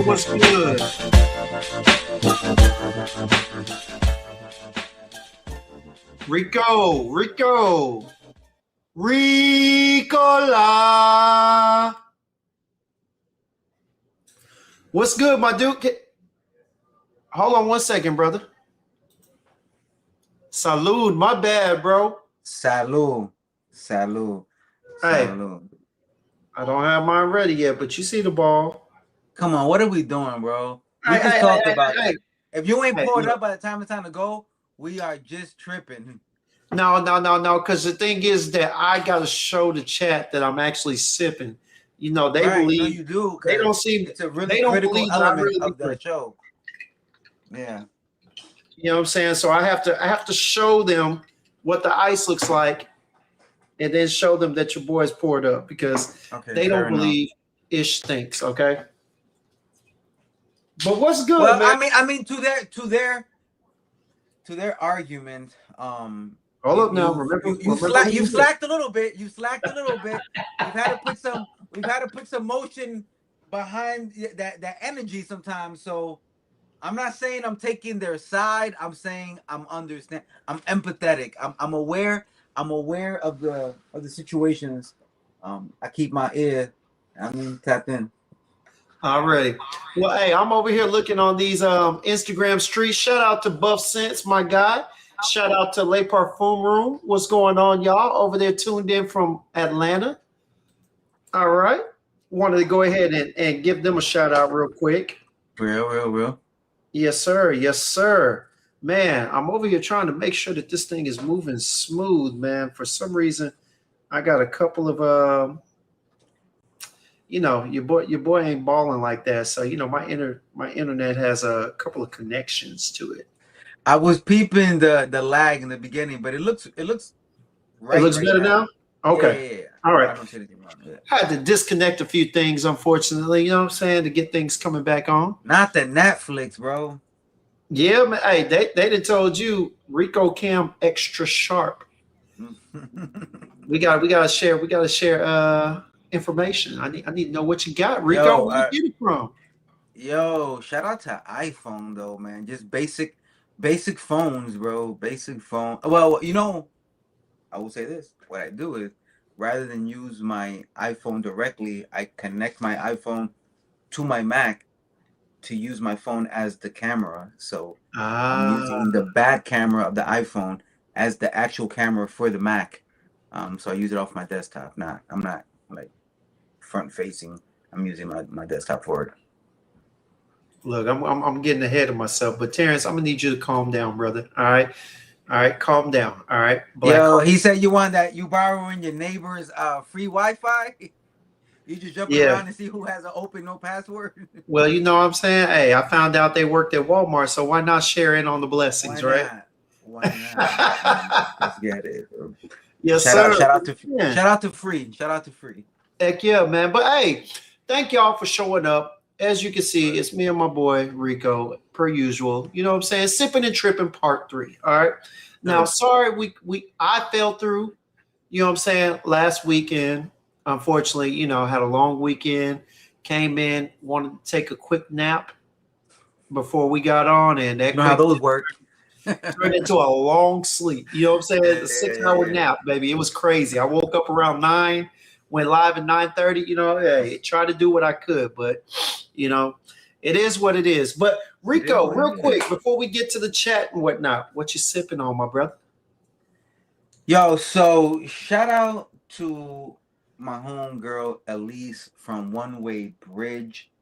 What's good? Ricola. What's good, my dude? Hold on one second, brother. Salud, my bad, bro. Salud. Hey, I don't have mine ready yet, but you see the ball. Come on, what are we doing, bro? We just talked about it. If you ain't pulled up by the time it's time to go, we are just tripping. No. Because the thing is that I gotta show the chat that I'm actually sipping. You know, they believe no, you do. They don't see. It's a really they don't critical believe that I element really of the show. Yeah. You know what I'm saying? So I have to show them what the ice looks like, and then show them that your boy's poured up because they don't believe ish stinks. Okay. But what's good, well, man? I mean, to their argument, Hold up now. Remember, you slacked a little bit. We've had to put some motion behind that energy sometimes. So I'm not saying I'm taking their side. I'm saying I'm empathetic. I'm aware of the situations. I keep my ear tapped in. Already. Well, hey, I'm over here looking on these Instagram streets. Shout out to Buff Sense, my guy. Shout out to Le Parfum Room. What's going on, y'all? Over there tuned in from Atlanta. All right. Wanted to go ahead and give them a shout out real quick. Real. Yes, sir. Man, I'm over here trying to make sure that this thing is moving smooth, man. For some reason, I got a couple of your boy ain't balling like that. So, my internet has a couple of connections to it. I was peeping the lag in the beginning, but it looks right. It looks better now? Okay. Yeah. All right. I don't see anything wrong with it. I had to disconnect a few things, unfortunately, you know what I'm saying, to get things coming back on. Not the Netflix, bro. Yeah, man. Hey, they done told you Rico Cam extra sharp. we gotta share information. I need to know what you got, Rico. Where you get it from? Yo, shout out to iPhone though, man. Just basic phones, bro. Basic phone. Well, I will say this. What I do is, rather than use my iPhone directly, I connect my iPhone to my Mac to use my phone as the camera. So I'm using the back camera of the iPhone as the actual camera for the Mac. So I use it off my desktop. I'm not like front facing. I'm using my desktop for it. Look, I'm getting ahead of myself, but Terrence, I'm gonna need you to calm down, brother. All right, calm down. All right. Yo, he said you borrowing your neighbor's free Wi-Fi. You just jump around and see who has an open no password. Well, you know what I'm saying? Hey, I found out they worked at Walmart, so why not share in on the blessings, right? Why not? Let's get it. Yes, Shout sir. out, shout out to, Yeah. shout out to Free, shout out to Free. Heck yeah, man. But hey, thank y'all for showing up. As you can see, it's me and my boy Rico, per usual. You know what I'm saying? Sipping and tripping part 3. All right. Now, sorry, I fell through, you know what I'm saying, last weekend. Unfortunately, had a long weekend, came in, wanted to take a quick nap before we got on, and You that know how quick those work. turned into a long sleep. You know what I'm saying? Yeah, A 6-hour yeah. nap, baby. It was crazy. I woke up around 9, went live at 9:30. Hey, try to do what I could, but it is what it is. But It is Rico, what real it is. quick, before we get to the chat and whatnot, what you sipping on, my brother? Yo, so shout out to my homegirl Elise from One Way Bridge.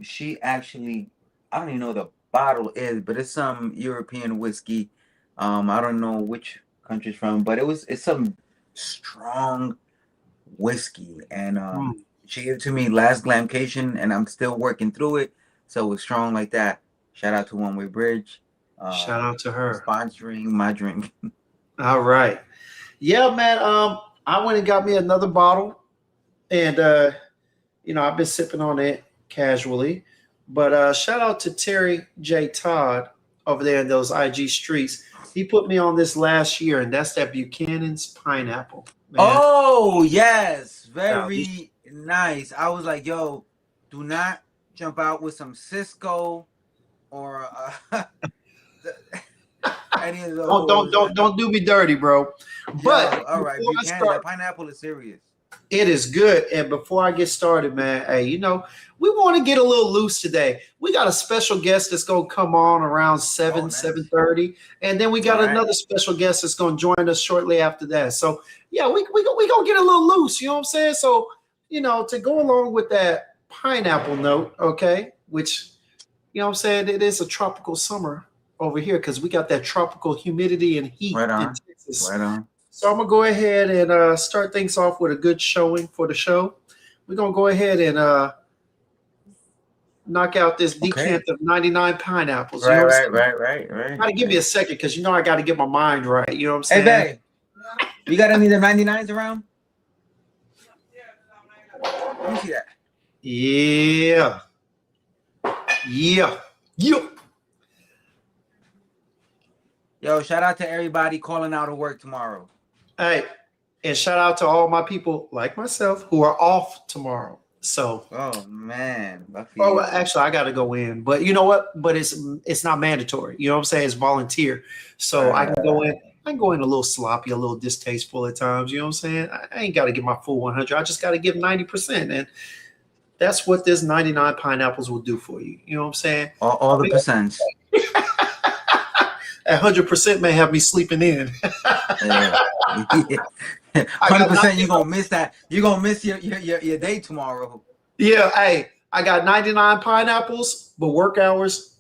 She actually, I don't even know what the bottle is, but it's some European whiskey. I don't know which country's from, but it's some strong whiskey, and she gave it to me last glamcation, and I'm still working through it. So it's strong like that. Shout out to One Way Bridge, Shout out to her. sponsoring my drink. All right. Yeah, man. I went and got me another bottle, and I've been sipping on it casually. But shout out to Terry J. Todd over there in those IG streets. He put me on this last year, and that's that Buchanan's pineapple. Man. Oh yes, Now, very nice. I was like, yo, do not jump out with some Cisco or any of those. don't do me dirty, bro. But Yo, all right, before I Buchanan, start, that pineapple is serious. it is good. And before I get started, man, hey, we want to get a little loose today. We got a special guest that's gonna come on around 7, nice. 7:30, and then we got another special guest that's gonna join us shortly after that. So yeah, we gonna get a little loose. You know what I'm saying? So to go along with that pineapple note, okay, which what I'm saying, it is a tropical summer over here because we got that tropical humidity and heat Right on. in Texas. Right on. So I'm gonna go ahead and start things off with a good showing for the show. We're gonna go ahead and knock out this decant of 99 pineapples. Right. Gotta give me a second because I gotta get my mind right. You know what I'm saying? Hey, babe, you got any of the 99s around? Let me see that. Yeah. Yo, shout out to everybody calling out of work tomorrow. Hey, and shout out to all my people like myself who are off tomorrow. So, oh man, actually, I got to go in, but you know what? But it's not mandatory. You know what I'm saying? It's volunteer, so I can go in. I can go in a little sloppy, a little distasteful at times. You know what I'm saying? I ain't got to give my full 100. I just got to give 90%, and that's what this 99 pineapples will do for you. You know what I'm saying? All the percents. At 100% may have me sleeping in. 100% you're gonna miss that. You're gonna miss your day tomorrow. Yeah, hey, I got 99 pineapples, but work hours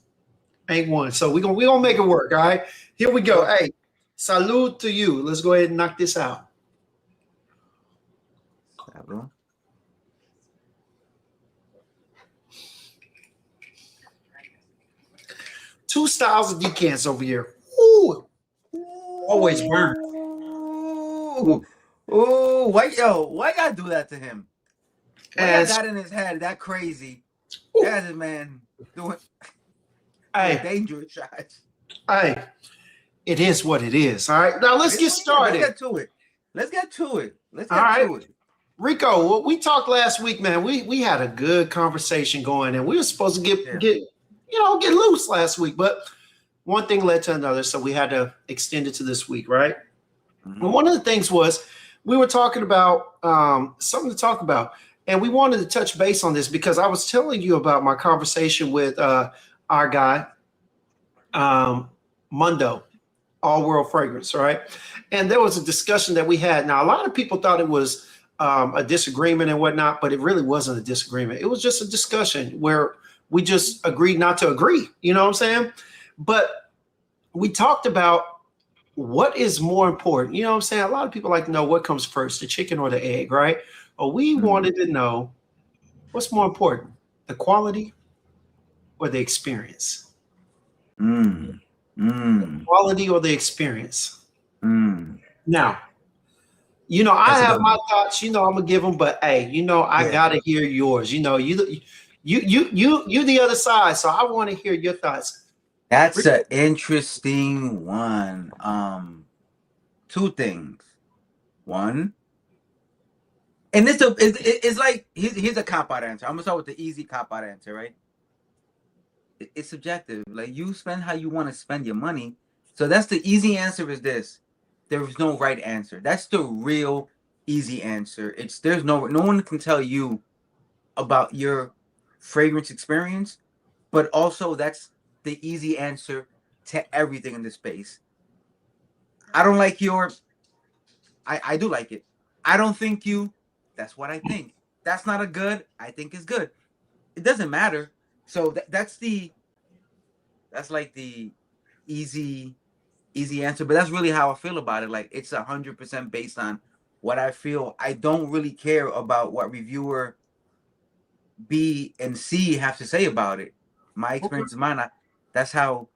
ain't one. So we gonna make it work. All right, here we go. Hey, salute to you. Let's go ahead and knock this out. Two styles of decants over here. Ooh. Always burn. Ooh, why y'all do that to him? Why y'all got in his head that crazy? That's man doing dangerous shots. Hey, it is what it is. All right, now let's get started. Let's get to it. Rico, we talked last week, man. We had a good conversation going, and we were supposed to get loose last week, but one thing led to another, so we had to extend it to this week, right? Mm-hmm. And one of the things was we were talking about something to talk about, and we wanted to touch base on this because I was telling you about my conversation with our guy, Mundo, All World Fragrance, right? And there was a discussion that we had. Now, a lot of people thought it was a disagreement and whatnot, but it really wasn't a disagreement. It was just a discussion where we just agreed not to agree. You know what I'm saying? But we talked about what is more important. You know what I'm saying? A lot of people like to know what comes first, the chicken or the egg, right? Or we wanted to know what's more important, the quality or the experience? quality or the experience? Mm. Now, I That's a have good my one. thoughts. I'm gonna give them, but hey, I Yeah. gotta hear yours. You the other side, so I want to hear your thoughts. That's an interesting one. Two things. One, and it's like here's a cop out answer. I'm gonna start with the easy cop out answer, right? It's subjective. Like you spend how you want to spend your money. So that's the easy answer. Is this? There is no right answer. That's the real easy answer. There's no one can tell you about your fragrance experience, but also that's the easy answer to everything in this space. I don't like your. I do like it. I don't think you. That's what I think. That's not a good. I think is good. It doesn't matter. So that's like the easy easy answer, but that's really how I feel about it. Like it's 100% based on what I feel. I don't really care about what reviewer B and C have to say about it. My Okay. experience is mine. That's how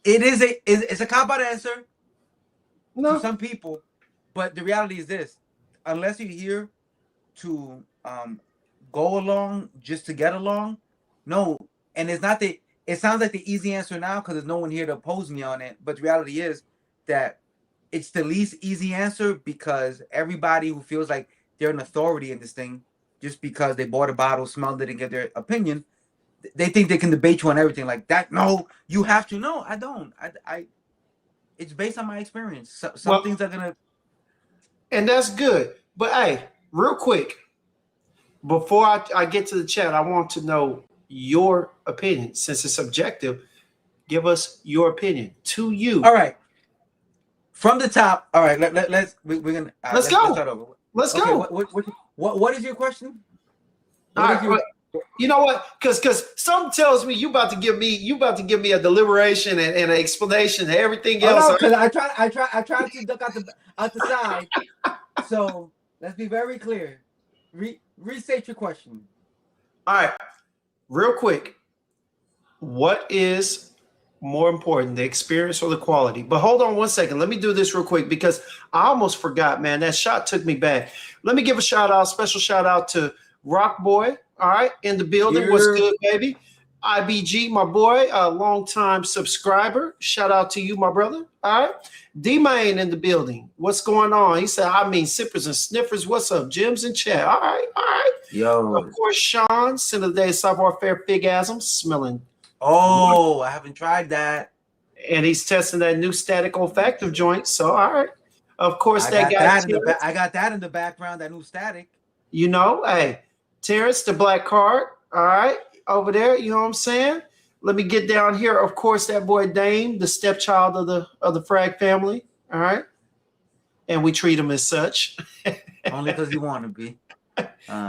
it is. It's a cop out answer to No, some people, but the reality is this: unless you're here to go along just to get along, no. And it's not that it sounds like the easy answer now because there's no one here to oppose me on it. But the reality is that it's the least easy answer because everybody who feels like they're an authority in this thing, just because they bought a bottle, smelled it, and get their opinion, they think they can debate you on everything like that. No, you have to. No, I don't. I it's based on my experience. Some well, things are gonna. and that's good. But hey, real quick, before I get to the chat, I want to know your opinion. Since it's subjective, give us your opinion to All you. right, from the top. All right, we're gonna Let's let's go. start over. Let's Okay, go. what is your question? All What is right. your You know what? Because something tells me you about to give me a deliberation and an explanation and everything Oh else. no, All because I tried to duck out the side. So let's be very clear. Restate your question. right. Real quick. What is more important, the experience or the quality? But hold on one second. Let me do this real quick because I almost forgot, man. That shot took me back. Let me give a shout out, special shout out to Rock Boy. All right, in the building. What's Here, good, baby? IBG, my boy, a long time subscriber. Shout out to you, my brother. All right. D Main in the building. What's going on? He said, I mean, sippers and sniffers. What's up? Jim's in chat. All right. All right. Of yo. course, Sean, Center of the Day, Savoir Fair, Figasm, smelling. Oh, I haven't tried that. And he's testing that new static olfactive joint. So, all right. Of course, I that got guy, that in the back. Terrence, I got that in the background. That new static. hey, Terrence, the black card. All right. Over there. You know what I'm saying? Let me get down here. Of course, that boy Dame, the stepchild of the Frag family. All right. And we treat him as such. Only because you want to be.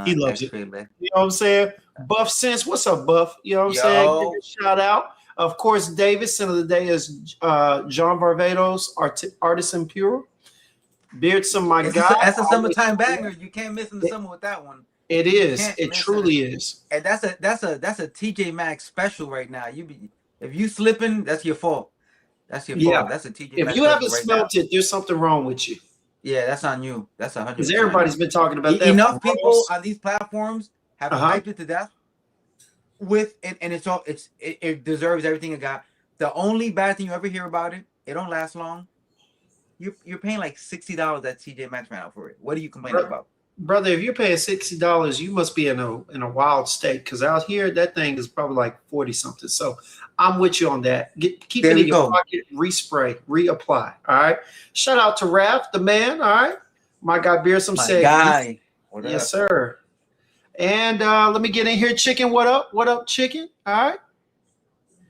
He loves it. X-ray man. You know what I'm saying? Buff Sense, what's up, Buff? You know what I'm saying? Give Yo, a shout out. Of course, Davis, center of the day is John Barbados, Artisan Pure. Beardson, my guy. that's a Always summertime there. banger. You can't miss in the summer with that one. It You is. can't It miss it. truly is. And that's a TJ Maxx special right now. If you slipping, that's your fault. That's your Yeah. fault. That's a TJ If Maxx you special haven't right now. smelt it, there's something wrong with you. Yeah, that's on you. That's 100% Because on everybody's you. been talking about that for Enough people Ross. on these platforms have Uh-huh. hyped it to death with and it's all it deserves everything it got. The only bad thing you ever hear about it, it don't last long. You're paying like $60 that TJ Maxx ran out for it. What are you complaining about? Brother, if you're paying $60, you must be in a wild state. Because out here, that thing is probably like 40 something. So I'm with you on that. Keep There it we in your go. pocket, respray, reapply. All right. Shout out to Raph, the man. All right. My guy Beersome My said, guy. What yes, up? sir. And let me get in here, chicken. What up? What up, chicken? All right.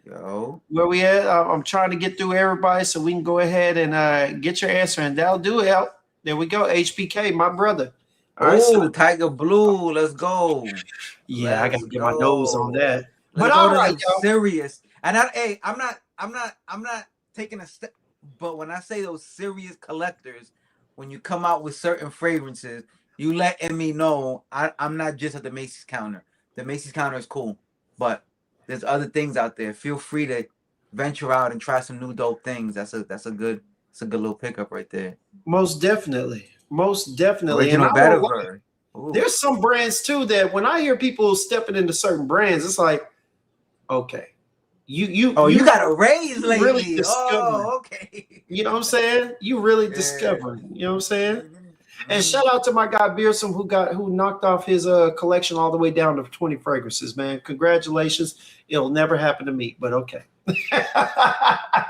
Yo. Where we at? I'm trying to get through everybody so we can go ahead and get your answer, and that'll do it. There we go. HBK, my brother. All right. So Oh, Tiger Blue. Let's go. yeah, I got Let's to get my nose on go. that. Let's But go all to right, them y'all. serious. And hey, I'm not taking a step. But when I say those serious collectors, when you come out with certain fragrances, you letting me know I'm not just at the Macy's counter. The Macy's counter is cool, but there's other things out there. Feel free to venture out and try some new dope things. That's a good little pickup right there. Most definitely. Most definitely. And I Original won't lie, Vetiver. Ooh. there's some brands too that when I hear people stepping into certain brands, it's like, okay, You got a raise really lately. discovering. Oh, okay. You know what I'm saying? You really Yeah. discovering. You know what I'm saying? And Mm-hmm. shout out to my guy Beersom who knocked off his collection all the way down to 20 fragrances, man. Congratulations. It'll never happen to me, but okay. I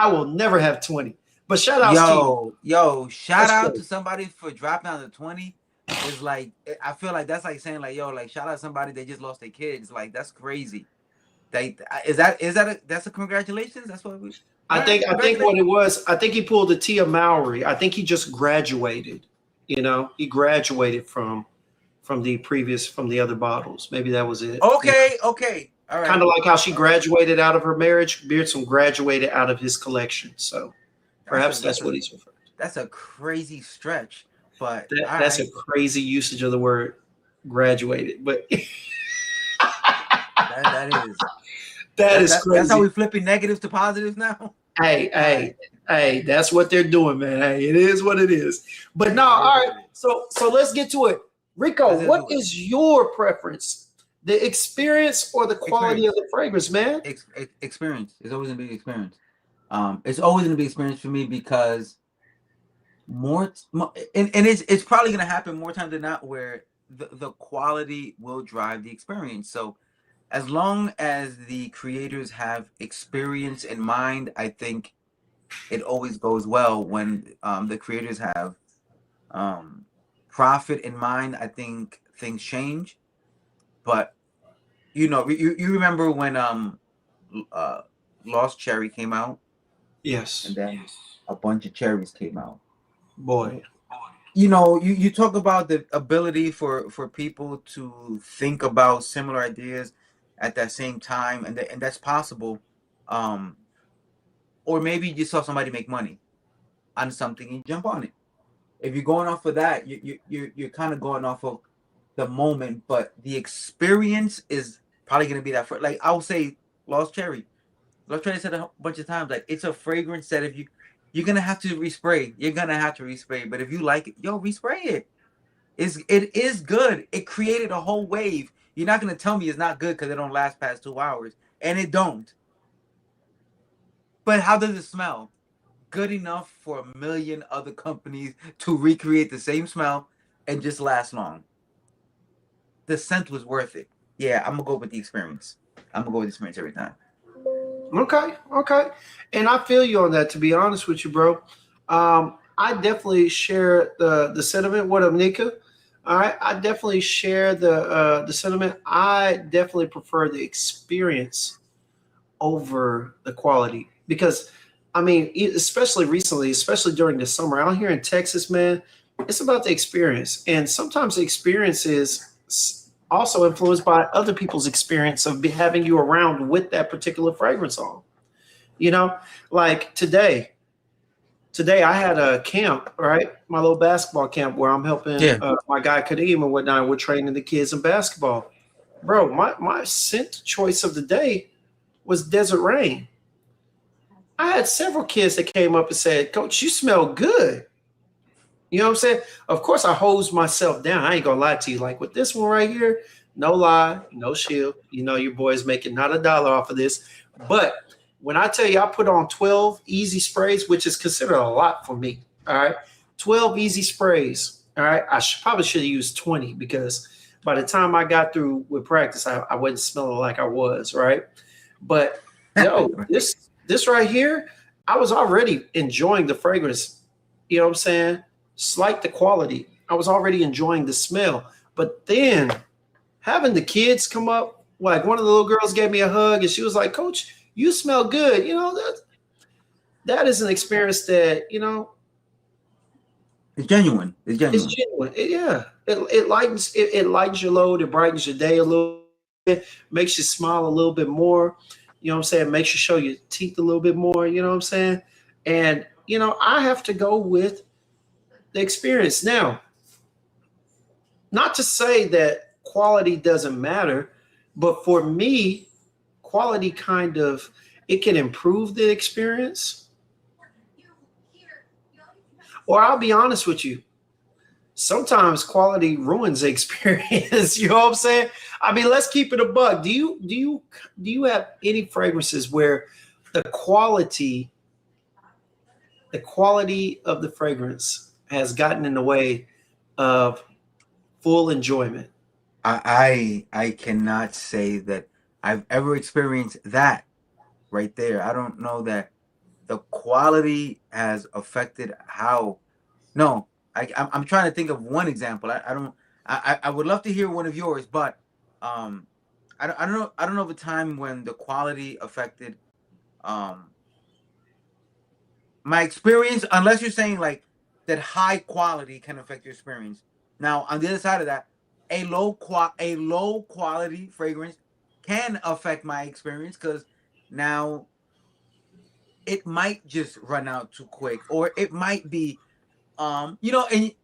will never have 20. But shout outs to you. Shout That's out great. to somebody for dropping down to 20. Is like, I feel like that's like saying like, yo, like shout out somebody they just lost their kids. Like that's crazy. They that's a congratulations. That's what we. All right, I think what congratulations. it was, I think he pulled the Tia Mowry. I think he just graduated. You know, he graduated from the other bottles. Maybe that was it. You know? Okay, all Kind right, of like how she all right. graduated out of her marriage, Beardson graduated out of his collection. So That's a perhaps that's that's a what he's referring to. that's a crazy stretch, but all That's a right. crazy usage of the word graduated, but That is that is that's how crazy. we flipping negatives to positives now. Hey, All right, hey, hey, that's what they're doing, man. Hey, it is what it is. But no, it all is what right. it is. So let's get to it. Rico, Let's just what do it. is your preference? The experience or the quality of Experience. the fragrance, man? Experience. It's always gonna be experience. It's always gonna be experience for me because and it's probably gonna happen more times than not where the quality will drive the experience. So as long as the creators have experience in mind, I think it always goes well. When the creators have um, profit in mind, I think things change. But you remember when uh, Lost Cherry came out, and Yes, then a bunch of cherries came out. boy. You talk about the ability for people to think about similar ideas at that same time, and that's possible. Um, or maybe you saw somebody make money on something and you jump on it. If you're going off of that, you're kind of going off of the moment, but the experience is probably going to be that. Like I will say, Lost Cherry. Lost Cherry said a bunch of times, like it's a fragrance that if you're gonna have to respray, you're gonna have to respray. But if you like it, yo, respray it. It is good. It created a whole wave. You're not gonna tell me it's not good because it don't last past 2 hours, and it don't. But how does it smell? Good enough for a million other companies to recreate the same smell and just last long. The scent was worth it. Yeah, I'm gonna go with the experience. I'm gonna go with the experience every time. Okay, okay. And I feel you on that, to be honest with you, bro. I definitely share the sentiment. What up, Nika? All right, I definitely share the sentiment. I definitely prefer the experience over the quality because, I mean, especially recently, especially during the summer out here in Texas, man, it's about the experience, and sometimes the experience is also influenced by other people's experience of having you around with that particular fragrance on. You know, like today I had a camp, right? My little basketball camp where I'm helping Yeah. my guy Kadeem and whatnot. We're training the kids in basketball. Bro, my scent choice of the day was Desert Rain. I had several kids that came up and said, Coach, you smell good. You know what I'm saying? Of course, I hose myself down. I ain't gonna lie to you. Like with this one right here, no lie, no shield. You know, your boy's making not a dollar off of this. But when I tell you I put on 12 easy sprays, which is considered a lot for me. All right. 12 easy sprays. All right. Probably should have used 20 because by the time I got through with practice, I wasn't smelling like I was, right? But yo, this right here, I was already enjoying the fragrance. You know what I'm saying? Slight the quality. I was already enjoying the smell. But then having the kids come up, like one of the little girls gave me a hug and she was like, Coach, you smell good. You know, that is an experience that, you know, It's genuine. It's it's genuine. genuine. It lightens your load, it brightens your day a little bit, makes you smile a little bit more. You know what I'm saying? Makes you show your teeth a little bit more, you know what I'm saying? And, you know, I have to go with the experience. Now, not to say that quality doesn't matter, but for me, quality kind of it can improve the experience. Or I'll be honest with you, sometimes quality ruins the experience. You know what I'm saying? I mean, let's keep it a buck. Do you have any fragrances where the quality the quality of the fragrance has gotten in the way of full enjoyment? I cannot say that I've ever experienced that right there. I don't know that the quality has affected how. No, I'm trying to think of one example. I don't. I would love to hear one of yours, but um, I don't know of a time when the quality affected um my experience, unless you're saying like that high quality can affect your experience. Now, on the other side of that, a low quality fragrance can affect my experience because now it might just run out too quick, or it might be and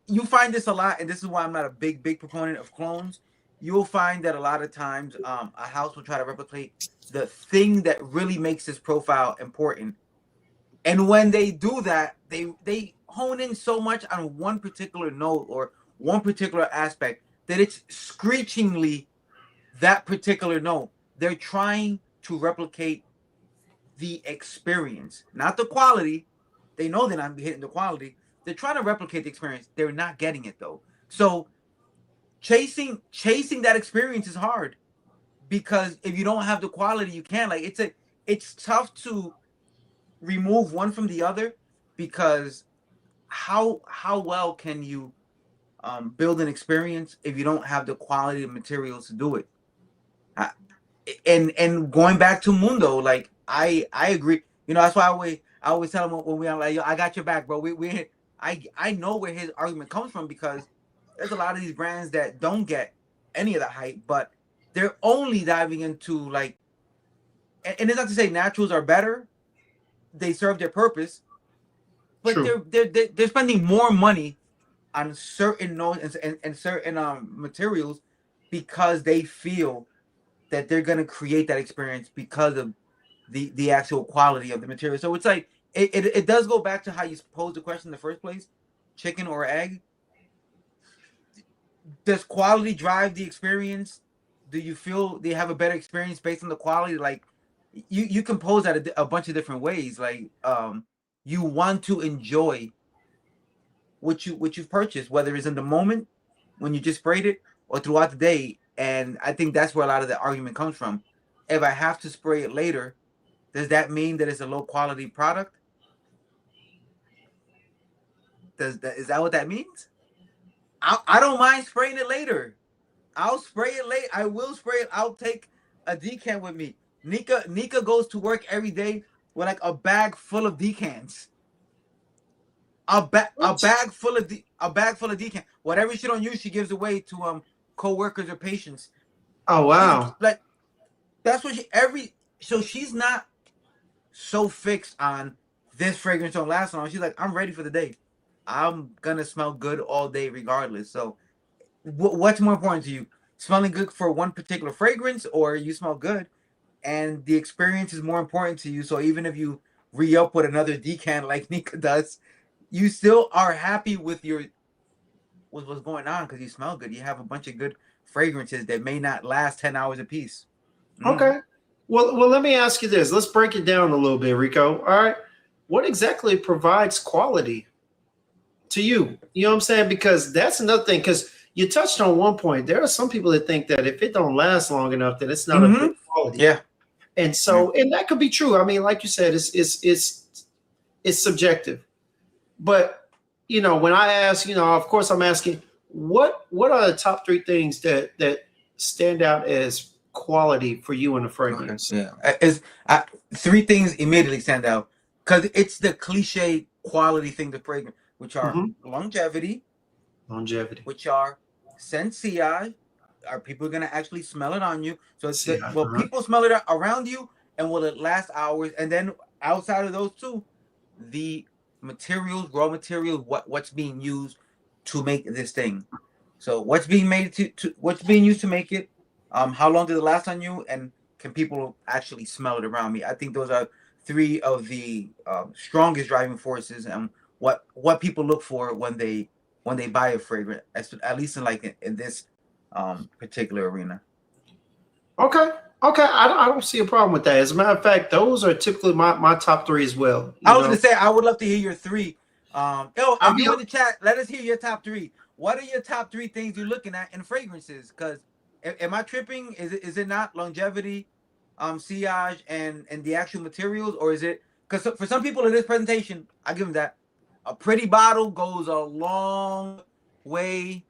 you find this a lot, and this is why I'm not a big proponent of clones. You'll find that a lot of times a house will try to replicate the thing that really makes this profile important. And when they do that, they hone in so much on one particular note or one particular aspect that it's screechingly that particular note. They're trying to replicate the experience, not the quality. They know they're not hitting the quality. They're trying to replicate the experience. They're not getting it though. So chasing that experience is hard because if you don't have the quality, you can't. Like it's tough to remove one from the other because how well can you build an experience if you don't have the quality of materials to do it? I, and going back to Mundo, like I agree. That's why I always tell him when we are like, yo, I got your back, bro. I know where his argument comes from because there's a lot of these brands that don't get any of the hype, but they're only diving into like, and it's not to say naturals are better. They serve their purpose, but True. they're spending more money on certain notes and certain materials because they feel that they're gonna create that experience because of the actual quality of the material. So it's like it does go back to how you posed the question in the first place: chicken or egg? Does quality drive the experience? Do you feel they have a better experience based on the quality? Like you can pose that a bunch of different ways. Like you want to enjoy what you've purchased, whether it's in the moment when you just sprayed it or throughout the day. And I think that's where a lot of the argument comes from. If I have to spray it later, does that mean that it's a low quality product? Is that what that means? I don't mind spraying it later. I'll spray it late. I will spray it. I'll take a decant with me. Nika goes to work every day with like a bag full of decants. A bag full of decant. Whatever she don't use, she gives away to co-workers or patients. Oh She wow. like that's what so she's not so fixed on this fragrance don't last long. She's like, I'm ready for the day. I'm gonna smell good all day regardless. So what's more important to you? Smelling good for one particular fragrance, or you smell good and the experience is more important to you. So even if you re-up with another decant like Nika does, you still are happy with what's going on because you smell good. You have a bunch of good fragrances that may not last 10 hours a piece. Okay. Well, let me ask you this. Let's break it down a little bit, Rico. All right. What exactly provides quality to you? You know what I'm saying? Because that's another thing. Because you touched on one point. There are some people that think that if it don't last long enough, that it's not of good quality. Yeah. And so, and that could be true. I mean, like you said, it's subjective. But when I ask, of course, I'm asking, what are the top three things that stand out as quality for you in a fragrance? Yeah. Three things immediately stand out because it's the cliche quality thing to fragrance, which are longevity, which are sensi. Are people gonna actually smell it on you? So will people smell it around you, and will it last hours? And then outside of those two, the materials, raw materials, what's being used to make this thing. So what's being made to what's being used to make it? How long did it last on you? And can people actually smell it around me? I think those are three of the strongest driving forces and what people look for when they buy a fragrance, at least in this particular arena. Okay. Okay. I don't see a problem with that. As a matter of fact, those are typically my top three as well. I was gonna say I would love to hear your three. If mean, you in the chat, let us hear your top three. What are your top three things you're looking at in fragrances? Because am I tripping? Is it not longevity, sillage, and the actual materials, or is it? Because for some people in this presentation, I give them that a pretty bottle goes a long way.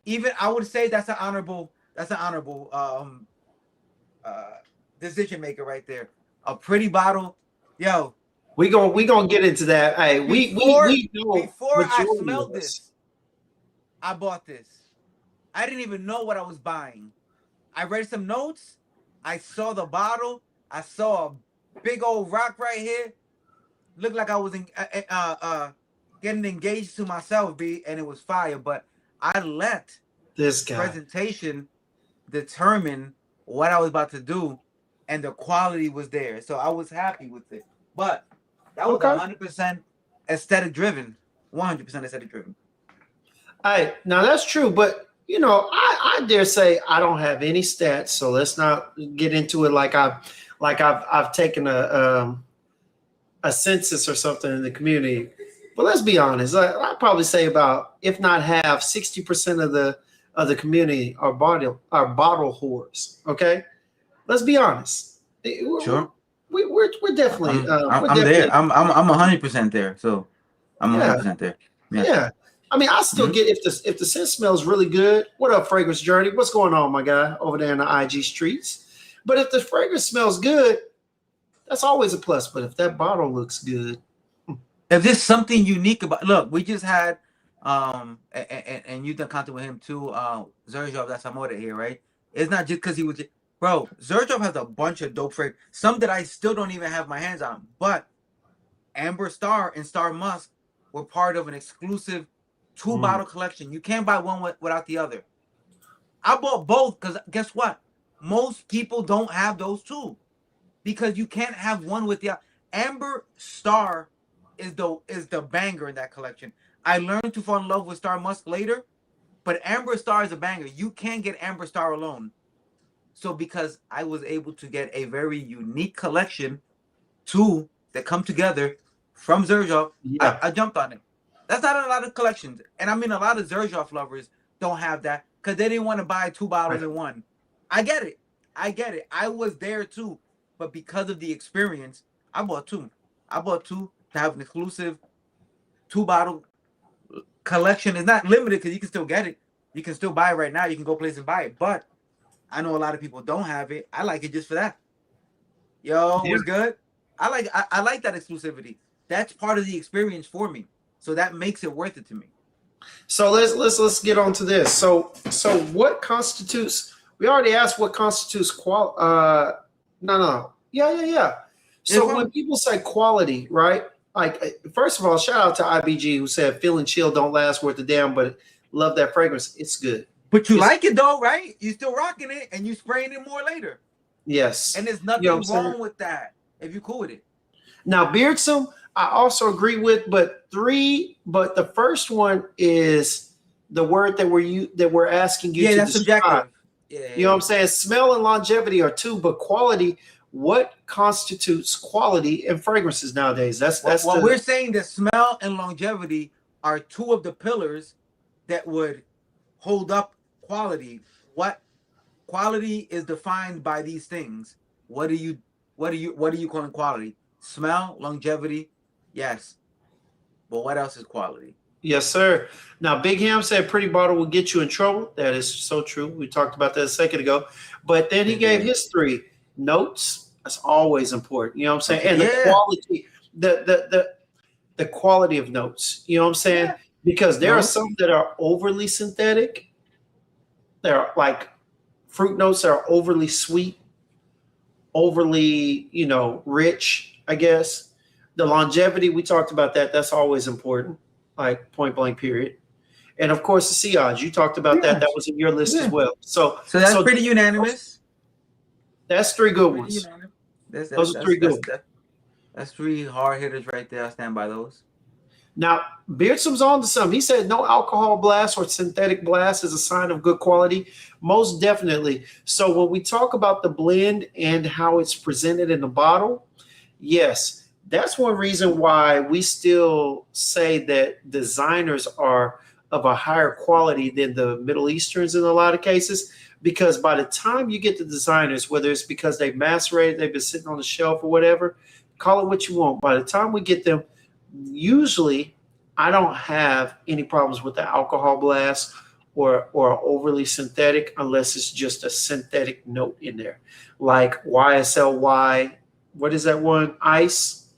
Even I would say that's an honorable decision maker right there. A pretty bottle, yo. we gonna get into that. Hey, we know before I majority smelled of us. this, I bought this. I didn't even know what I was buying. I read some notes. I saw the bottle. I saw a big old rock right here. Looked like I was getting engaged to myself, and it was fire. But I let this guy presentation determine what I was about to do, and the quality was there. So I was happy with it. But that was 100% aesthetic driven. 100% aesthetic driven. Hey, now that's true, but you know, I dare say I don't have any stats, so let's not get into it like I've taken a census or something in the community. But let's be honest, I'd probably say about, if not half, 60% of the community are bottle whores. Okay, let's be honest. Sure. We're definitely. I'm there. I'm 100% there. So I'm 100% there. Yeah. I mean, I still get if the scent smells really good. What up, Fragrance Journey? What's going on, my guy, over there in the IG streets? But if the fragrance smells good, that's always a plus. But if that bottle looks good, if there's something unique about, look, we just had and you've done content with him too, Zerjov, that's Amore here, right? It's not just because he was, bro. Zerjov has a bunch of dope fragrances, some that I still don't even have my hands on. But Amber Star and Star Musk were part of an exclusive 2-bottle collection. You can't buy one without the other. I bought both because guess what? Most people don't have those two because you can't have one with the other. Amber Star is the banger in that collection. I learned to fall in love with Star Musk later, but Amber Star is a banger. You can't get Amber Star alone. So because I was able to get a very unique collection, two that come together from Zerjov, I jumped on it. That's not a lot of collections. And I mean, a lot of Zerjov lovers don't have that because they didn't want to buy 2 bottles in one. I get it. I was there too. But because of the experience, I bought two. I bought two to have an exclusive 2-bottle collection. It's not limited because you can still get it. You can still buy it right now. You can go place and buy it. But I know a lot of people don't have it. I like it just for that. Yo, what's good? I like that exclusivity. That's part of the experience for me. So that makes it worth it to me. So let's get on to this. So what constitutes? We already asked what constitutes No. Yeah. So when people say quality, right? Like, first of all, shout out to IBG who said "Feeling chill don't last worth a damn," but love that fragrance. It's good. But you like it though, right? You still rocking it and you spraying it more later. Yes. And there's nothing wrong with that if you're cool with it. Now, Beardsome, I also agree with, but the first one is the word that we're asking you to that's describe. Subjective. You know what I'm saying? Smell and longevity are two, but quality, what constitutes quality in fragrances nowadays? That's we're saying that smell and longevity are two of the pillars that would hold up quality. What quality is defined by these things? What are you calling quality? Smell, longevity, yes. But what else is quality? Yes, sir. Now, Big Ham said pretty bottle will get you in trouble. That is so true. We talked about that a second ago. But then he gave his 3 notes. That's always important. You know what I'm saying? And the quality, the quality of notes. You know what I'm saying? Yeah. Because there are some that are overly synthetic. There are like fruit notes that are overly sweet, overly, rich, I guess. The longevity, we talked about that. That's always important. Like point blank period. And of course the sillage, you talked about that was in your list as well. So that's pretty unanimous. That's three good Pretty ones. unanimous. That's that's Those are that's three good that's ones. that, that's three hard hitters right there. I stand by those. Now, Beardsom's on to something. He said no alcohol blast or synthetic blast is a sign of good quality. Most definitely. So when we talk about the blend and how it's presented in the bottle, yes, that's one reason why we still say that designers are of a higher quality than the Middle Easterns in a lot of cases. Because by the time you get the designers, whether it's because they macerated, they've been sitting on the shelf or whatever, call it what you want. By the time we get them, usually I don't have any problems with the alcohol blast or overly synthetic unless it's just a synthetic note in there, like YSLY. What is that one? Ice.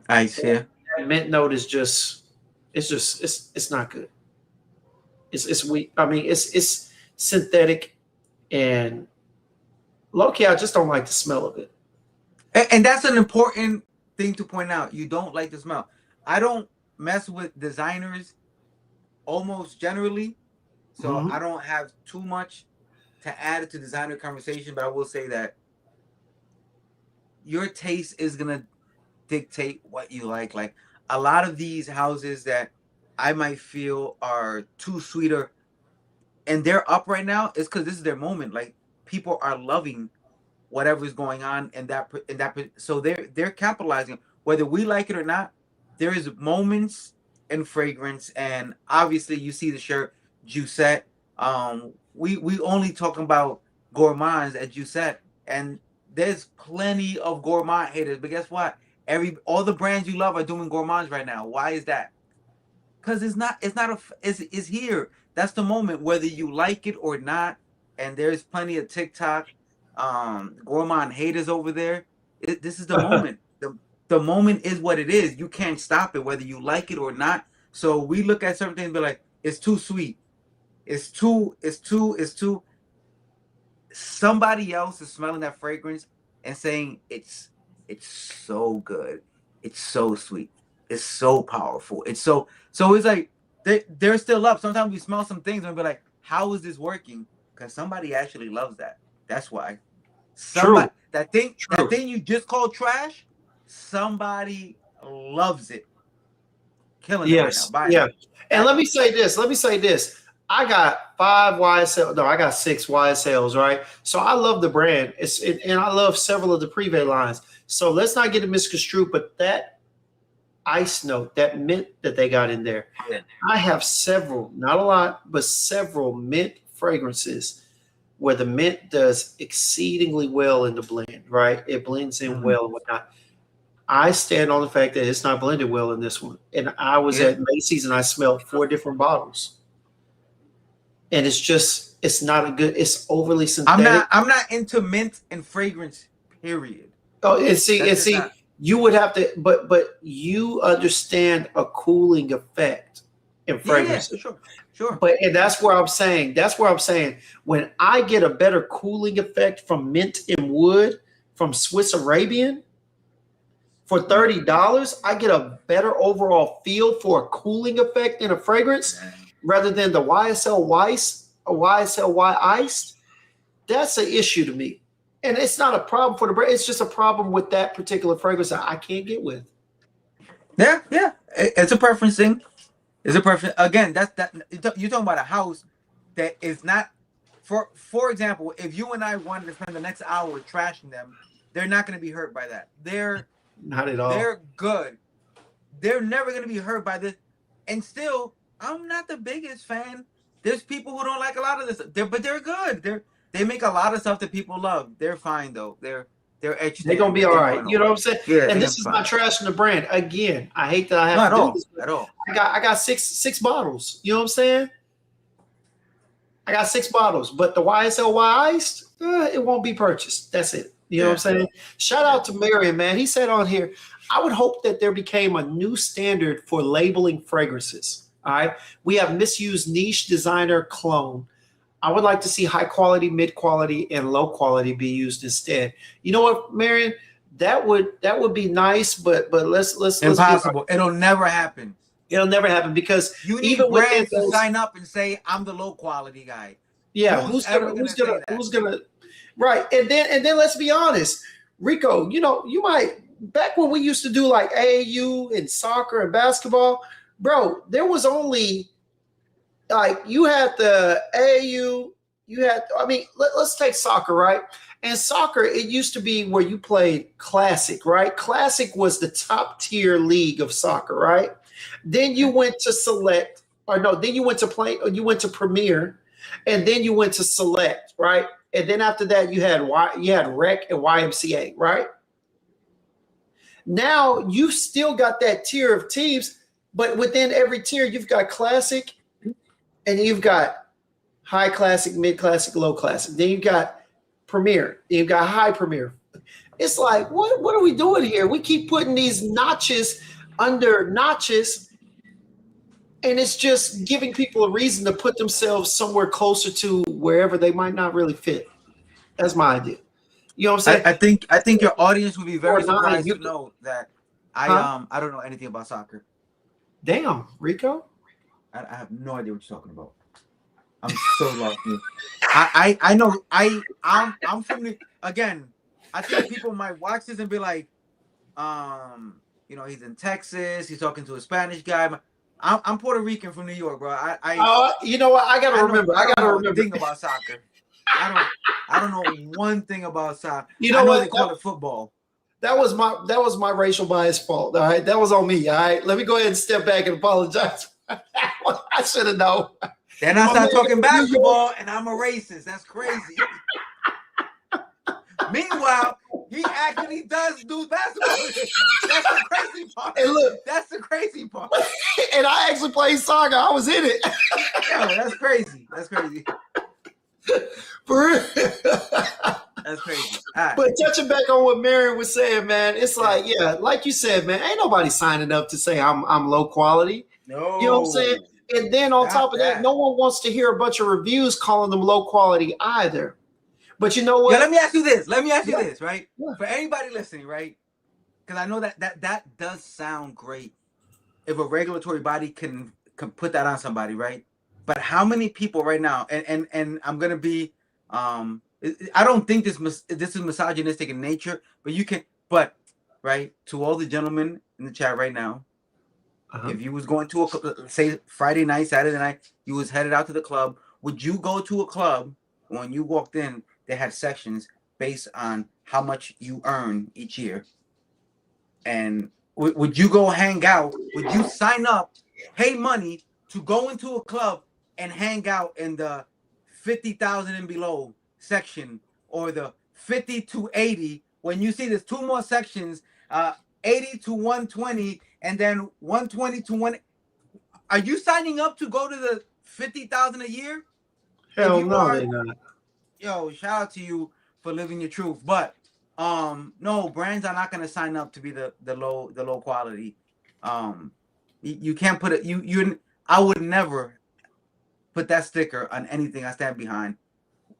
Ice, yeah. That mint note is it's not good. It's weak. I mean, it's synthetic and low key. I just don't like the smell of it. And that's an important thing to point out. You don't like the smell. I don't mess with designers almost generally, so Mhm. I don't have too much to add to designer conversation. But I will say that your taste is gonna dictate what you like. Like a lot of these houses that I might feel are too sweeter and they're up right now is because this is their moment. Like people are loving whatever's going on so they're capitalizing whether we like it or not. There is moments and fragrance, and obviously you see the shirt Juicette. We only talking about gourmands at Juicette, and there's plenty of gourmand haters, but guess what, all the brands you love are doing gourmands right now. Why is that? Because it's here. That's the moment, whether you like it or not. And there's plenty of TikTok gourmand haters over there. This is the moment. The moment is what it is. You can't stop it, whether you like it or not. So we look at certain things and be like, it's too sweet. It's too. Somebody else is smelling that fragrance and saying it's so good. It's so sweet. It's so powerful. So it's like they're still up. Sometimes we smell some things and be like, how is this working? Because somebody actually loves that. That's why. True. Somebody that thing True. you just called trash, somebody loves it. Killing it right now. Yes. Buying Yeah. it. And That let me say this. Let me say this. I got five YSL. No, I got six YSLs. Right. So I love the brand. And I love several of the Privé lines. So let's not get it misconstrued. But that ice note, that mint that they got in there, yeah. I have several, not a lot, but several mint fragrances where the mint does exceedingly well in the blend. Right. It blends in Mhm. well and whatnot. I stand on the fact that it's not blended well in this one. And I was Yeah. at Macy's and I smelled four different bottles. And it's not a good, it's overly I'm synthetic. not I'm not into mint and fragrance, period. Oh, That's and just see, not. you would have to, but you understand a cooling effect in Yeah, fragrances. sure. But and that's where I'm saying when I get a better cooling effect from mint and wood from Swiss Arabian, for $30, I get a better overall feel for a cooling effect in a fragrance rather than the YSL Weiss or YSLY Iced. That's an issue to me. And it's not a problem for the brand. It's just a problem with that particular fragrance that I can't get with. Yeah. It's a preference thing. It's a preference. Again, you're talking about a house that is not. For example, if you and I wanted to spend the next hour trashing them, they're not going to be hurt by that. Not at all. They're good. They're never going to be hurt by this. And still, I'm not the biggest fan. There's people who don't like a lot of this, but they're good. They make a lot of stuff that people love. They're fine though. They're edge They're gonna stand. be They all ain't right. going You know what nowhere. I'm saying? Yeah, And they're this is not fine. trashing the brand. Again, I hate that I have Not to at do all. this. At all. I got six bottles. You know what I'm saying? I got six bottles, but the YSLY iced, it won't be purchased. That's it. You know what I'm Yeah. saying? Shout out to Marion, man. He said on here, I would hope that there became a new standard for labeling fragrances. All right. We have misused niche designer clone. I would like to see high quality, mid quality, and low quality be used instead. You know what, Marion? That would be nice, but let's be Impossible. It'll never happen. it'll never happen because You even need within brands to those, sign up and say, I'm the low quality guy. yeah, Who's ever gonna say that? who's gonna Right. And then let's be honest, Rico, you might back when we used to do like AAU and soccer and basketball, bro, there was only like you had the AAU, you had I mean, let's take soccer, right? And soccer, it used to be where you played classic, right? Classic was the top tier league of soccer, right? Then you went to select, or no, then you went to play, or you went to premier, and then you went to select, right? And then after that, you had rec and YMCA, right? Now you still got that tier of teams, but within every tier, you've got classic, and you've got high classic, mid classic, low classic. Then you've got premier, then you've got high premier. It's like, what are we doing here? We keep putting these notches under notches, and it's just giving people a reason to put themselves somewhere closer to wherever they might not really fit. That's my idea. You know what I'm saying? I think your audience would be very Or nine, surprised you to know that I don't know anything about soccer. Damn, Rico. I have no idea what you're talking about. I'm so lost. I know I'm from the again. I think people might watch this and be like, he's in Texas. He's talking to a Spanish guy. I'm Puerto Rican from New York, bro. You know what? I gotta remember. I gotta don't know remember. a thing about soccer. I don't know one thing about soccer. You know I know what? they call it football. That was my racial bias fault. All right, that was on me. All right, let me go ahead and step back and apologize. I should have known. Then I start talking basketball, and I'm a racist. That's crazy. Meanwhile, he actually does do basketball. That's the crazy part. And look, that's the crazy part. And I actually played soccer. I was in it. Yo, that's crazy. That's crazy. For real. That's crazy. Right. But touching back on what Marion was saying, man, it's like, yeah, like you said, man, ain't nobody signing up to say I'm low quality. No. You know what I'm saying? And then on top of that, no one wants to hear a bunch of reviews calling them low quality either. But you know what? Yeah, let me ask you this. This, right? Yeah. For anybody listening, right? Because I know that does sound great if a regulatory body can put that on somebody, right? But how many people right now? And I'm gonna be, I don't think this is misogynistic in nature, but right, to all the gentlemen in the chat right now, if you was going to say Friday night, Saturday night, you was headed out to the club, would you go to a club when you walked in? They had sections based on how much you earn each year. And would you go hang out? Would you sign up, pay money to go into a club and hang out in the 50,000 and below section, or the 50 to 80? When you see there's two more sections, 80 to 120, and then 120 to 1. Are you signing up to go to the 50,000 a year? Hell no, they're not. Yo, shout out to you for living your truth. But no, brands are not gonna sign up to be the low quality. You can't put it. I would never put that sticker on anything I stand behind,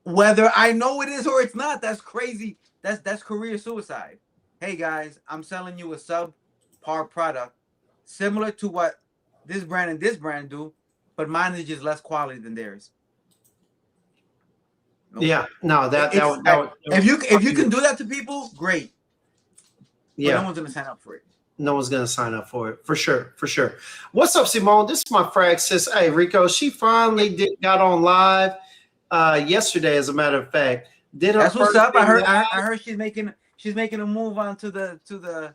whether I know it is or it's not. That's crazy. That's career suicide. Hey guys, I'm selling you a subpar product, similar to what this brand and this brand do, but mine is just less quality than theirs. Nope. Yeah, no, that if you can do that to people, great. Yeah, but no one's gonna sign up for it. No one's gonna sign up for it, for sure. What's up, Simone? This is my frag sis. Hey, Rico, she finally got on live yesterday, as a matter of fact. That's what's up. I heard she's making a move onto the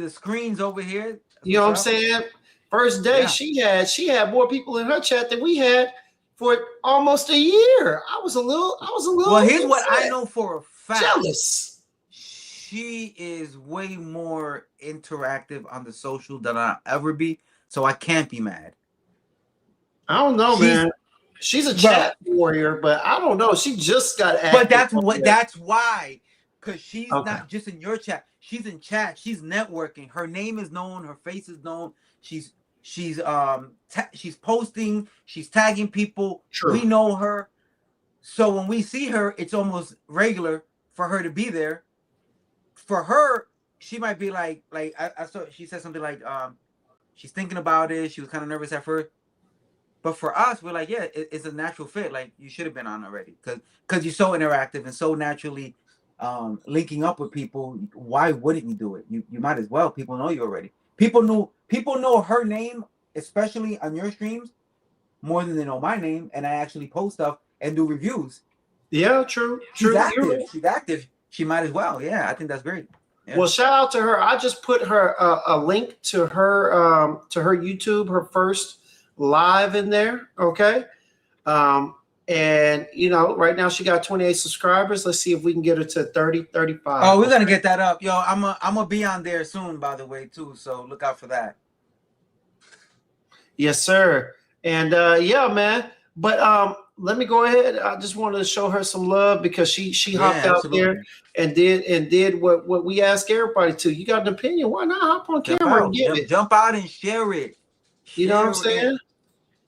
screens over here. You know what I'm saying? First day, yeah. she had more people in her chat than we had for almost a year. I was a little. Well, here's what I know for a fact. Jealous. She is way more interactive on the social than I'll ever be, so I can't be mad. I don't know, man. She's a chat warrior, but I don't know. She just got active. But that's why, because she's not just in your chat. She's in chat. She's networking. Her name is known. Her face is known. She's posting. She's tagging people. True. We know her, so when we see her, it's almost regular for her to be there. For her, she might be like I saw she said something like she's thinking about it. She was kind of nervous at first. But for us, we're like, yeah, it's a natural fit. Like you should have been on already because you're so interactive and so naturally linking up with people. Why wouldn't you do it? You might as well. People know you already. People know her name, especially on your streams, more than they know my name. And I actually post stuff and do reviews. Yeah, true. She's active. Right. She's active. She might as well. Yeah, I think that's great. Yeah. Well, shout out to her. I just put her a link to her YouTube, her first live in there. Okay. And right now she got 28 subscribers. Let's see if we can get her to 30, 35. Oh, we're gonna get that up. Yo, I'm gonna be on there soon, by the way, too. So look out for that. Yes, sir. And yeah, man. But let me go ahead. I just wanted to show her some love because she hopped out there and did what we ask everybody to. You got an opinion? Why not hop on camera and give it? Jump out and share it. You know what I'm saying?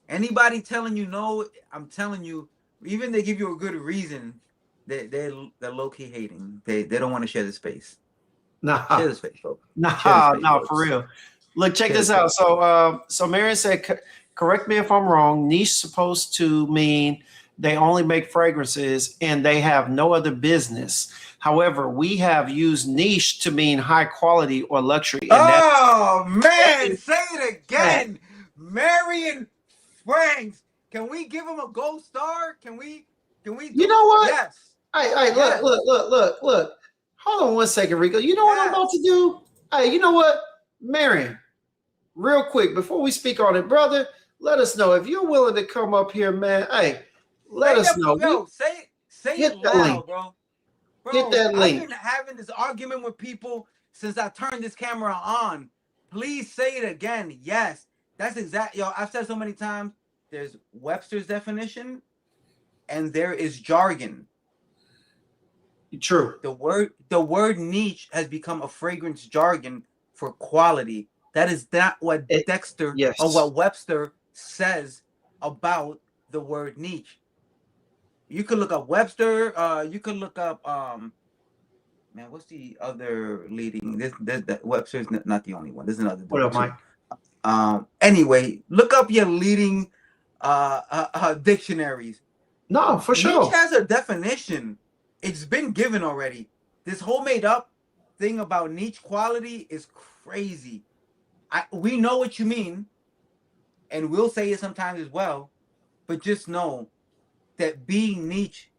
Anybody telling you no, I'm telling you, even they give you a good reason, they're low-key hating. They don't want to share the space. Nah. Share the space, folks. Nah, for real. Look, check this out. So Marion said, correct me if I'm wrong, niche supposed to mean they only make fragrances and they have no other business. However, we have used niche to mean high quality or luxury. And man, say it again. Marion Franks. Can we give him a gold star? Can we You know what? Yes. Hey, look. Hold on one second, Rico. You know what I'm about to do? Hey, you know what? Marion, real quick, before we speak on it, brother, let us know if you're willing to come up here, man. Hey, let us know. Yo, say it loud, bro. Hit that link. I've been having this argument with people since I turned this camera on. Please say it again. Yes, that's exact. Yo, I've said so many times. There's Webster's definition, and there is jargon. True. The word niche has become a fragrance jargon for quality. That is not what Dexter or what Webster says about the word niche. You could look up Webster. You could look up man, what's the other leading? This Webster's not the only one. There's another. What up, Mike? Anyway, look up your leading dictionaries. No, for sure. Niche has a definition. It's been given already. This whole made up thing about niche quality is crazy. We know what you mean, and we'll say it sometimes as well, but just know that being niche,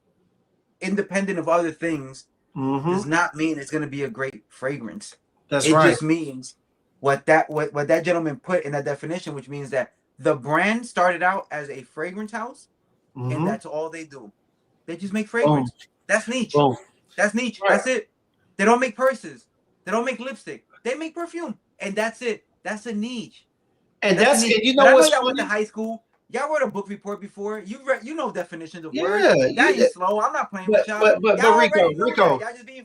independent of other things, does not mean it's going to be a great fragrance. That's right. It just means what that gentleman put in that definition, which means that the brand started out as a fragrance house, and that's all they do. They just make fragrance. That's niche. That's niche. Right. That's it. They don't make purses. They don't make lipstick. They make perfume, and that's it. That's a niche. And that's it. You know what? Y'all went to high school. Y'all wrote a book report before. You know definitions of words. Y'all ain't slow. I'm not playing with y'all. But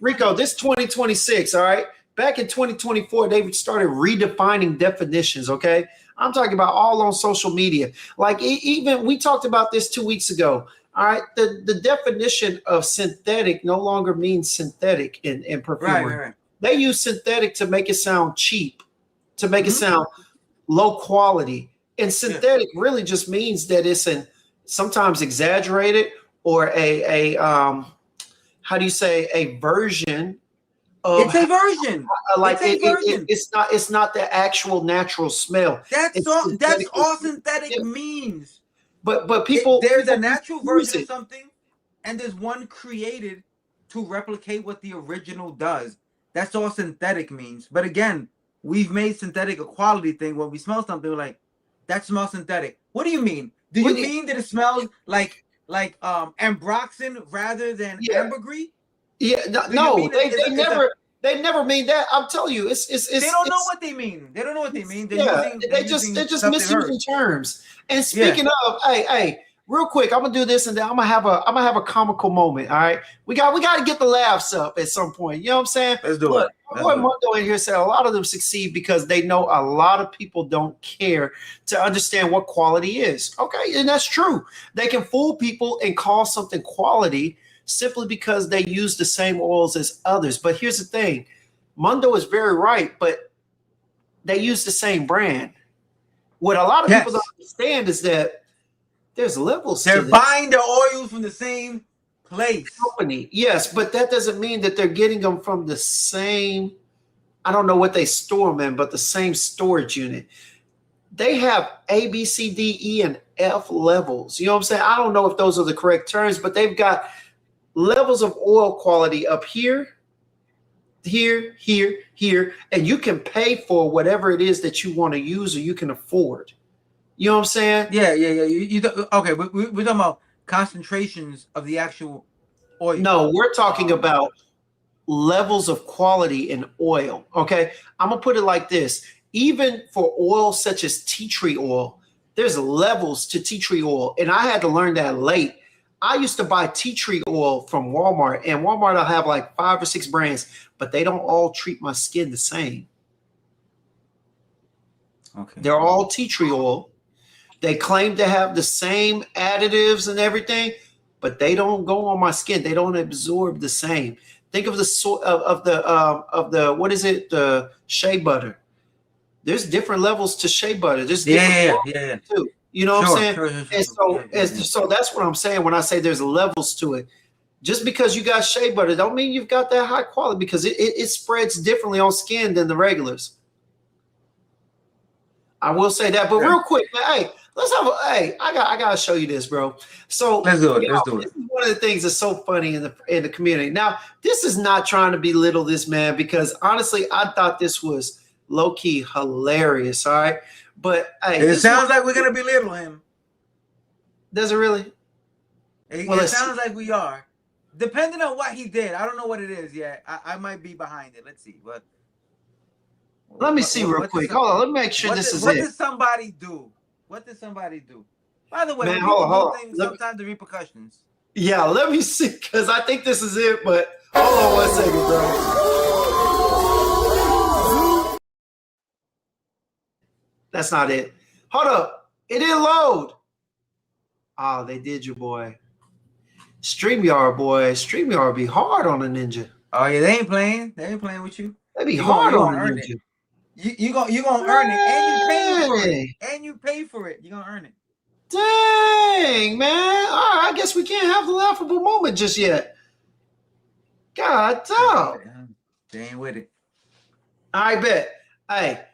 Rico, this 2026. All right. Back in 2024, they started redefining definitions. Okay. I'm talking about all on social media. Like even we talked about this 2 weeks ago. All right, the definition of synthetic no longer means synthetic in perfumery. Right. They use synthetic to make it sound cheap, to make it sound low quality. And synthetic really just means that it's sometimes exaggerated or a how do you say, a version of. It's a version. It's not the actual natural smell. That's all synthetic means. But people, there's a natural version of something, and there's one created to replicate what the original does. That's all synthetic means. But again, we've made synthetic a quality thing. When we smell something, we're like, that smells synthetic. What do you mean? Do you mean that it smells like ambroxan rather than ambergris? Yeah, no, they never mean that. I'm telling you, it's they don't know what they mean. They don't know what they mean. They're just misusing terms. And speaking of, hey, real quick, I'm gonna do this, and then I'm gonna have a comical moment. All right, we got to get the laughs up at some point. You know what I'm saying? Let's do it. Boy, Mondo in here said a lot of them succeed because they know a lot of people don't care to understand what quality is. Okay, and that's true. They can fool people and call something quality simply because they use the same oils as others. But here's the thing, Mondo is very right, but they use the same brand. What a lot of people don't understand is that there's levels to They're this buying their oils from the same place. company. Yes, but that doesn't mean that they're getting them from the same. I don't know what they store them in, but the same storage unit. They have A, B, C, D, E, and F levels. You know what I'm saying? I don't know if those are the correct terms, but they've got levels of oil quality up here, here, here, here, and you can pay for whatever it is that you want to use or you can afford. You know what I'm saying? Yeah. Okay, we're talking about concentrations of the actual oil. No, we're talking about levels of quality in oil. Okay. I'm going to put it like this. Even for oil such as tea tree oil, there's levels to tea tree oil. And I had to learn that late. I used to buy tea tree oil from Walmart, and Walmart will have like 5 or 6 brands, but they don't all treat my skin the same. Okay. They're all tea tree oil. They claim to have the same additives and everything, but they don't go on my skin. They don't absorb the same. Think of the what is it? The shea butter. There's different levels to shea butter. There's different too. You know what I'm saying? So that's what I'm saying when I say there's levels to it. Just because you got shea butter don't mean you've got that high quality, because it spreads differently on skin than the regulars. I will say that, but real quick, man, hey, let's have I gotta show you this, bro. So let's do it. This is one of the things that's so funny in the community. Now, this is not trying to belittle this man, because honestly, I thought this was low-key hilarious. All right. But hey, it sounds like we're gonna belittle him. Does it really? It sounds like we are. Depending on what he did. I don't know what it is yet. I might be behind it. Let's see. But let me see real quick. Hold on. Let me make sure this is it. What did somebody do? What did somebody do? By the way, man, hold on. Sometimes the repercussions. Yeah, let me see, because I think this is it, but hold on 1 second, bro. That's not it. Hold up. It didn't load. Oh, they did you, boy. StreamYard, boy. StreamYard be hard on a ninja. Oh, yeah, they ain't playing. They ain't playing with you. They be hard on a ninja. You're gonna earn it, and you pay for it. And you pay for it. You're gonna earn it. Dang, man. All right, I guess we can't have the laughable moment just yet. God damn. They ain't with it. I bet. Hey,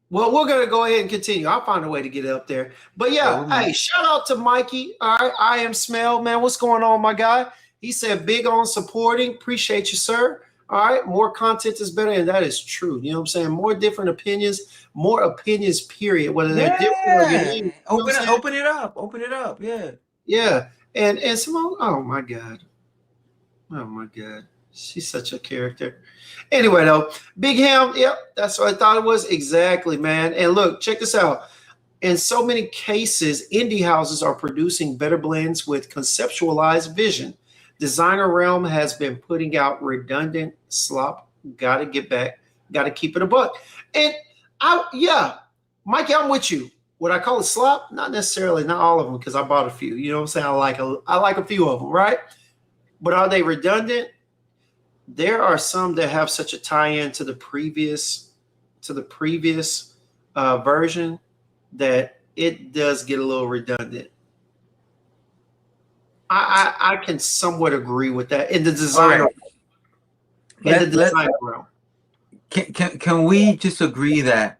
well, we're going to go ahead and continue. I'll find a way to get it up there. But yeah, hey, shout out to Mikey. All right, I am Smell, man. What's going on, my guy? He said, big on supporting. Appreciate you, sir. All right, more content is better, and that is true. You know what I'm saying? More different opinions, period. Whether they're different or unique. Open it up. Yeah. Yeah. And Simone, oh my God. She's such a character. Anyway, though, Big Ham, yep, that's what I thought it was. Exactly, man. And look, check this out. In so many cases, indie houses are producing better blends with conceptualized vision. Designer Realm has been putting out redundant slop. Got to get back. Got to keep it a buck. And Mikey, I'm with you. Would I call it slop? Not necessarily. Not all of them, because I bought a few. You know what I'm saying? I like a few of them, right? But are they redundant? There are some that have such a tie-in to the previous version that it does get a little redundant. I can somewhat agree with that in the design. Realm. Can we just agree that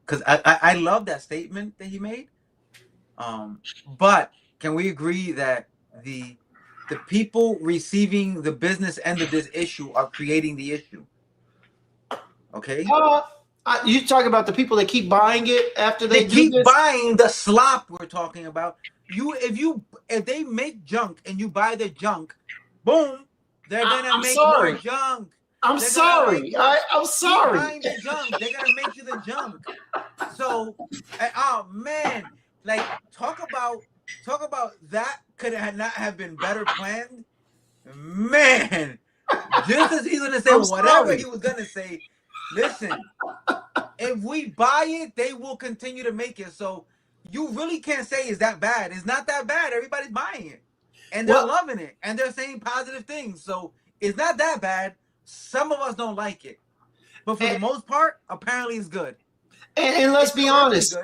because I love that statement that he made, but can we agree that the people receiving the business end of this issue are creating the issue? Okay. You talk about the people that keep buying it after they keep buying the slop we're talking about. If they make junk and you buy the junk, boom, they're gonna make more junk. I'm sorry. I'm sorry. Buying the junk, they're gonna make you the junk. So, oh man, like talk about that could not have been better planned, man. Just as he's gonna say whatever he was gonna say. Listen, if we buy it, they will continue to make it. So you really can't say it's that bad. It's not that bad. Everybody's buying it. And they're loving it. And they're saying positive things. So it's not that bad. Some of us don't like it. But for the most part, apparently it's good. And let's be honest.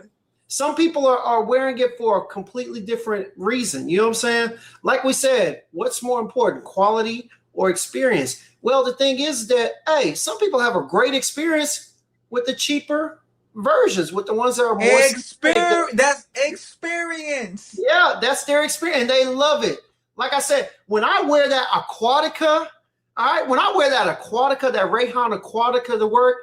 Some people are wearing it for a completely different reason. You know what I'm saying? Like we said, what's more important, quality or experience? Well, the thing is that, hey, some people have a great experience with the cheaper versions, with the ones that are more Experience. That's experience. yeah, that's their experience, and they love it. Like I said, when I wear that Aquatica, all right, when I wear that Aquatica, that Rayhan Aquatica to work,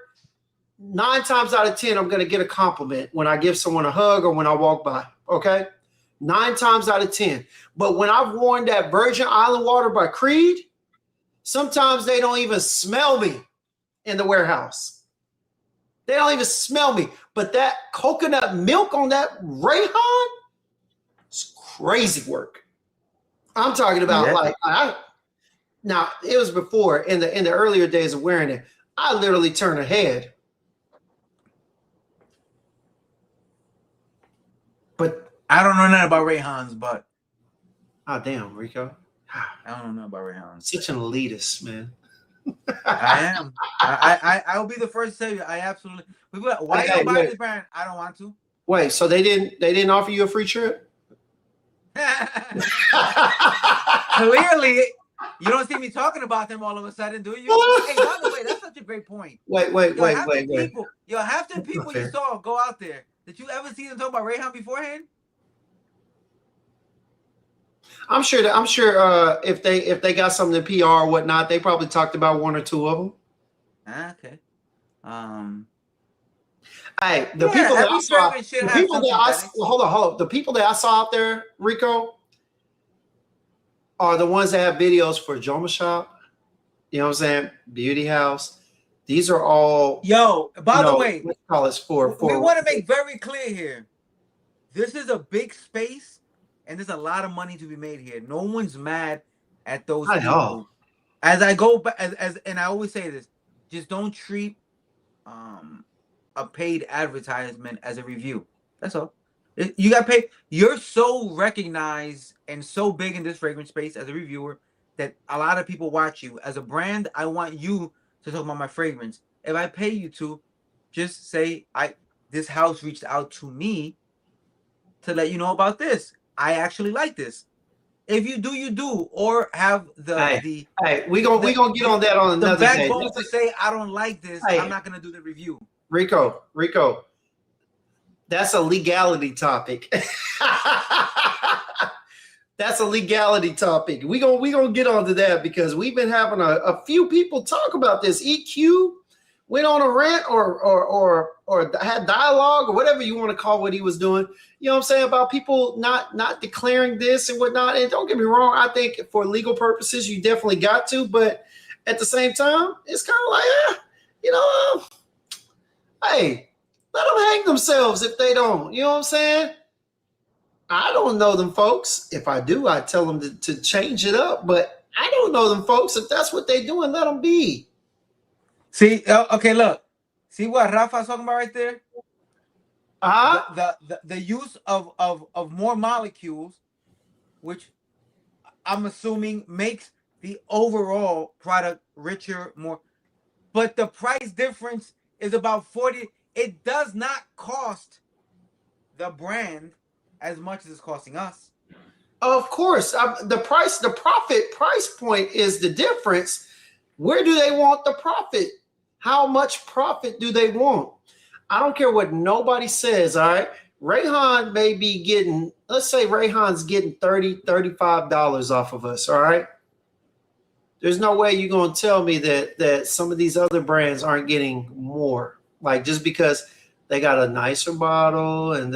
9 times out of 10, I'm going to get a compliment when I give someone a hug or when I walk by. Okay, 9 times out of 10. But when I've worn that Virgin Island Water by Creed, sometimes they don't even smell me in the warehouse. They don't even smell me. But that coconut milk on that Rayhan, it's crazy work. I'm talking about now it was before in the earlier days of wearing it. I literally turn a head. But I don't know nothing about Rayhans, but damn, Rico. I don't know about Rayhans. Such an elitist, man. I am. I will be the first to tell you. I absolutely. Why you don't buy this brand? I don't want to. Wait, so they didn't offer you a free trip? Clearly, you don't see me talking about them all of a sudden, do you? Hey, by the way, that's such a great point. Wait. Half the people you saw go out there. Did you ever see them talk about Rayhan beforehand? I'm sure if they got something in PR or whatnot, they probably talked about one or two of them. Okay. Hey, the people that I saw, hold on. The people that I saw out there, Rico, are the ones that have videos for Joma Shop. You know what I'm saying? Beauty House. These are all. Yo, by the way, let's call it for. We want to make very clear here. This is a big space, and there's a lot of money to be made here. No one's mad at those people. Know. As I go back, and I always say this, just don't treat a paid advertisement as a review. That's all. You got paid. You're so recognized and so big in this fragrance space as a reviewer that a lot of people watch you. As a brand, I want you to talk about my fragrance. If I pay you to, just say this house reached out to me to let you know about this. I actually like this. If you do, you do, or have we gonna get on that on another day. The backbone to say I don't like this. I'm not gonna do the review. Rico, that's a legality topic. That's a legality topic. We gonna get onto that because we've been having a few people talk about this. EQ went on a rant or had dialogue or whatever you want to call what he was doing. You know what I'm saying, about people not declaring this and whatnot. And don't get me wrong, I think for legal purposes you definitely got to, but at the same time, it's kind of like hey, let them hang themselves if they don't. You know what I'm saying? I don't know them folks. If I do, I tell them to change it up. But I don't know them folks. If that's what they're doing, let them be. See, okay, look. See what Rafa's talking about right there? The use of more molecules, which I'm assuming makes the overall product richer, more. But the price difference is about 40. It does not cost the brand as much as it's costing us. Of course, the profit price point is the difference. Where do they want the profit? How much profit do they want? I don't care what nobody says. All right, Rayhan may be getting, let's say Rayhan's getting $30, $35 off of us. All right. There's no way you're going to tell me that some of these other brands aren't getting more. Like, just because they got a nicer bottle and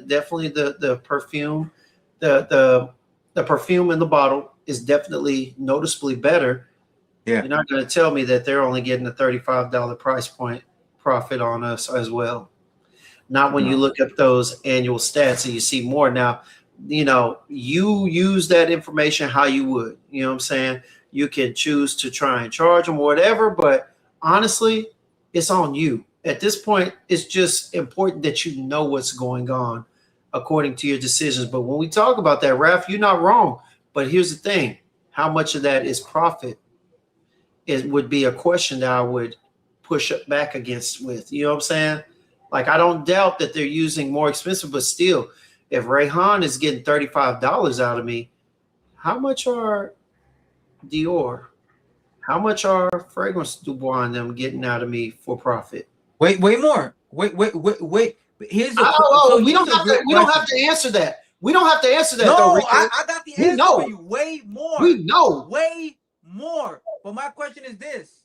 definitely the perfume, the perfume in the bottle is definitely noticeably better. Yeah. You're not going to tell me that they're only getting a $35 price point profit on us as well. Not when you look at those annual stats and you see more. Now, you use that information how you would. You know what I'm saying? You can choose to try and charge them or whatever, but honestly, it's on you. At this point, it's just important that you know what's going on according to your decisions. But when we talk about that, Raph, you're not wrong. But here's the thing. How much of that is profit? It would be a question that I would push back against with. You know what I'm saying? Like I don't doubt that they're using more expensive, but still, if Rayhan is getting $35 out of me, how much are Dior? How much are Fragrance Dubois and them getting out of me for profit? Way more. Wait. Here's a Oh, so we here's don't a have real to. We don't have question. to answer that. We don't have to answer that though, No, Rico. I got the We answer for know. you. Way more. We know. Way more. But my question is this.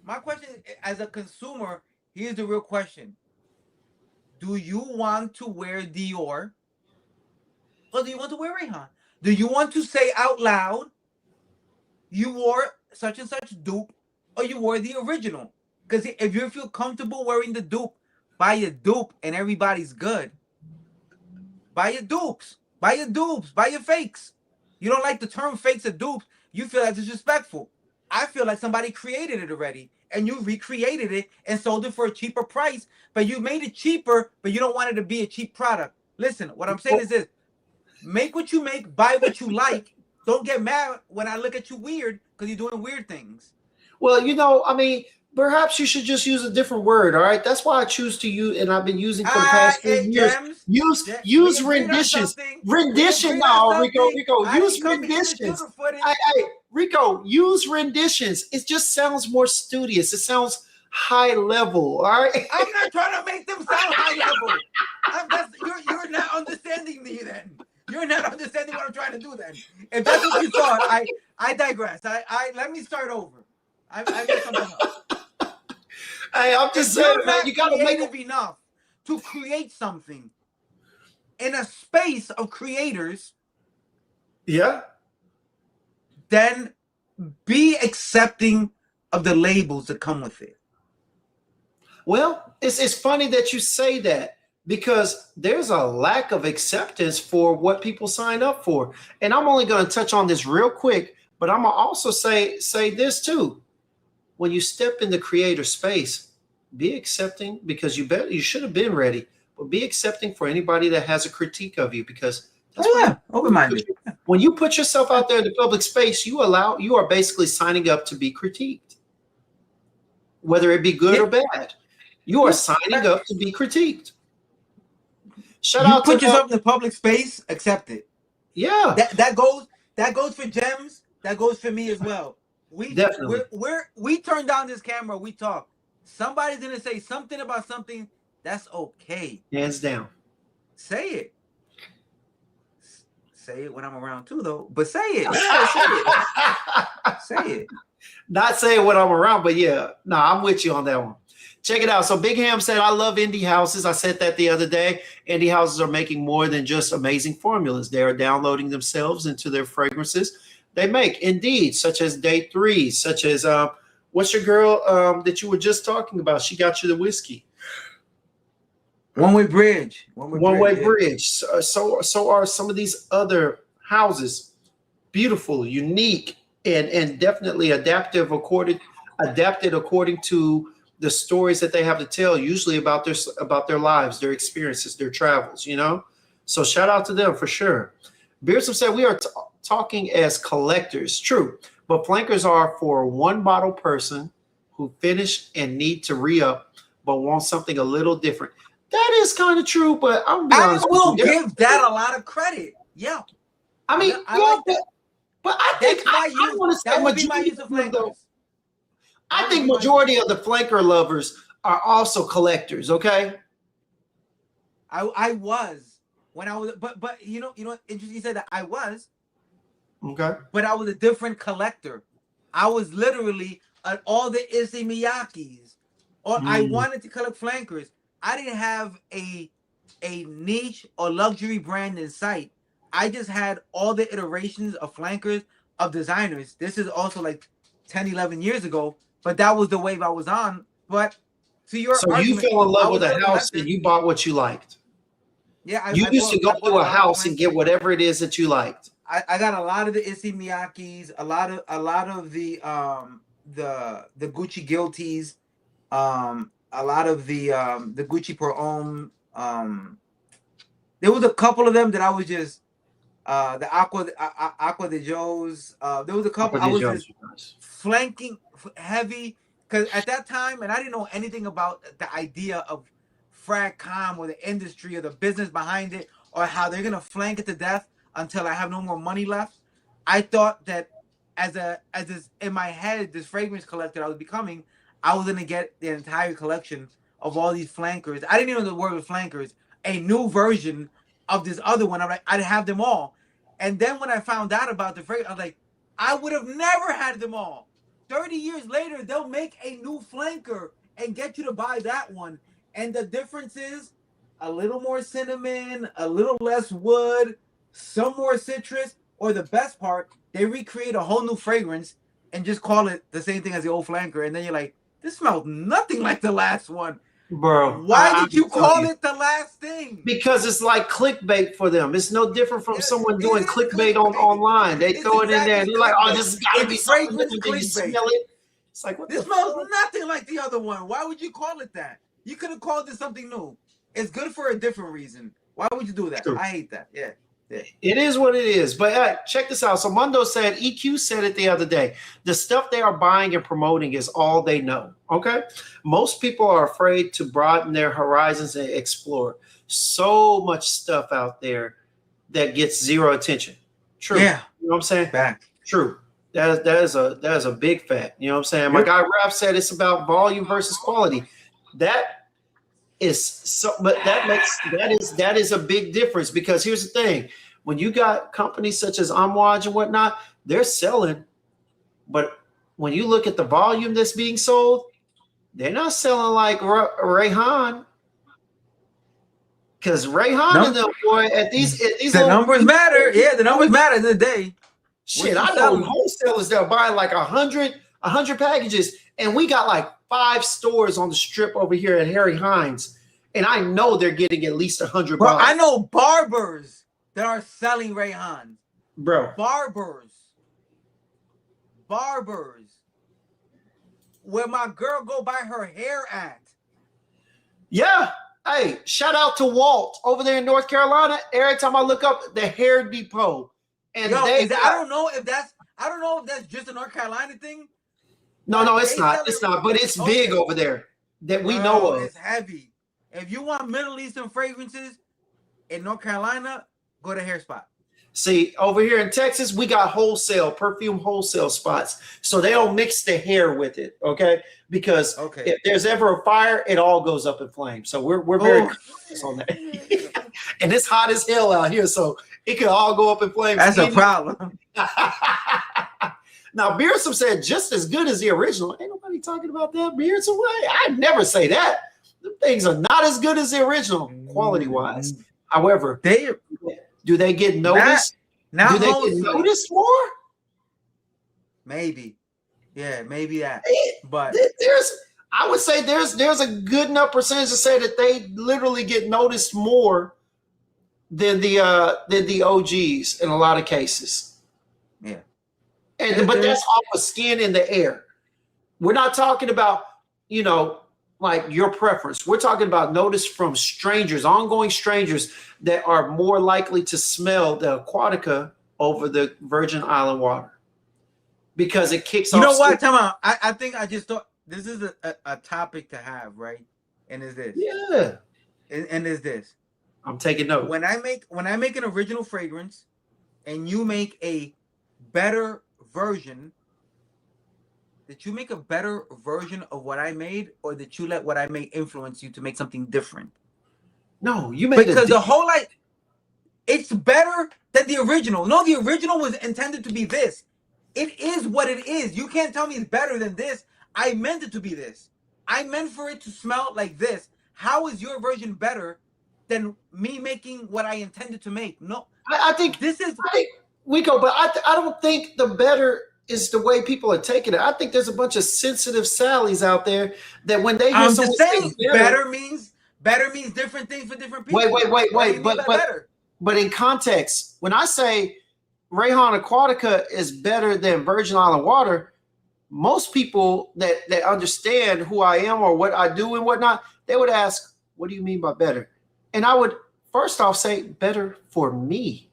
My question as a consumer, here's the real question. Do you want to wear Dior or do you want to wear Rayhan? Do you want to say out loud you wore such and such dupe or you wore the original? Because if you feel comfortable wearing the dupe, buy a dupe and everybody's good. Buy your dupes. Buy your dupes. Buy your fakes. You don't like the term fakes or dupes. You feel that's disrespectful. I feel like somebody created it already and you recreated it and sold it for a cheaper price, but you made it cheaper, but you don't want it to be a cheap product. Listen, what I'm saying is this. Make what you make, buy what you like. Don't get mad when I look at you weird because you're doing weird things. Well, I mean, perhaps you should just use a different word. All right, that's why I choose to use, and I've been using for the past 3 years. Gems. Use renditions. Rendition now, Rico. Use renditions. Hey, Rico, use renditions. It just sounds more studious. It sounds high level. All right. I'm not trying to make them sound high level. You're not understanding me then. You're not understanding what I'm trying to do then. If that's what you thought, I digress. I let me start over. I made something up. Hey, I'm just saying, man, you gotta make it enough to create something in a space of creators. Yeah. Then be accepting of the labels that come with it. Well, it's funny that you say that because there's a lack of acceptance for what people sign up for. And I'm only going to touch on this real quick, but I'm going to also say this too. When you step in the creator space, be accepting because you should have been ready, but be accepting for anybody that has a critique of you because that's open-minded. When you put yourself out there in the public space, you are basically signing up to be critiqued, whether it be good or bad. You are signing up to be critiqued. Shout out to put yourself in the public space, accept it. Yeah. That goes for Gems. That goes for me as well. We turn down this camera, we talk. Somebody's gonna say something about something, that's okay. Hands down. Say it. Say it when I'm around too, though. But say it. Yeah, say it. Say it. Not saying when I'm around, but yeah. No, I'm with you on that one. Check it out. So Big Ham said, I love indie houses. I said that the other day. Indie houses are making more than just amazing formulas. They are downloading themselves into their fragrances they make. Indeed, such as Day 3, such as, what's your girl that you were just talking about? She got you the whiskey. One Way Bridge. One Way Bridge. So are some of these other houses. Beautiful, unique, and definitely adapted according to the stories that they have to tell, usually about their lives, their experiences, their travels, So shout out to them for sure. Beerson said we are talking as collectors. True, but flankers are for one bottle person who finished and need to re-up, but want something a little different. That is kind of true, but I will give that a lot of credit. Yeah. I mean, but I think I want to say majority of them, I think majority of the flanker lovers are also collectors. Okay. I was when I was, but interesting. You said that I was. Okay. But I was a different collector. I was literally at all the Issey Miyakis, or I wanted to collect flankers. I didn't have a niche or luxury brand in sight. I just had all the iterations of flankers of designers. This is also like 10, 11 years ago, but that was the wave I was on. But to your argument, you fell in love with a house and you bought what you liked. Yeah, I used to go to a house and get whatever it is that you liked. I got a lot of the Issey Miyakis, a lot of the Gucci Guilties, a lot of the Gucci Pour Homme. There was a couple of them that I was just the Aqua de Joe's. There was a couple I was just flanking heavy because at that time, and I didn't know anything about the idea of frag com or the industry or the business behind it, or how they're gonna flank it to death until I have no more money left. I thought that as this in my head, this fragrance collector I was becoming, I was gonna get the entire collection of all these flankers. I didn't even know the word was flankers. A new version of this other one. I'm like, I'd have them all. And then when I found out about the fragrance, I was like, I would have never had them all. 30 years later, they'll make a new flanker and get you to buy that one. And the difference is a little more cinnamon, a little less wood, some more citrus, or the best part, they recreate a whole new fragrance and just call it the same thing as the old flanker. And then you're like, this smells nothing like the last one. Bro, why did you call it the last thing? Because it's like clickbait for them. It's no different from someone doing clickbait online. They throw it in there and they're like, oh, this has got to be something different. You smell it. It's like, what? This smells nothing like the other one. Why would you call it that? You could have called it something new. It's good for a different reason. Why would you do that? True. I hate that. Yeah. It is what it is. But check this out. So Mundo said, EQ said it the other day. The stuff they are buying and promoting is all they know. Okay. Most people are afraid to broaden their horizons and explore. So much stuff out there that gets zero attention. True. Yeah. You know what I'm saying? Back. True. That is a big fact. You know what I'm saying? My guy Raph said it's about volume versus quality. That is so, but that is a big difference, because here's the thing: when you got companies such as Amouage and whatnot, they're selling, but when you look at the volume that's being sold, they're not selling like Rayhan, because Rayhan and them, boy, at these the numbers matter. Yeah, the numbers matter in the day. Shit, I know wholesalers that are buying like 100 packages, and we got like 5 stores on the strip over here at Harry Hines, and I know they're getting at least 100 bottles. I know barbers that are selling Rayhan. Bro. Barbers. Where my girl go buy her hair at. Yeah. Hey, shout out to Walt over there in North Carolina. Every time I look up the Hair Depot. And I don't know if that's just a North Carolina thing. No, it's not. It's not, but it's big over there that we know of. It's heavy. If you want Middle Eastern fragrances in North Carolina, go to Hair Spot. See, over here in Texas, we got perfume wholesale spots. So they don't mix the hair with it, okay? Because if there's ever a fire, it all goes up in flames. So we're very conscious on that. And it's hot as hell out here, so it could all go up in flames. That's a problem. Now, Beerdsome said just as good as the original. Ain't nobody talking about that, Beerdsome. I never say that. The things are not as good as the original, quality-wise. However, do they get noticed? Do they get noticed more? Maybe. Yeah, maybe that. But I would say there's a good enough percentage to say that they literally get noticed more than the OGs in a lot of cases. Yeah. But that's off of skin in the air. We're not talking about, like your preference. We're talking about notice from strangers, ongoing strangers that are more likely to smell the Aquatica over the Virgin Island water, because it kicks off. You know what? Time out. I think I just thought this is a topic to have, right? And is this? Yeah. And is this? I'm taking notes. When I make an original fragrance, and you make a better version. Did you make a better version of what I made, or did you let what I made influence you to make something different? No, you made because the whole it's better than the original. No, the original was intended to be this. It is what it is. You can't tell me it's better than this. I meant it to be this. I meant for it to smell like this. How is your version better than me making what I intended to make? No, I think we go, but I don't think the better is the way people are taking it. I think there's a bunch of sensitive Sallys out there that when they hear someone say better means different things for different people. Wait. But in context, when I say Rayhan Aquatica is better than Virgin Island water, most people that understand who I am or what I do and whatnot, they would ask, what do you mean by better? And I would first off say better for me.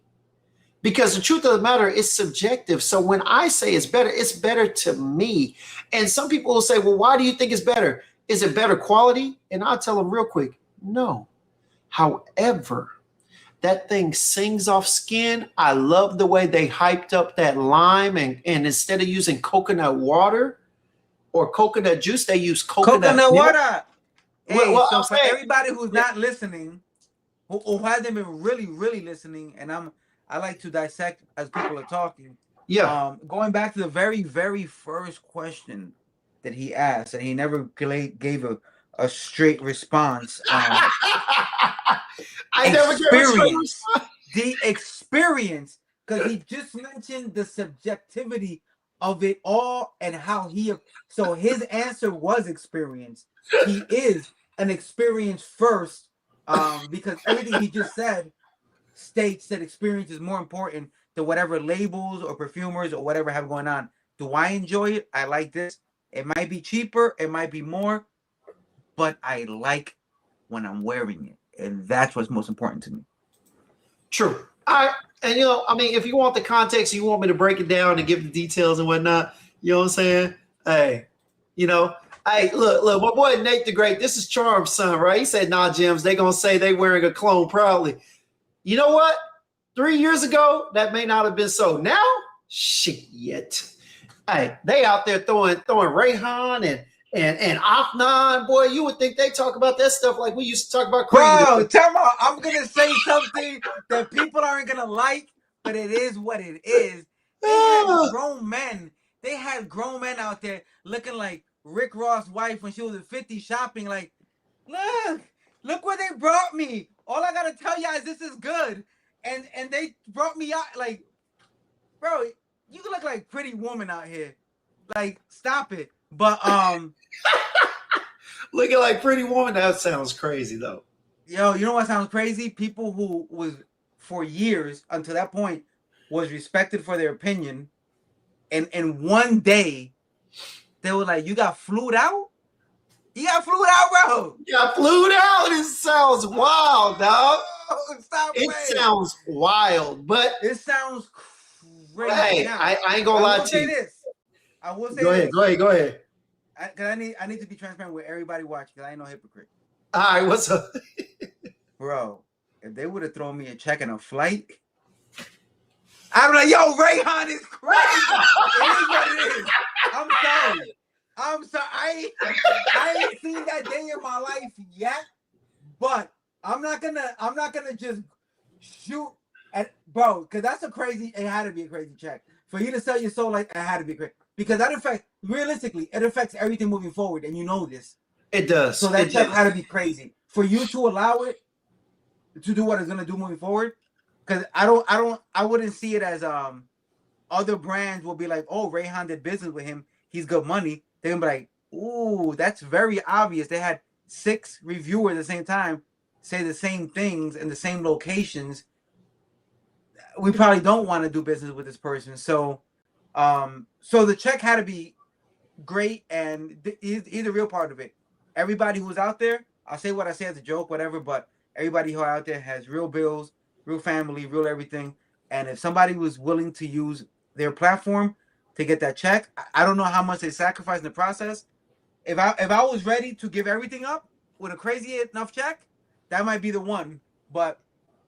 Because the truth of the matter is subjective. So when I say it's better to me. And some people will say, well, why do you think it's better? Is it better quality? And I'll tell them real quick, No. However, that thing sings off skin. I love the way they hyped up that lime, and instead of using coconut water or coconut juice, they use coconut Coconut milk. water. Hey, Well, so I'll for say, everybody who's not listening, who hasn't been really listening, and I like to dissect as people are talking. yeah. Going back to the very first question that he asked, and he never gave a straight response. I never gave a straight Experience, response. the experience, because he just mentioned the subjectivity of it all and how so his answer was experience. He is an experience first, because everything he just said states that experience is more important than whatever labels or perfumers or whatever have going on. Do I enjoy it? I like this. It might be cheaper, it might be more, but I like when I'm wearing it, and that's what's most important to me. True. And I mean, if you want the context, you want me to break it down and give the details and whatnot. You know what I'm saying? Hey, hey, look, my boy Nate the Great. This is Charm's son, right? He said, "Nah, Gems, they gonna say they wearing a clone proudly." You know what? 3 years ago, that may not have been so. Now, shit. Hey, they out there throwing Rayhan and Afnan. Boy, you would think they talk about that stuff like we used to talk about Creed. Bro, tell me, I'm gonna say something that people aren't gonna like, but it is what it is. They had grown men. They had grown men out there looking like Rick Ross' wife when she was at 50 shopping. Like, look where they brought me. All I gotta tell y'all is this is good. And they brought me out. Like, bro, you look like Pretty Woman out here. Like, stop it. But looking like Pretty Woman, that sounds crazy though. Yo, you know what sounds crazy? People who was for years until that point was respected for their opinion, and in one day they were like, "You got flued out? You got flued out, bro? You got flued out? It sounds wild, dog. Stop It playing. sounds wild, but it sounds crazy. Hey, now, I ain't gonna lie to you. I will say Go this. Go ahead. Cause I need to be transparent with everybody watching, because I ain't no hypocrite. All right, what's up? Bro, if they would have thrown me a check and a flight, I'd be like, yo, Rayhan is crazy. It is what it is. I'm sorry. I ain't seen that day in my life yet, but I'm not gonna just shoot at bro, because that's it had to be a crazy check. For you to sell your soul, like, it had to be crazy. Because that realistically, it affects everything moving forward, and you know this. It does. So that check had to be crazy. For you to allow it to do what it's gonna do moving forward, because I wouldn't see it as other brands will be like, oh, Rayhan did business with him, he's good money. They're gonna be like, ooh, that's very obvious. They had 6 reviewers at the same time say the same things in the same locations. We probably don't want to do business with this person. So the check had to be great, and he's the real part of it. Everybody who's out there, I'll say what I say as a joke, whatever, but everybody who out there has real bills, real family, real everything. And if somebody was willing to use their platform to get that check, I don't know how much they sacrificed in the process. If I was ready to give everything up with a crazy enough check, that might be the one. But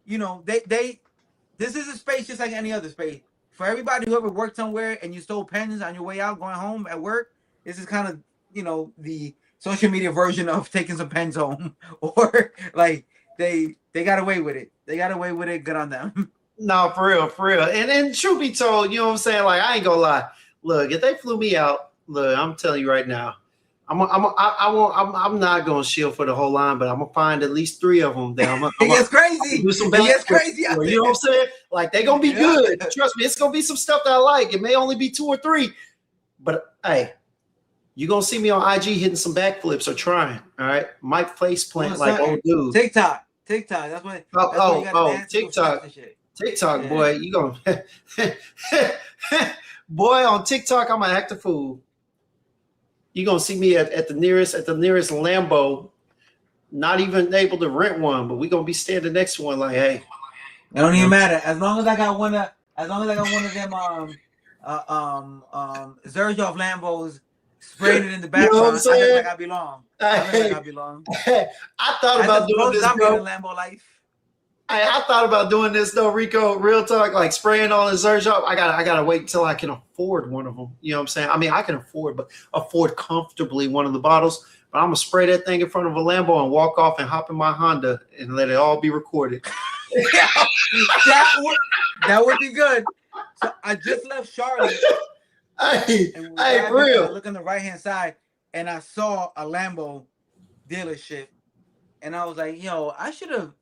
this is a space just like any other space. For everybody who ever worked somewhere and you stole pens on your way out, going home at work, this is kind of, the social media version of taking some pens home. Or like they got away with it. They got away with it. Good on them. No, for real. And truth be told, you know what I'm saying? Like, I ain't gonna lie. Look, if they flew me out, look, I'm telling you right now, I'm not gonna shield for the whole line, but I'm gonna find at least 3 of them. It's crazy. Do some It's crazy. You know what I'm saying? Like, they gonna be good. Trust me, it's gonna be some stuff that I like. It may only be 2 or 3, but hey, you gonna see me on IG hitting some backflips or trying. All right, Mike face plant like old dude. TikTok. That's what. TikTok, boy, you gonna boy on TikTok, I'm gonna act a fool. You gonna see me at the nearest Lambo, not even able to rent one, but we gonna be standing next to one like, hey. It don't even matter. As long as I got one of them Zerjov Lambos spraying it in the You know what I'm background. I look saying? like I belong. I look like I belong. I thought That's about as doing close as this, I'm getting bro. to Lambo life. I thought about doing this though, Rico. Real talk, like spraying on the surge up. I gotta wait until I can afford one of them. You know what I'm saying? I mean, I can afford comfortably one of the bottles, but I'm gonna spray that thing in front of a Lambo and walk off and hop in my Honda and let it all be recorded. that would be good. So I just left Charlotte. Hey, And hey, for real. I look on the right hand side and I saw a Lambo dealership, and I was like, "Yo, I should have.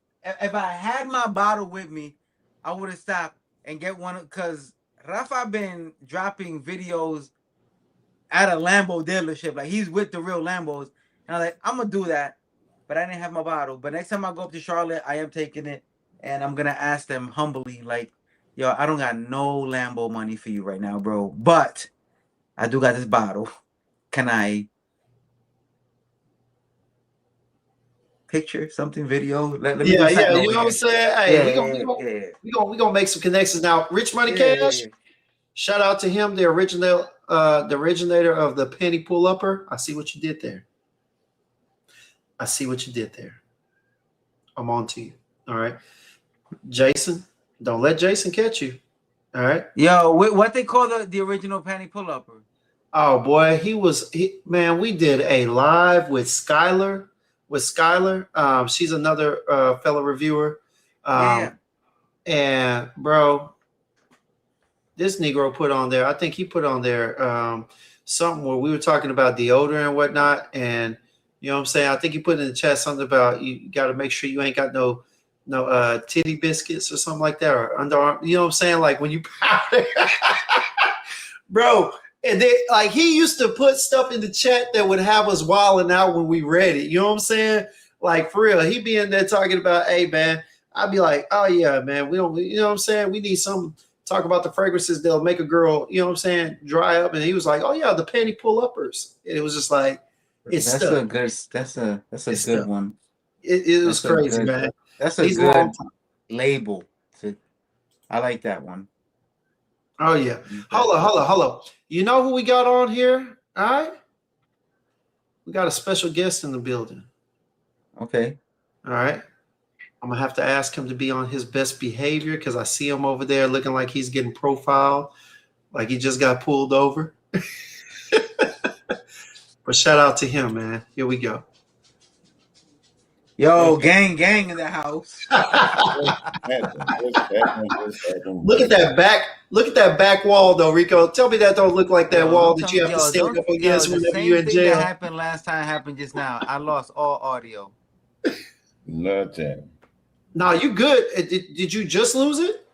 If I had my bottle with me, I would have stopped and get one." Because Rafa been dropping videos at a Lambo dealership, like he's with the real Lambos, and I was like, "I'm gonna do that," but I didn't have my bottle. But next time I go up to Charlotte, I am taking it, and I'm gonna ask them humbly, like, "Yo, I don't got no Lambo money for you right now, bro, but I do got this bottle. Can I picture something, video? Let me do something Yeah, you over know what I'm here." saying? Hey, Yeah, we gonna make some connections now. Rich Money Cash, shout out to him, the originator of the penny pull upper. I see what you did there. I'm on to you. All right. Jason, don't let Jason catch you. All right. Yo, what they call the original penny pull upper? Oh boy, man, we did a live with Skylar. She's another fellow reviewer. Yeah. And bro, this Negro put on there, I think he put on there something where we were talking about deodorant and whatnot. And you know what I'm saying? I think he put in the chat something about you got to make sure you ain't got no titty biscuits or something like that, or underarm. You know what I'm saying? Like when you powder, bro. And they, like he used to put stuff in the chat that would have us wilding out when we read it. You know what I'm saying? Like for real, he'd be in there talking about, hey man, I'd be like, oh yeah, man, we don't, you know what I'm saying? We need some talk about the fragrances that'll make a girl, you know what I'm saying, dry up. And he was like, oh yeah, the panty pull uppers. And it was just like, it's that's stuff. a good. That's a good stuff. one. It was crazy, man. That's a He's good label. I like that one. Oh yeah. Hold on. You know who we got on here? All right. We got a special guest in the building. Okay. All right. I'm gonna have to ask him to be on his best behavior because I see him over there looking like he's getting profiled, like he just got pulled over. But shout out to him, man. Here we go. Yo, gang in the house. Look at that back. Look at that back wall, though, Rico. Tell me that don't look like that wall that you have to stand up against whenever you're in jail. That happened last time happened just now. I lost all audio. Nothing. No, you good. Did you just lose it?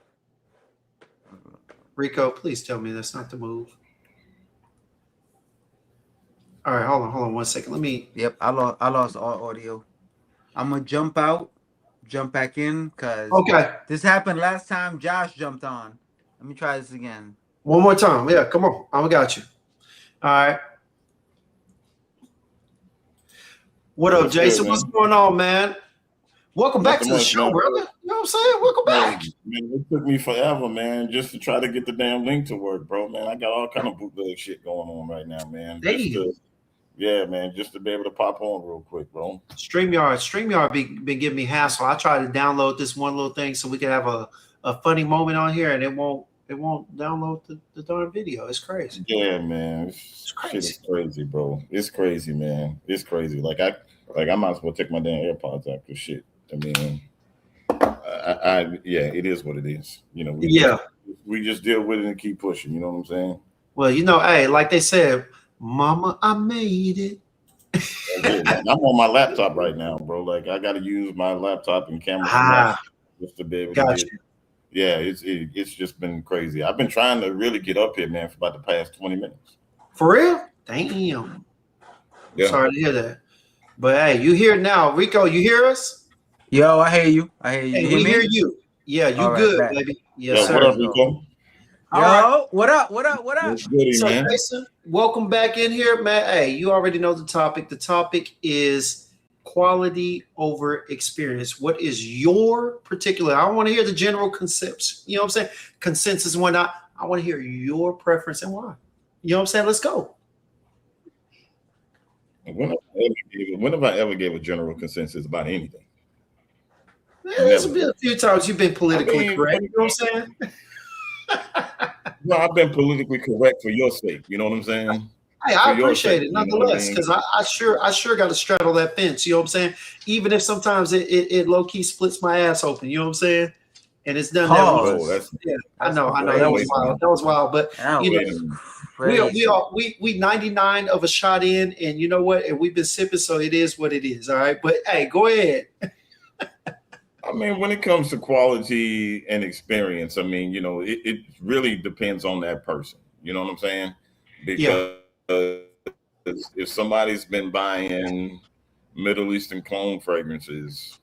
Rico, please tell me that's not the move. All right, hold on 1 second. Let me. Yep, I lost all audio. I'm gonna jump out, jump back in, because this happened last time Josh jumped on. Let me try this again. One more time. Yeah, come on. I got you. All right. What up, Jason? What's going on, man? Welcome back to the show, brother. You know what I'm saying? Welcome back. Man, it took me forever, man, just to try to get the damn link to work, bro. Man, I got all kind of bootleg shit going on right now, man. Yeah, man, just to be able to pop on real quick, bro. StreamYard been giving me hassle. I tried to download this one little thing so we could have a funny moment on here, and it won't download the darn video. It's crazy. Yeah, man. It's crazy. Shit is crazy, bro. It's crazy, man. It's crazy. Like I might as well take my damn AirPods out because shit. I mean, it is what it is. You know, we just deal with it and keep pushing. You know what I'm saying? Well, you know, hey, like they said, Mama, I made it. I'm on my laptop right now, bro. Like I got to use my laptop and camera just to be able to get. Yeah, it's just been crazy. I've been trying to really get up here, man, for about the past 20 minutes. For real? Damn. Yeah. Sorry to hear that. But hey, you here now, Rico? You hear us? Yo, I hear you. Hey, we hear you. Yeah, you good, baby. Yes, sir. What up, Rico? Yo, what up? Goody, so, man. Jason, welcome back in here, man. Hey, you already know the topic. The topic is quality over experience. What is your particular? I don't want to hear the general concepts. You know what I'm saying? Consensus and whatnot. I want to hear your preference and why. You know what I'm saying? Let's go. When have I ever gave a general consensus about anything? There's Never. been a few times you've been politically I mean, correct. You know what I'm saying? well, I've been politically correct for your sake. You know what I'm saying? Hey, For I your appreciate sake. it You know what I nonetheless, mean? because I sure got to straddle that fence. You know what I'm saying? Even if sometimes it low key splits my ass open. You know what I'm saying? And it's done that once. Oh, Pause. that's Yeah, I That's know. crazy. That was wait a wild. minute. That was wild. But That you know, Wait a was minute. crazy. we 99 of a shot in, and you know what? And we've been sipping, so it is what it is. All right. But hey, go ahead. I mean, when it comes to quality and experience, I mean, it really depends on that person. You know what I'm saying? Yeah. Because if somebody's been buying Middle Eastern clone fragrances,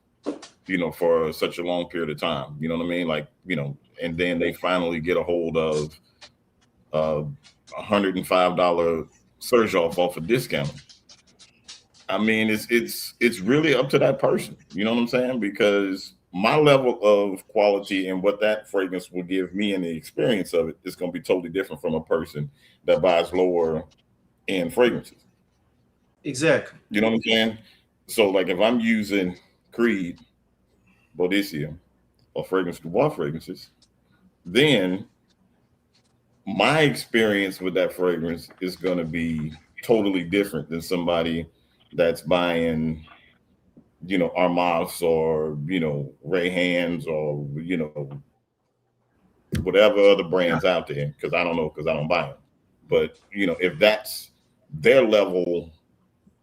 for such a long period of time, you know what I mean? Like, and then they finally get a hold of $105 surge off a discount. I mean, it's really up to that person. You know what I'm saying? Because my level of quality and what that fragrance will give me and the experience of it is going to be totally different from a person that buys lower end fragrances. Exactly. You know what I'm saying? So, like, if I'm using Creed, Bodycia, or Fragrance du Bois fragrances, then my experience with that fragrance is going to be totally different than somebody that's buying Armas or Ray Hands or whatever other brands out there, because I don't know, because I don't buy them. But if that's their level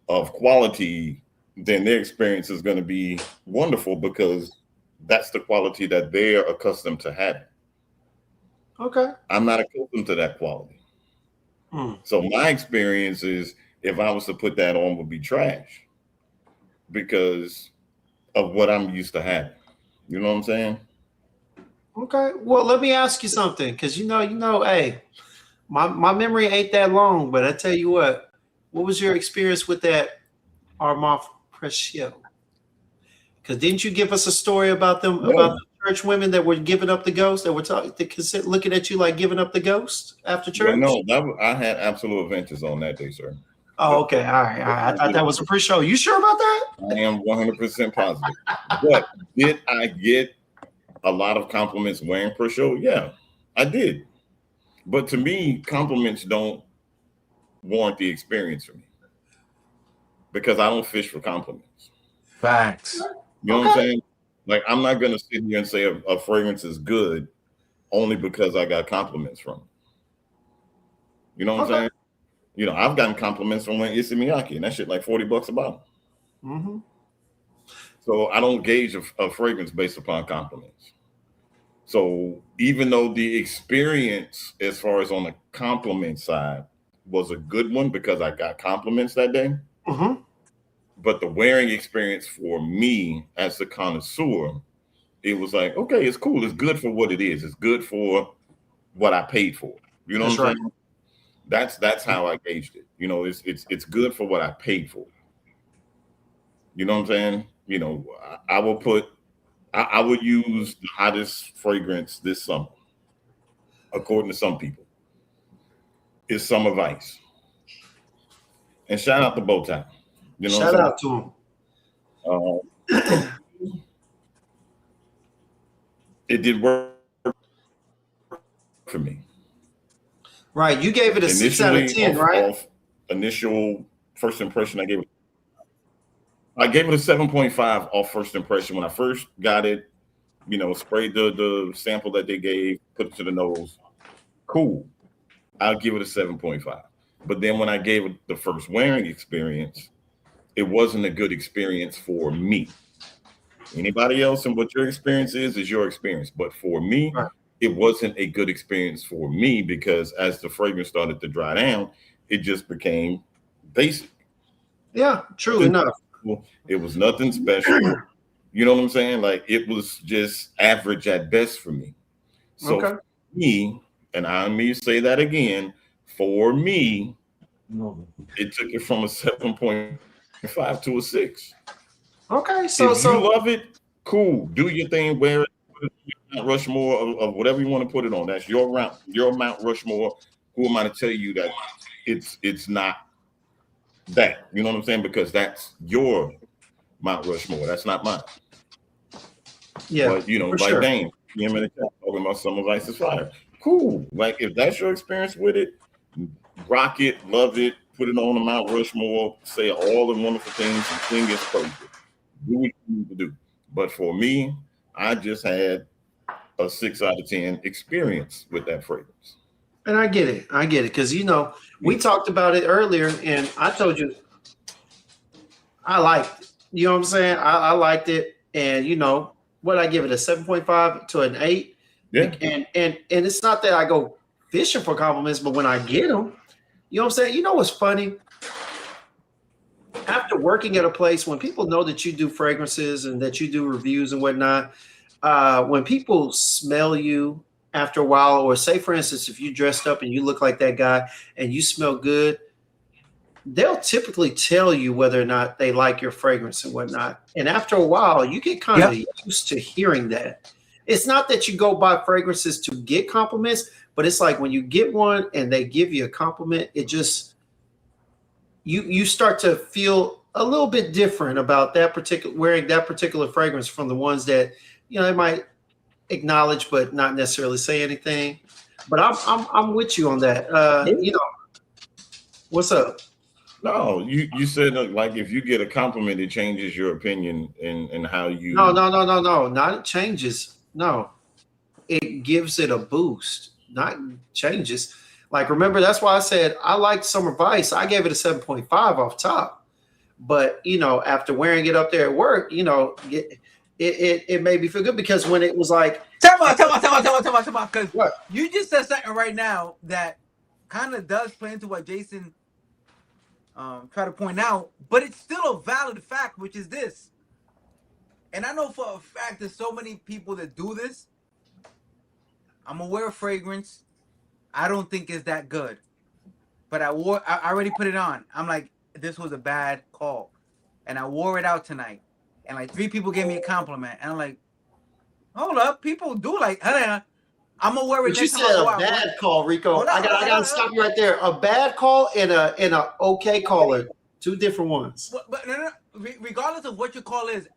of quality, then their experience is going to be wonderful because that's the quality that they're accustomed to having. Okay. I'm not accustomed to that quality. Hmm. So my experience is, if I was to put that on, would be trash because of what I'm used to having. You know what I'm saying? Okay. Well, let me ask you something, because hey, my memory ain't that long, but I tell you what was your experience with that Armand Precio? Because didn't you give us a story about them, about No. the church women that were giving up the ghost, that were talking, looking at you like giving up the ghost after Well, church? no, I had absolute adventures on that day, sir. Oh, okay. All right. All right. I thought that was a pre-show. You sure about that? I am 100% positive. But did I get a lot of compliments wearing per show? Yeah, I did. But to me, compliments don't warrant the experience for me because I don't fish for compliments. Facts. You know what I'm Okay. saying? Like, I'm not going to sit here and say a fragrance is good only because I got compliments from it. You know what I'm Okay. saying? I've gotten compliments from Issey Miyake, and that shit like $40 a bottle. Mm-hmm. So I don't gauge a fragrance based upon compliments. So even though the experience, as far as on the compliment side, was a good one because I got compliments that day, Mm-hmm. but the wearing experience for me as the connoisseur, it was like, okay, it's cool. It's good for what it is. It's good for what I paid for. You know what That's I'm right. saying? That's how I gauged it. It's good for what I paid for. You know what I'm saying? I will put I would use the hottest fragrance this summer, according to some people, is Summer Vice. And shout out to Bowtie. You know what Shout I'm saying? out to For him. me, it did work for me. Right. You gave it a 6 out of Initially, 10, off right? off initial first impression, I gave it a 7.5 off first impression. When I first got it, sprayed the sample that they gave, put it to the nose. Cool. I'll give it a 7.5. But then when I gave it the first wearing experience, it wasn't a good experience for me. Anybody else and what your experience is your experience. But for me, Right. it wasn't a good experience for me because as the fragrance started to dry down, it just became basic. Yeah, true Nothing enough. special. It was nothing special. You know what I'm saying? Like, it was just average at best for me. So Okay. for me, and I may say that again, for me, No. it took it from a 7.5 to a 6. Okay. So If you so love it, cool. Do your thing, wear it, put it on your Mount Rushmore of whatever you want to put it on. That's your Mount Rushmore. Who am I to tell you that it's not that. You know what I'm saying? Because that's your Mount Rushmore. That's not mine. Yeah, but like sure. Dane, him in the chat talking about Summer Ice is fire. Cool. Like if that's your experience with it, rock it, love it, put it on the Mount Rushmore, say all the wonderful things and sing its praises. Do what you need to do. But for me, I just had a 6 out of 10 experience with that fragrance. And I get it. Because we talked about it earlier, and I told you I liked it. You know what I'm saying? I liked it, and what I give it, a 7.5 to an 8. Yeah. And it's not that I go fishing for compliments, but when I get them, you know what I'm saying? You know what's funny? After working at a place, when people know that you do fragrances and that you do reviews and whatnot, when people smell you after a while, or say, for instance, if you dressed up and you look like that guy and you smell good, they'll typically tell you whether or not they like your fragrance and whatnot. And after a while, you get kind of used to hearing that. It's not that you go buy fragrances to get compliments, but it's like when you get one and they give you a compliment, it just you start to feel a little bit different about wearing that particular fragrance from the ones that they might acknowledge but not necessarily say anything. But I'm with you on that. What's up? No, you said like if you get a compliment, it changes your opinion in how you. No, not it changes. No, it gives it a boost, not changes. Like, remember, that's why I said I liked Summer Vice. I gave it a 7.5 off top. But after wearing it up there at work, it made me feel good, because when it was like, tell me, because you just said something right now that kind of does play into what Jason tried to point out, but it's still a valid fact, which is this. And I know for a fact there's so many people that do this. I'm gonna wear a fragrance. I don't think it's that good, but I already put it on. I'm like, this was a bad call, and I wore it out tonight, and like 3 people gave me a compliment, and I'm like, hold up, people do like, I'm gonna wear it. But you said a bad call, Rico. I gotta stop you right there. A bad call and a okay caller, 2 different ones. But no, regardless of what your call is,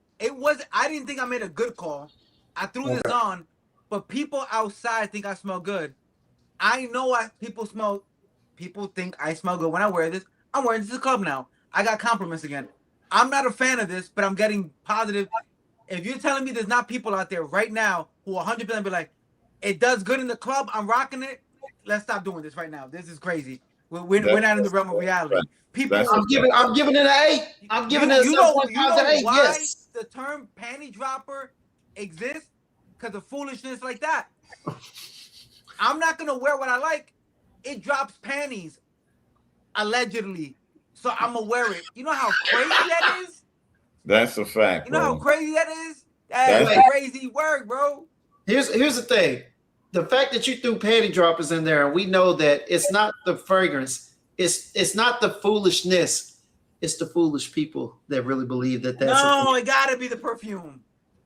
I didn't think I made a good call. I threw this on, but people outside think I smell good. I know people think I smell good when I wear this. I'm wearing this to the club now. I got compliments again. I'm not a fan of this, but I'm getting positive. If you're telling me there's not people out there right now who 100% be like, it does good in the club, I'm rocking it, let's stop doing this right now. This is crazy. We're not in the realm of reality. People, I'm giving it an 8. I'm giving it a 7.5 to 8. Why yes. The term panty dropper exists? Because of foolishness like that. I'm not gonna wear what I like. It drops panties, allegedly. So I'm gonna wear it. You know how crazy that is? That's a fact. You know how crazy that is? That's crazy work, bro. Here's the thing. The fact that you threw panty droppers in there, and we know that it's not the fragrance, it's not the foolishness, it's the foolish people that really believe that that's it gotta be the perfume.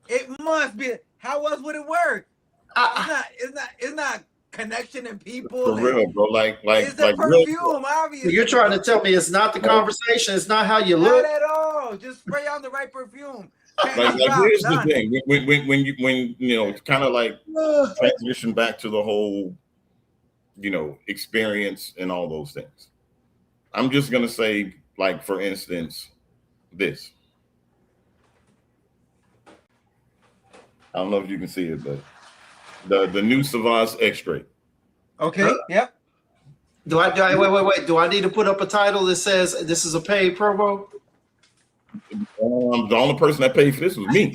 It must be. How else would it work? It's not connection and people. For real, bro. It's the perfume, obviously. You're trying to tell me it's not the conversation, it's not how you look. Not at all. Just spray on the right perfume. Like here's the thing. When you kind of like transition back to the whole, experience and all those things. I'm just gonna say, like, for instance, this. I don't know if you can see it, but the new Sauvage Extrait. Okay. Yep. Wait. Do I need to put up a title that says this is a paid promo? The only person that paid for this was me.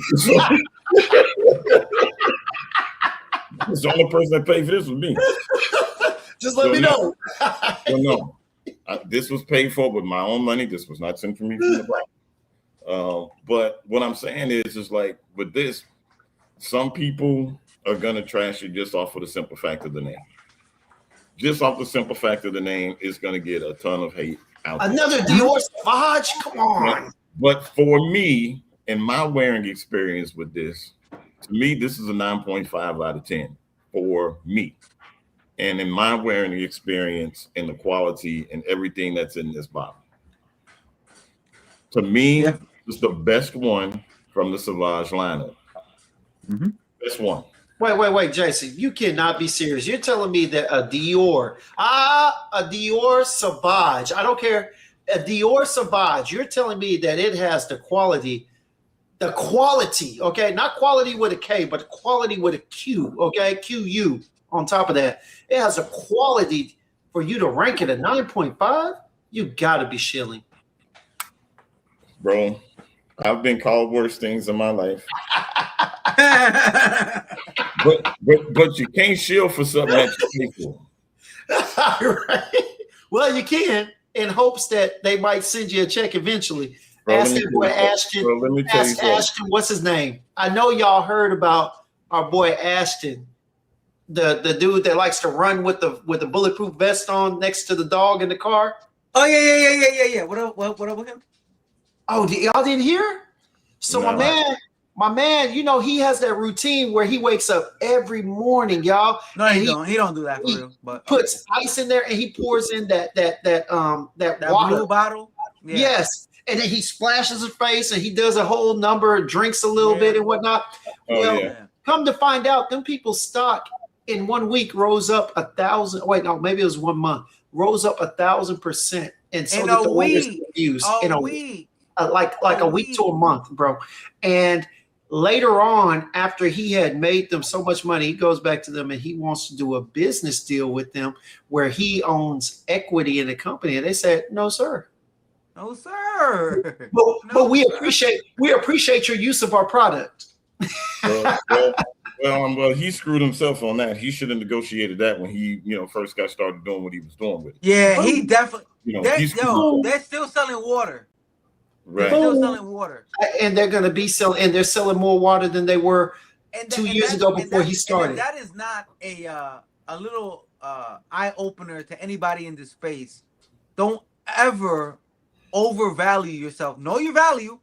The only person that paid for this was me. Just let me know. No. This was paid for with my own money. This was not sent from me from the brand. But what I'm saying is like with this, some people are gonna trash it just off of the simple fact of the name. Just off the simple fact of the name, it's gonna get a ton of hate out there. Another Dior Sauvage? Come on. But for me, in my wearing experience with this, to me, this is a 9.5 out of 10 for me. And in my wearing experience and the quality and everything that's in this bottle. To me, Yeah. it's the best one from the Sauvage lineup. Best one. Wait, Jason, you cannot be serious. You're telling me that a Dior Sauvage, I don't care, a Dior Sauvage, you're telling me that it has the quality, okay, not quality with a K, but quality with a Q, okay, QU on top of that. It has a quality for you to rank it a 9.5? You gotta be shilling. Bro, I've been called worse things in my life. but you can't shield for something that you pay for. Right. Well, you can in hopes that they might send you a check eventually. Bro, Ask that boy Ashton. Bro, let me tell you ask Ashton, what's his name? I know y'all heard about our boy Ashton, the dude that likes to run with the bulletproof vest on next to the dog in the car. Oh yeah. What up with him? Oh, y'all didn't hear? So No. my man, you know, he has that routine where he wakes up every morning, y'all. No, he don't do that for real. But puts ice in there and he pours in that water blue bottle. Yeah. Yes, and then he splashes his face and he does a whole number, drinks a little bit and whatnot. Come to find out, them people's stock in 1 week rose up 1,000. Wait, no, maybe it was 1 month. Rose up 1,000%, and so did the owners views in a week. Like a week to a month, bro. And later on, after he had made them so much money, he goes back to them and he wants to do a business deal with them where he owns equity in the company. And they said, "No, sir. No, sir. But we appreciate your use of our product." Well, he screwed himself on that. He should have negotiated that when he, first got started doing what he was doing with it. Yeah, he definitely. They're still selling water. Right. They're still selling water, and they're going to be selling, and they're selling more water than they were 2 years ago before he started. That is not a little eye opener to anybody in this space. Don't ever overvalue yourself. Know your value.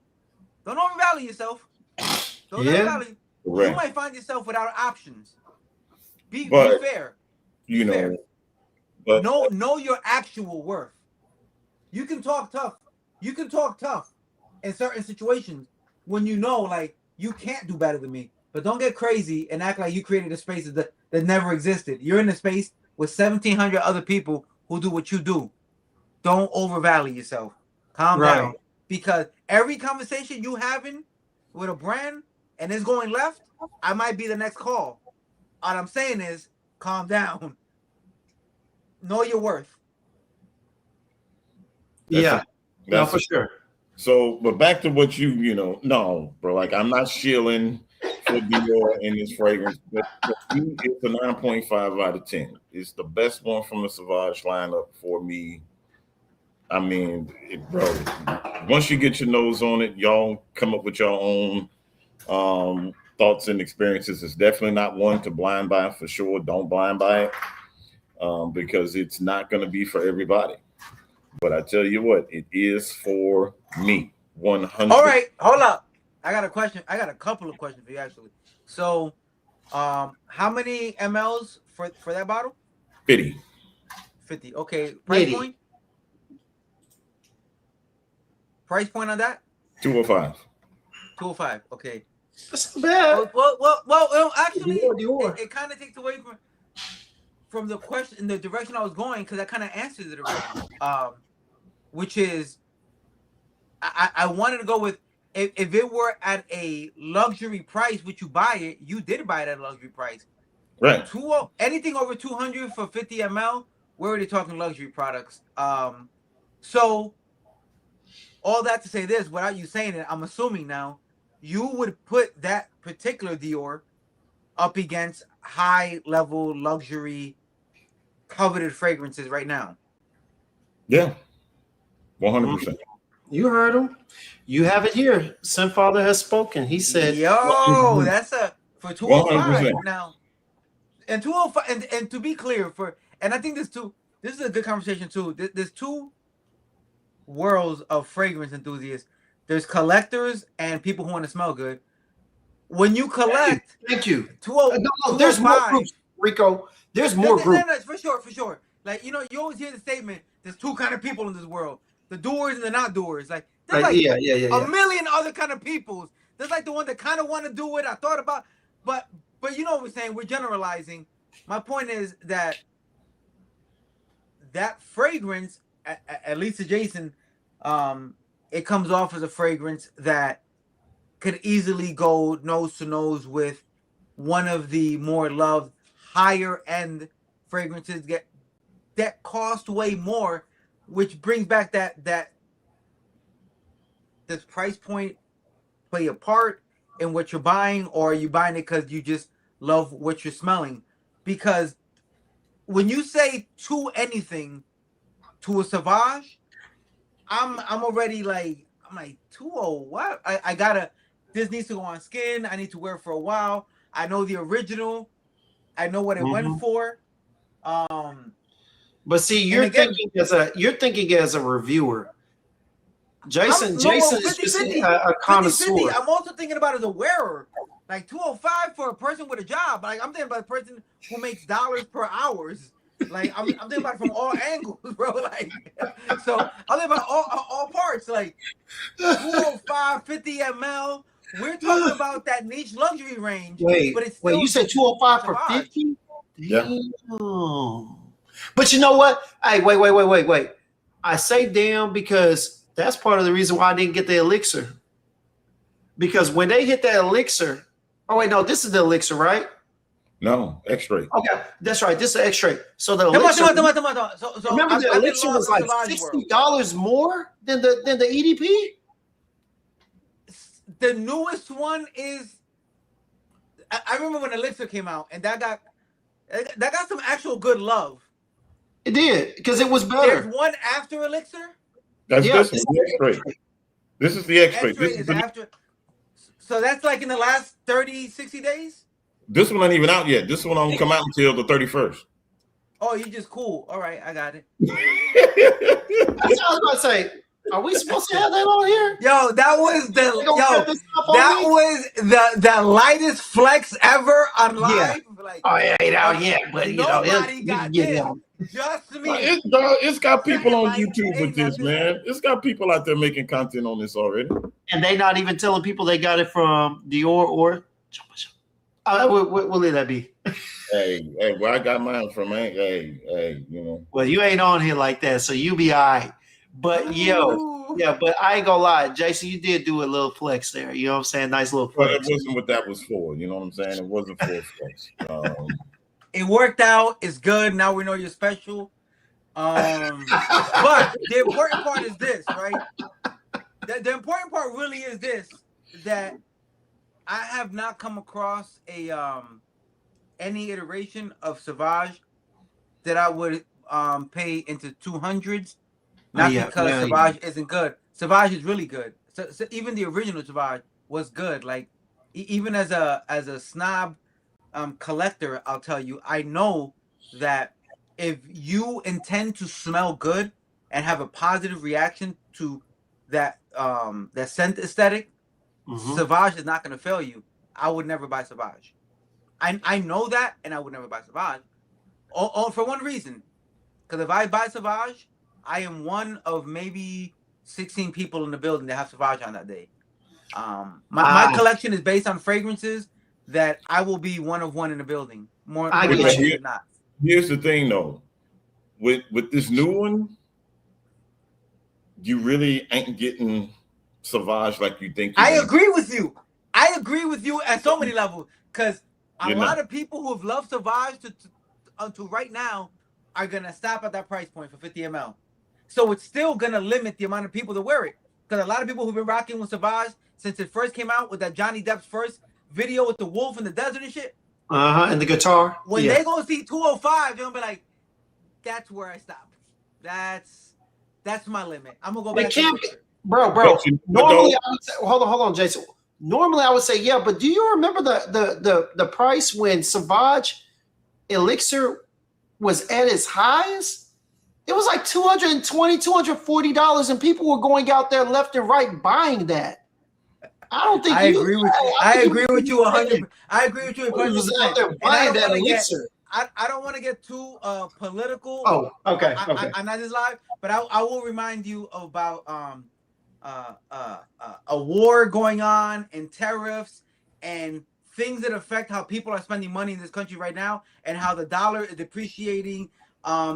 Don't overvalue yourself. Don't overvalue. Right. You might find yourself without options. Be fair. But know your actual worth. You can talk tough. In certain situations when you know, like, you can't do better than me. But don't get crazy and act like you created a space that never existed. You're in a space with 1,700 other people who do what you do. Don't overvalue yourself. Calm down. Because every conversation you having with a brand and it's going left, I might be the next call. All I'm saying is, calm down. Know your worth. That's for sure. So, but back to what no, bro. Like, I'm not shilling for Dior in this fragrance, but it's a 9.5 out of 10. It's the best one from the Sauvage lineup for me. I mean, bro, once you get your nose on it, y'all come up with your own thoughts and experiences. It's definitely not one to blind buy for sure. Don't blind buy it because it's not going to be for everybody. But I tell you what, it is for me. 100. All right, hold up. I got a question. I got a couple of questions for you, actually. So, how many mLs for that bottle? 50. 50. Okay. Price point? Price point on that? 205. 205. Okay. That's not bad. Well actually, it kind of takes away from the question, the direction I was going, because I kind of answered it already. Which is, I wanted to go with, if it were at a luxury price, would you buy it? You did buy it at a luxury price. Right. Anything over 200 for 50 ml, we're already talking luxury products. So, all that to say this, without you saying it, I'm assuming now, you would put that particular Dior up against high-level luxury coveted fragrances right now. Yeah. 100%. You heard him. You have it here. Sunfather has spoken. He said, "Yo, that's for 205 now." And 205, and to be clear, and I think this is a good conversation too. There's two worlds of fragrance enthusiasts. There's collectors and people who want to smell good. When you collect, thank you. There's more groups, Rico. There's more groups. No, for sure. Like, you always hear the statement, there's two kind of people in this world. The doers and the not doers. Like, There's like yeah. a million other kind of peoples. There's like the one that kind of want to do it. I thought about, but you know what we're saying. We're generalizing. My point is that fragrance, at least to Jason, it comes off as a fragrance that could easily go nose to nose with one of the more loved higher end fragrances that cost way more, which brings back that does price point play a part in what you're buying, or are you buying it because you just love what you're smelling? Because when you say to anything, to a Sauvage, I'm already like, I'm like, 2-0, what? I gotta, this needs to go on skin. I need to wear it for a while. I know the original. I know what it went for. But see, you're thinking as a reviewer. Jason is just a connoisseur. 50-50. I'm also thinking about it as a wearer. Like 205 for a person with a job. Like I'm thinking about a person who makes dollars per hours. Like I'm thinking about it from all angles, bro. Like, so I'm thinking about all parts. Like 205, 50 ml. We're talking about that niche luxury range. Wait, you said 205 for 50? Yeah. Damn. But you know what? Hey, wait. I say damn because that's part of the reason why I didn't get the elixir. Because when they hit that elixir, oh wait, no, this is the elixir, right? No, X-ray. Okay, that's right. This is X-ray. So the elixir. So remember, the elixir was like $60 more than the EDP. The newest one is. I remember when elixir came out, and that got some actual good love. It did, because it was better. There's one after elixir. That's this is the X-ray. This is the X-ray. This is after. So that's like in the last 30, 60 days? This one ain't even out yet. This one won't come out until the 31st. Oh, you just cool. All right, I got it. That's what I was about to say. Are we supposed to have that on here? Yo, that was the lightest flex ever on live. Yeah. Like, oh, it ain't out yet, but nobody got this. Just me. It's got people on YouTube with this, man. It's got people out there making content on this already. And they not even telling people they got it from Dior or we'll let that be. Hey, where I got mine from, man. Hey, you know. Well, you ain't on here like that, so you be all right. But but I ain't gonna lie, Jason, you did do a little flex there. You know what I'm saying? Nice little flex. But it wasn't what that was for. You know what I'm saying? It wasn't for flex. It worked out. It's good. Now we know you're special. But the important part is this, right? The important part really is this, that I have not come across any iteration of Sauvage that I would pay into 200s. Not because Sauvage isn't good. Sauvage is really good. So even the original Sauvage was good. Like even as a snob collector, I'll tell you, I know that if you intend to smell good and have a positive reaction to that scent aesthetic, Sauvage is not going to fail you. I would never buy Sauvage. I know that, and I would never buy Sauvage. All for one reason, because if I buy Sauvage, I am one of maybe 16 people in the building that have Sauvage on that day. My collection is based on fragrances that I will be one of one in the building. More likely than not. Here's the thing, though. With this new one, you really ain't getting Sauvage like you think. I agree with you. I agree with you at so many levels, because a lot of people who have loved Sauvage to right now are gonna stop at that price point for 50 ml. So it's still gonna limit the amount of people that wear it, because a lot of people who've been rocking with Sauvage since it first came out with that Johnny Depp's first video with the wolf in the desert and shit. And the guitar. When they go see 205, they're gonna be like, "That's where I stop. That's my limit. I'm gonna go back." Bro. Normally, I would say, hold on, Jason. Normally, I would say yeah, but do you remember the price when Sauvage Elixir was at its highest? It was like $220, $240, and people were going out there left and right buying that. I don't think I agree with you 100%. I agree with you 100%. Was out there buying that elixir. I don't want to get too political. Oh, okay. I'm not this live, but I will remind you about a war going on and tariffs and things that affect how people are spending money in this country right now and how the dollar is depreciating.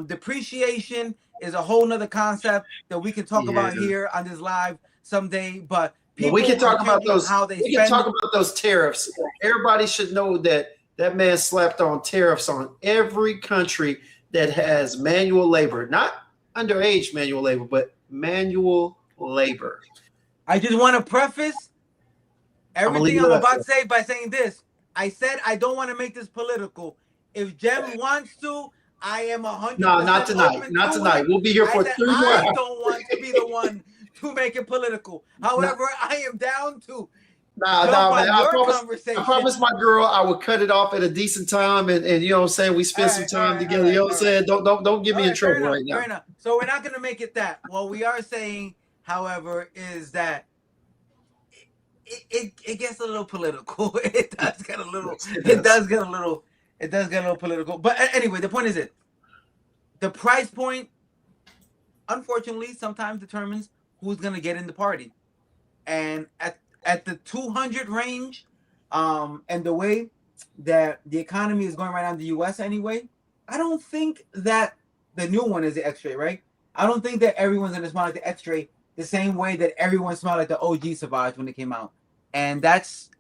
Depreciation is a whole nother concept that we can talk about here on this live someday. But well, we can talk about those. How they we can talk about those tariffs. Everybody should know that man slapped on tariffs on every country that has manual labor, not underage manual labor, but manual labor. I just want to preface everything I'm about to say by saying this. I said I don't want to make this political. If Jem wants to, I am 100%. No, not tonight. Not tonight. We'll be here for 3 more hours. I don't want to be the one to make it political. However, I am down to. Man. I promise my girl I will cut it off at a decent time, and you know what I'm saying. We spend some time together. You know what I'm saying. Don't get me in trouble right now. Fair enough. So we're not going to make it that. What we are saying, however, is that it gets a little political. It does get a little. It does get a little political. But anyway, the point is it. The price point, unfortunately, sometimes determines who's going to get in the party, and at the 200 range, and the way that the economy is going right now in the U.S. anyway, I don't think that the new one is the X-ray, right? I don't think that everyone's going to smell like the X-ray the same way that everyone smelled like the OG Savage when it came out. And that's,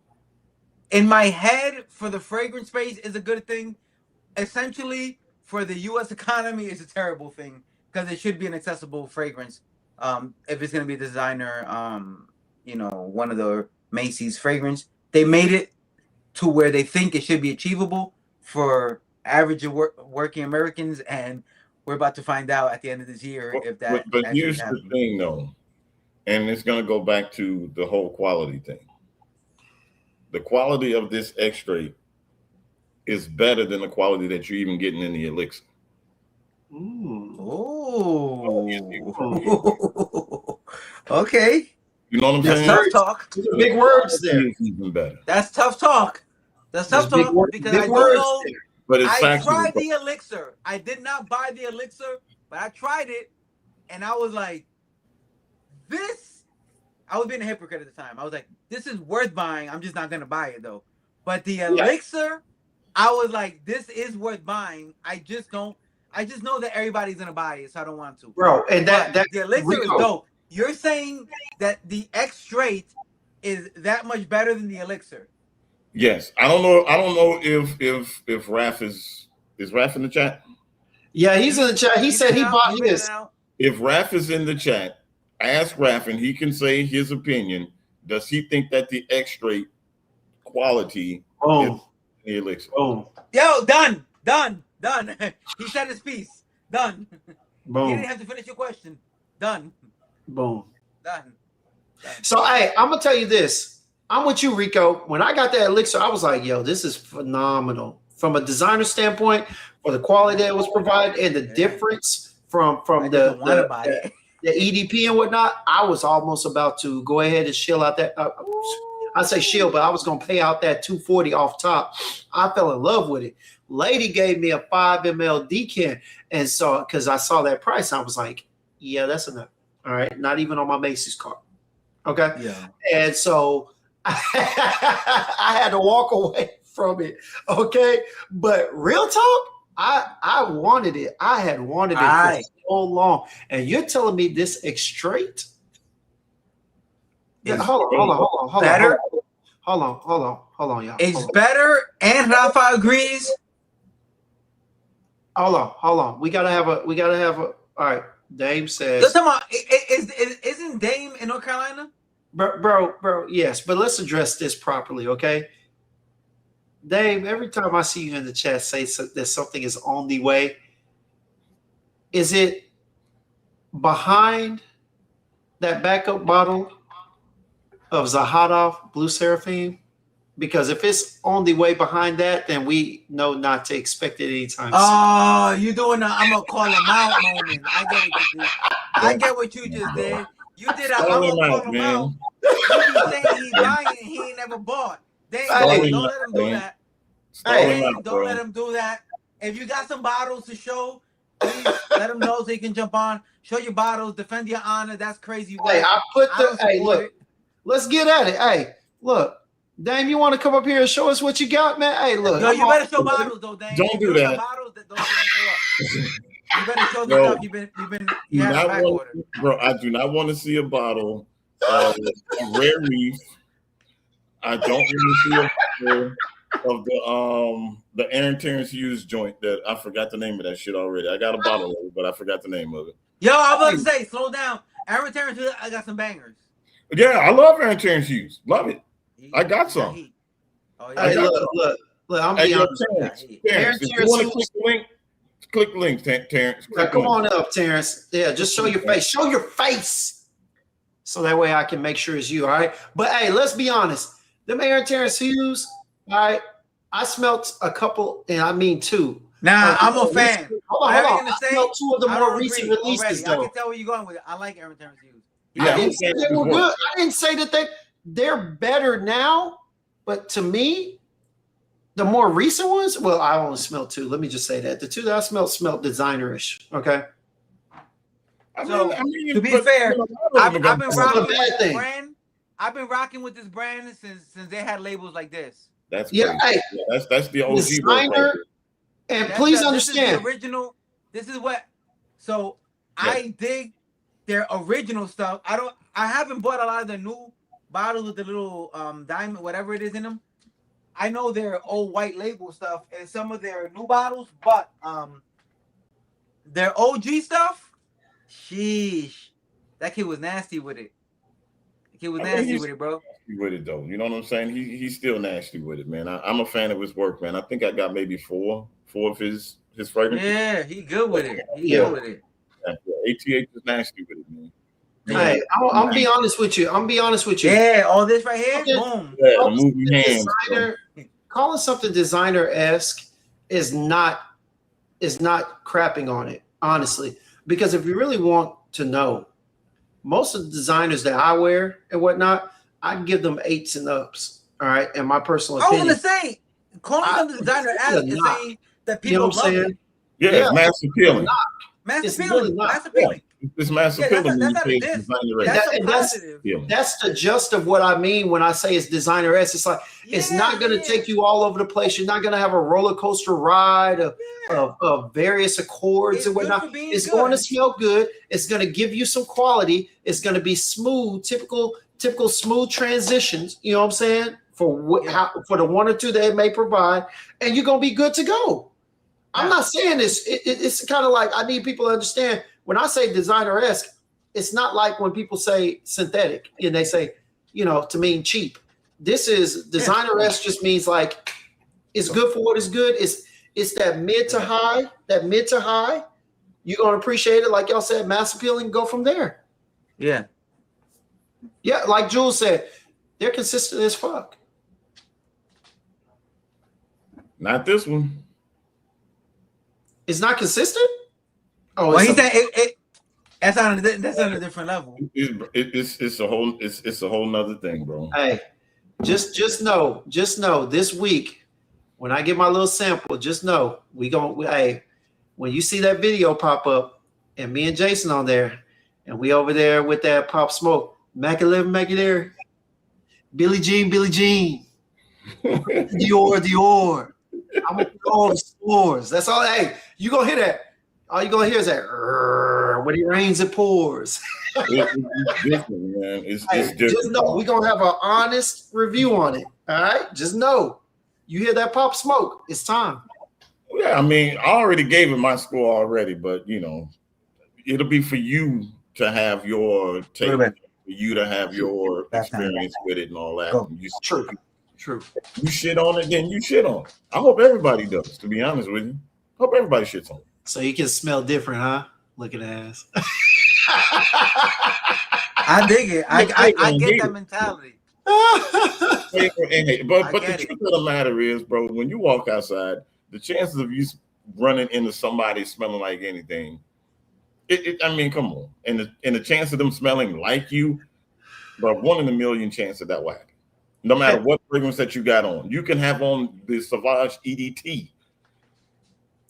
in my head, for the fragrance space is a good thing. Essentially, for the U.S. economy, it's a terrible thing because it should be an accessible fragrance. If it's going to be a designer, one of the Macy's fragrance, they made it to where they think it should be achievable for average working Americans, and we're about to find out at the end of this year if that. But here's the thing, though, and it's going to go back to the whole quality thing. The quality of this extrait is better than the quality that you're even getting in the elixir. Oh, okay. You know what I'm saying? Tough talk. Big words there. Even better. That's tough talk. That's tough talk because I don't know. But it's I tried the elixir. I did not buy the elixir, but I tried it, and I was like, "This." I was being a hypocrite at the time. I was like, "This is worth buying. I'm just not gonna buy it though." But the elixir, I was like, "This is worth buying." I just know that everybody's gonna buy it, so I don't want to. Bro, and that the elixir is dope. You're saying that the X straight is that much better than the elixir? Yes. I don't know if Raph is Raph in the chat? Yeah, he's in the chat. He said he bought his. If Raph is in the chat, ask Raph and he can say his opinion. Does he think that the X straight quality is the elixir? Yo, done. He said his piece. Done. Boom. You didn't have to finish your question. Done. Boom. Done. So, hey, I'm gonna tell you this. I'm with you, Rico. When I got that elixir, I was like, "Yo, this is phenomenal." From a designer standpoint, for the quality that was provided and the difference from the EDP and whatnot, I was almost about to go ahead and shill out that. I say shill, but I was gonna pay out that $240 off top. I fell in love with it. Lady gave me a 5 ml decant, and so because I saw that price, I was like, "Yeah, that's enough." All right, not even on my Macy's card. Okay. Yeah. And so I had to walk away from it. Okay. But real talk, I wanted it. I had wanted it for so long. And you're telling me this extrait? Yeah, hold on. Better? Hold on, y'all. It's better, and Rafa agrees. Hold on. We gotta have a all right. Dame says. Isn't Dame in North Carolina? Bro, yes, but let's address this properly, okay? Dame, every time I see you in the chat say that something is on the way, is it behind that backup bottle of Zahadov Blue Seraphim? Because if it's on the way behind that, then we know not to expect it anytime soon. Oh, you doing I'm gonna call him out moment. I get what you just did. You did I'm gonna call him out. You be saying he buying and he ain't never bought. Don't let him do that. Don't let him do that. If you got some bottles to show, Please let them know so you can jump on, show your bottles, defend your honor. That's crazy. Hey, I put the. Hey, look. It. Let's get at it. Hey, look. Dame, you want to come up here and show us what you got, man? Hey, look. Yo, you better show bottles though, Dame. Don't do that. Bottles that don't show up. You better show the stuff you have back order. Bro, I do not want to see a bottle of a Rare Reef. I don't want to see a bottle of the Aaron Terrence Hughes joint that I forgot the name of that shit already. I got a bottle of it, but I forgot the name of it. Yo, I was about to say, slow down. Aaron Terrence Hughes, I got some bangers. Yeah, I love Aaron Terrence Hughes. Love it. I got some. Oh, yeah. Hey, look. I'm being honest. Terrence, if you want to click the link, click the link, Terrence. Come on up, Terrence. Yeah, just show your face. Show your face. So that way I can make sure it's you, all right? But hey, let's be honest. Them Aaron Terrence Hughes, all right, I smelt a couple, and I mean two. Nah, I'm a fan. Hold on. I smelt two of the more recent releases, though. I can tell where you're going with it. I like Aaron Terrence Hughes. I didn't say they were good. I didn't say that they're better now, but to me, the more recent ones, well, I only smelled two. Let me just say that. The two that I smelled designer-ish, okay? I mean, to be fair, I've been rocking with this brand. I've been rocking with this brand since they had labels like this. That's crazy. Hey, that's the OG designer. And please understand, this is the original. This is what. So I dig their original stuff. I haven't bought a lot of the new bottles with the little diamond, whatever it is in them. I know their old white label stuff and some of their new bottles, but their OG stuff, sheesh, that kid was nasty with it. The kid was nasty with it, bro. With it though, you know what I'm saying? He's still nasty with it, man. I'm a fan of his work, man. I think I got maybe four of his fragrances. Yeah, he good with it. Good with it. Yeah, ATH is nasty with it, man. Hey, I'm be honest with you. Yeah, all this right here, boom. Yeah, moving hands. Calling something designer-esque is not crapping on it, honestly. Because if you really want to know, most of the designers that I wear and whatnot, I give them 8s and ups. All right, in my personal opinion. I was gonna say, calling something designer-esque is saying that people love it. Yeah, it's mass appealing. Mass appealing. Mass appealing. It's mass appealing. That's the gist of what I mean when I say it's designer-esque. It's like it's not going to take you all over the place. You're not going to have a roller coaster ride of various accords and whatnot. It's going to smell good. It's going to give you some quality. It's going to be smooth, typical smooth transitions. You know what I'm saying? For the one or two that it may provide, and you're going to be good to go. I'm not saying this. It's kind of like I need people to understand. When I say designer-esque, it's not like when people say synthetic and they say, to mean cheap. This is designer-esque just means like it's good for what is good. It's that mid to high. You're gonna appreciate it, like y'all said, mass appealing. Go from there. Yeah. Yeah, like Jules said, they're consistent as fuck. Not this one. It's not consistent. Oh, well, he said that's on a different level. It's a whole nother thing, bro. Hey, just know this week when I get my little sample, just know hey, when you see that video pop up and me and Jason on there and we over there with that Pop Smoke, Mac 11 Mac there, Billie Jean, Dior. I'm gonna put all the stores. That's all. Hey, you gonna hear that? All you gonna hear is that when it rains, it pours. It's different, man. It's different. Just know we're gonna have an honest review on it. All right, just know. You hear that Pop Smoke? It's time. Yeah, I mean, I already gave it my score already, but it'll be for you to have your take, for you to have your experience with it and all that. True. You shit on it, then you shit on it. I hope everybody does, to be honest with you. Hope everybody shits on it. So you can smell different, huh? Look at ass. I dig it. I get that mentality. But the truth of the matter is, bro, when you walk outside, the chances of you running into somebody smelling like anything, I mean, come on. And the chance of them smelling like you, but 1 in a million chance of that will happen. No matter what fragrance that you got on. You can have on the Sauvage EDT.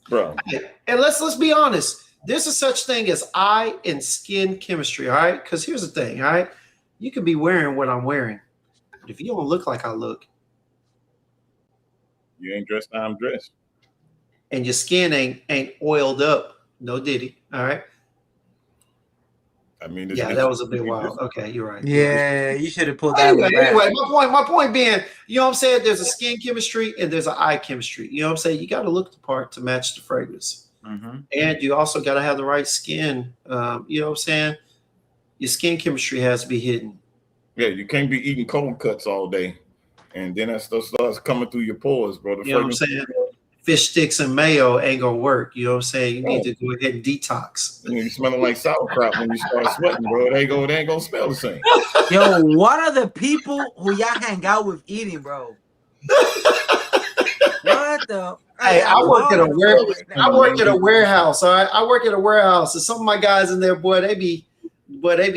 bro. And let's be honest. There's a such thing as eye and skin chemistry, all right? Because here's the thing, all right? You could be wearing what I'm wearing, but if you don't look like I look, you ain't dressed how I'm dressed, and your skin ain't oiled up, no diddy, all right? I mean, That was a bit wild. Okay, you're right. Yeah, you should have pulled that one back. Anyway, my point being, you know what I'm saying? There's a skin chemistry and there's an eye chemistry. You know what I'm saying? You got to look the part to match the fragrance. Mm-hmm. And you also got to have the right skin. You know what I'm saying? Your skin chemistry has to be hidden. Yeah, you can't be eating cold cuts all day, and then that stuff starts coming through your pores, bro. You know what I'm saying? Fish sticks and mayo ain't gonna work. You know what I'm saying? You need to go ahead and detox. You're smelling like sauerkraut when you start sweating, bro. It ain't gonna smell the same. Yo, what are the people who y'all hang out with eating, bro? What the? Hey, I work at a warehouse. All right, I work at a warehouse, and some of my guys in there, boy, they be doing the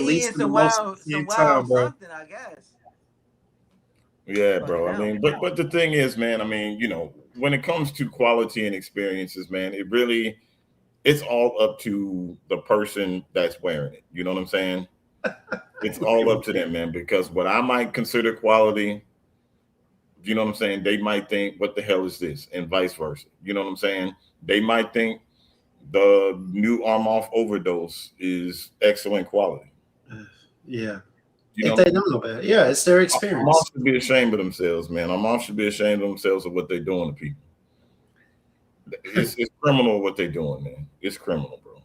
least and the most at the same time, bro. Something, I guess. Yeah, bro. I mean, but the thing is, man, I mean, you know, when it comes to quality and experiences, man, it's all up to the person that's wearing it. You know what I'm saying? It's all up to them, man, because what I might consider quality, you know what I'm saying? They might think, what the hell is this? And vice versa. You know what I'm saying? They might think the new Armoff Overdose is excellent quality. Yeah. You know, they know about it. Yeah, it's their experience. Armoff should be ashamed of themselves, man. Armoff should be ashamed of themselves of what they're doing to people. It's criminal what they're doing, man. It's criminal, bro.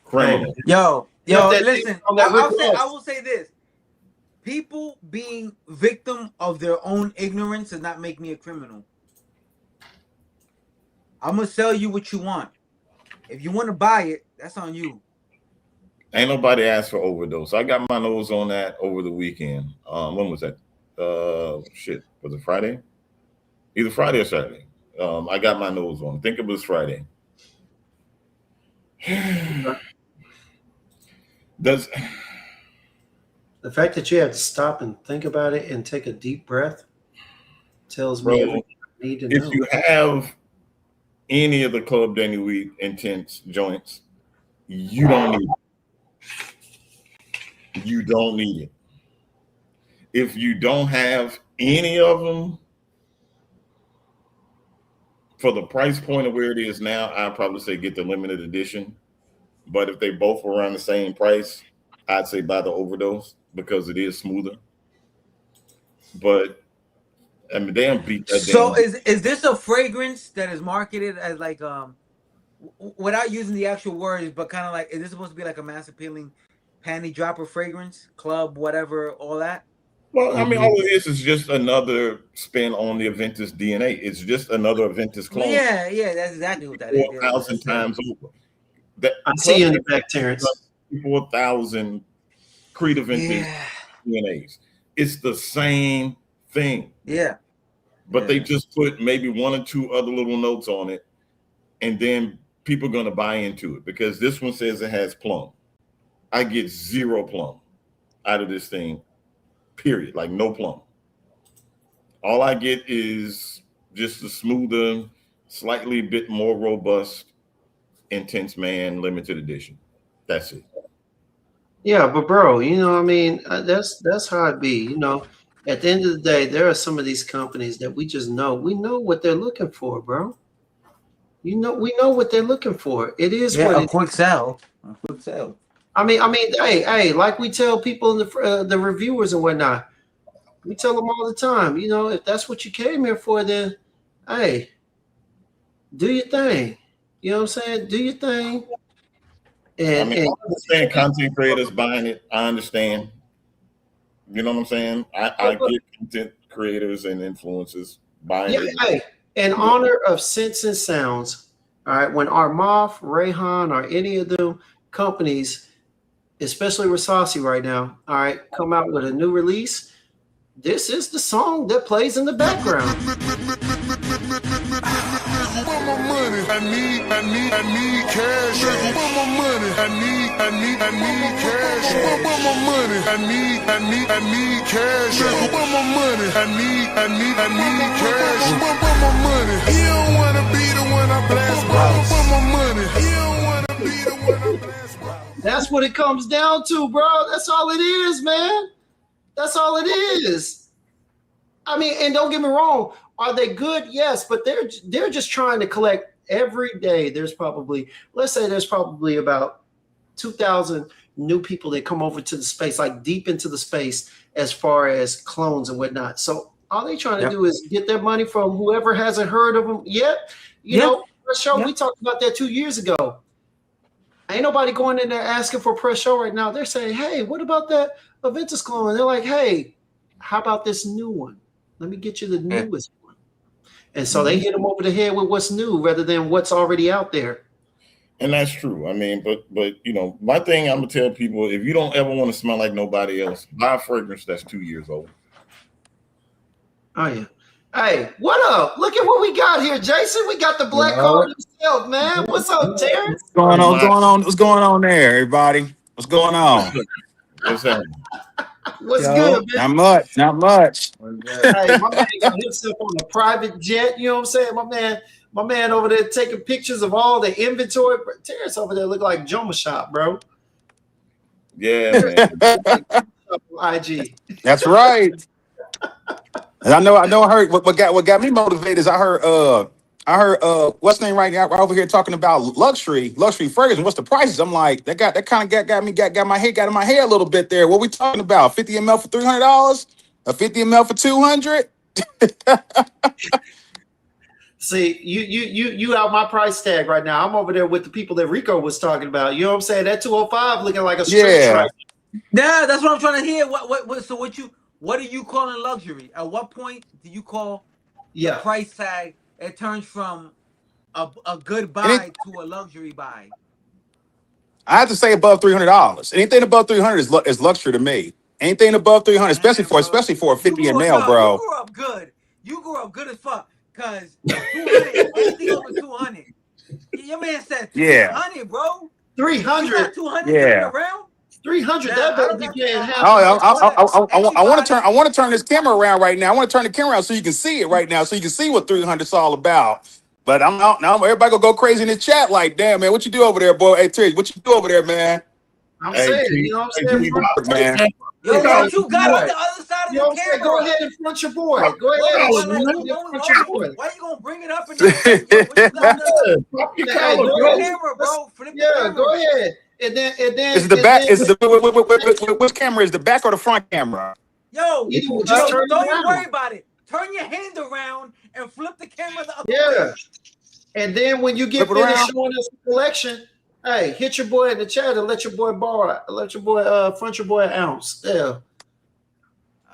Criminal. Yo, listen. I will say this. People being victim of their own ignorance does not make me a criminal. I'm gonna sell you what you want. If you want to buy it, that's on you. Ain't nobody asked for Overdose. I got my nose on that over the weekend. When was that? Was it Friday? Either Friday or Saturday. I got my nose on. I think it was Friday. The fact that you have to stop and think about it and take a deep breath tells me everything I need to know. If you have any of the Club Daniel Weed intense joints, you don't need it. You don't need it. If you don't have any of them, for the price point of where it is now, I'd probably say get the limited edition. But if they both were around the same price, I'd say buy the Overdose because it is smoother. But I mean, they don't beat that. So is this a fragrance that is marketed as like without using the actual words, but kind of like, is this supposed to be like a mass appealing panty dropper fragrance, club, whatever, all that? Well, I mean, all it is just another spin on the Aventus DNA. It's just another Aventus clone. Yeah, that's exactly what that is. 4,000 times over. I see you in the back, Terrence. 4,000 Creed Aventus DNAs. It's the same thing. Yeah. But they just put maybe one or two other little notes on it, and then people are going to buy into it because this one says it has plum. I get 0 plum out of this thing, period. Like no plum. All I get is just a smoother, slightly bit more robust, Intense Man limited edition. That's it. Yeah, but bro, you know, I mean, that's how it be. You know, at the end of the day, there are some of these companies that we just know. We know what they're looking for, bro. You know, we know what they're looking for. It is a quick sell. A quick sell. I mean, hey, like we tell people in the reviewers and whatnot, we tell them all the time, you know, if that's what you came here for, then, hey, do your thing. You know what I'm saying? Do your thing. And, I understand content creators buying it. I understand. You know what I'm saying? I get content creators and influencers buying it. Hey, in honor of Sense and Sounds, all right, when Armoff, Rayhan, or any of them companies, especially with Saucy right now, all right, come out with a new release, this is the song that plays in the background. My money, I need cash. My money, I need cash. My money, I need cash. My my money? I need cash. Where my money? He don't wanna be the one I blast. Where my money? He don't wanna be the one I blast. That's what it comes down to, bro. That's all it is, man. That's all it is. I mean, and don't get me wrong. Are they good? Yes, but they're just trying to collect every day. There's probably, let's say there's probably about 2,000 new people that come over to the space, like deep into the space as far as clones and whatnot. So all they trying to do is get their money from whoever hasn't heard of them yet. You know, Press Show, we talked about that 2 years ago. Ain't nobody going in there asking for Press Show right now. They're saying, hey, what about that Aventus clone? And they're like, hey, how about this new one? Let me get you the newest one. And so they hit them over the head with what's new rather than what's already out there. And that's true. I mean, but you know, my thing I'm gonna tell people, if you don't ever want to smell like nobody else, buy a fragrance that's 2 years old. Oh yeah. Hey, what up? Look at what we got here, Jason. We got the black card himself, man. What's up, Terrence? What's going on? What's going on there, everybody? What's going on? What's happening? What's good, man? Not much. Hey, my man got himself on a private jet. You know what I'm saying? My man over there taking pictures of all the inventory. Terrence over there look like Joma Shop, bro. Yeah, man. IG. That's right. And I heard what got me motivated is I heard what's the name right now over here talking about luxury fragrance. What's the prices? I'm like, that kind of got my head in my head a little bit there. What we talking about? 50 ml for $300? A 50 ml for $200? See, you out my price tag right now. I'm over there with the people that Rico was talking about. You know what I'm saying? That 205 looking like a straight strike. Yeah, that's what I'm trying to hear. What are you calling luxury? At what point do you call the price tag? It turns from a good buy to a luxury buy. I have to say above $300. Anything above $300 is luxury to me. Anything above $300, especially for a 50 ml, bro. You grew up good as fuck. Cause 200, anything over 200. Your man said 200, bro. 300. 200 around. 300. That better be getting half. I want to turn this camera around right now. I want to turn the camera around so you can see it right now, so you can see what 300 is all about. But I'm out now. Everybody gonna go crazy in the chat, like, damn, man, what you do over there, boy? Hey, Terry, what you do over there, man? I'm saying, you know what I'm saying, man. Yo, what you got on the other side of the camera? Go ahead and front your boy. Go ahead. Why you gonna bring it up in the camera, bro? Yeah, go ahead. And then is it the back? Is it the which camera is the back or the front camera? Yo, just don't even worry about it. Turn your hand around and flip the camera the other way. And then when you get finished showing us the collection, hey, hit your boy in the chat and let your boy front your boy an ounce. Yeah.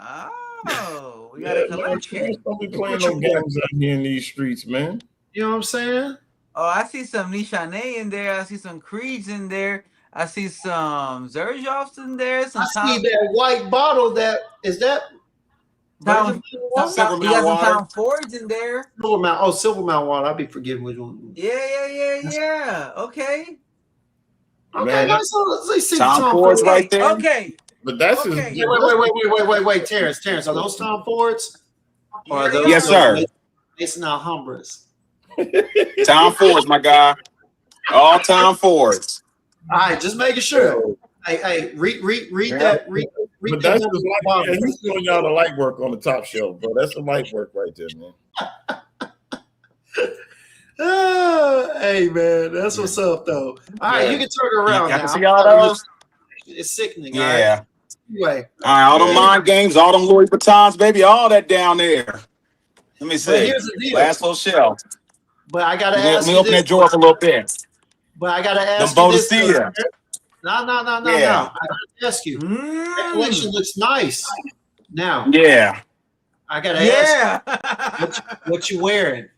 Oh, we got a collection. Don't be playing no games out here in these streets, man. You know what I'm saying? Oh, I see some Nishane in there. I see some Creeds in there. I see some Zerjovs in there. I see that white bottle. That is that. Silver Mountain Fords in there. Silver Mountain water. I'll be forgetting which one. Yeah. Okay. Okay, let's see Tom Ford's right there. Okay. But that's wait, Terrence. Are those Tom Fords? Or are those yes, sir. It's Alhambras. Tom Ford's, my guy. All Tom Fords. All right, just making sure. Hey, read that. But that's just like he's showing y'all the light work on the top shelf, bro. That's the light work right there, man. Hey, man, that's what's up, though. All right, you can turn it around now. I can see all those. It's sickening. Yeah. All right. Anyway. All right, all them mind games, all them Louis Vuittons, baby, all that down there. Let me see. Here's the deal. Last little shelf. But I gotta ask you. Let me open that drawer up a little bit. But I gotta ask you this. No. I gotta ask you. That collection looks nice. Now. Yeah. I gotta ask you, what you wearing?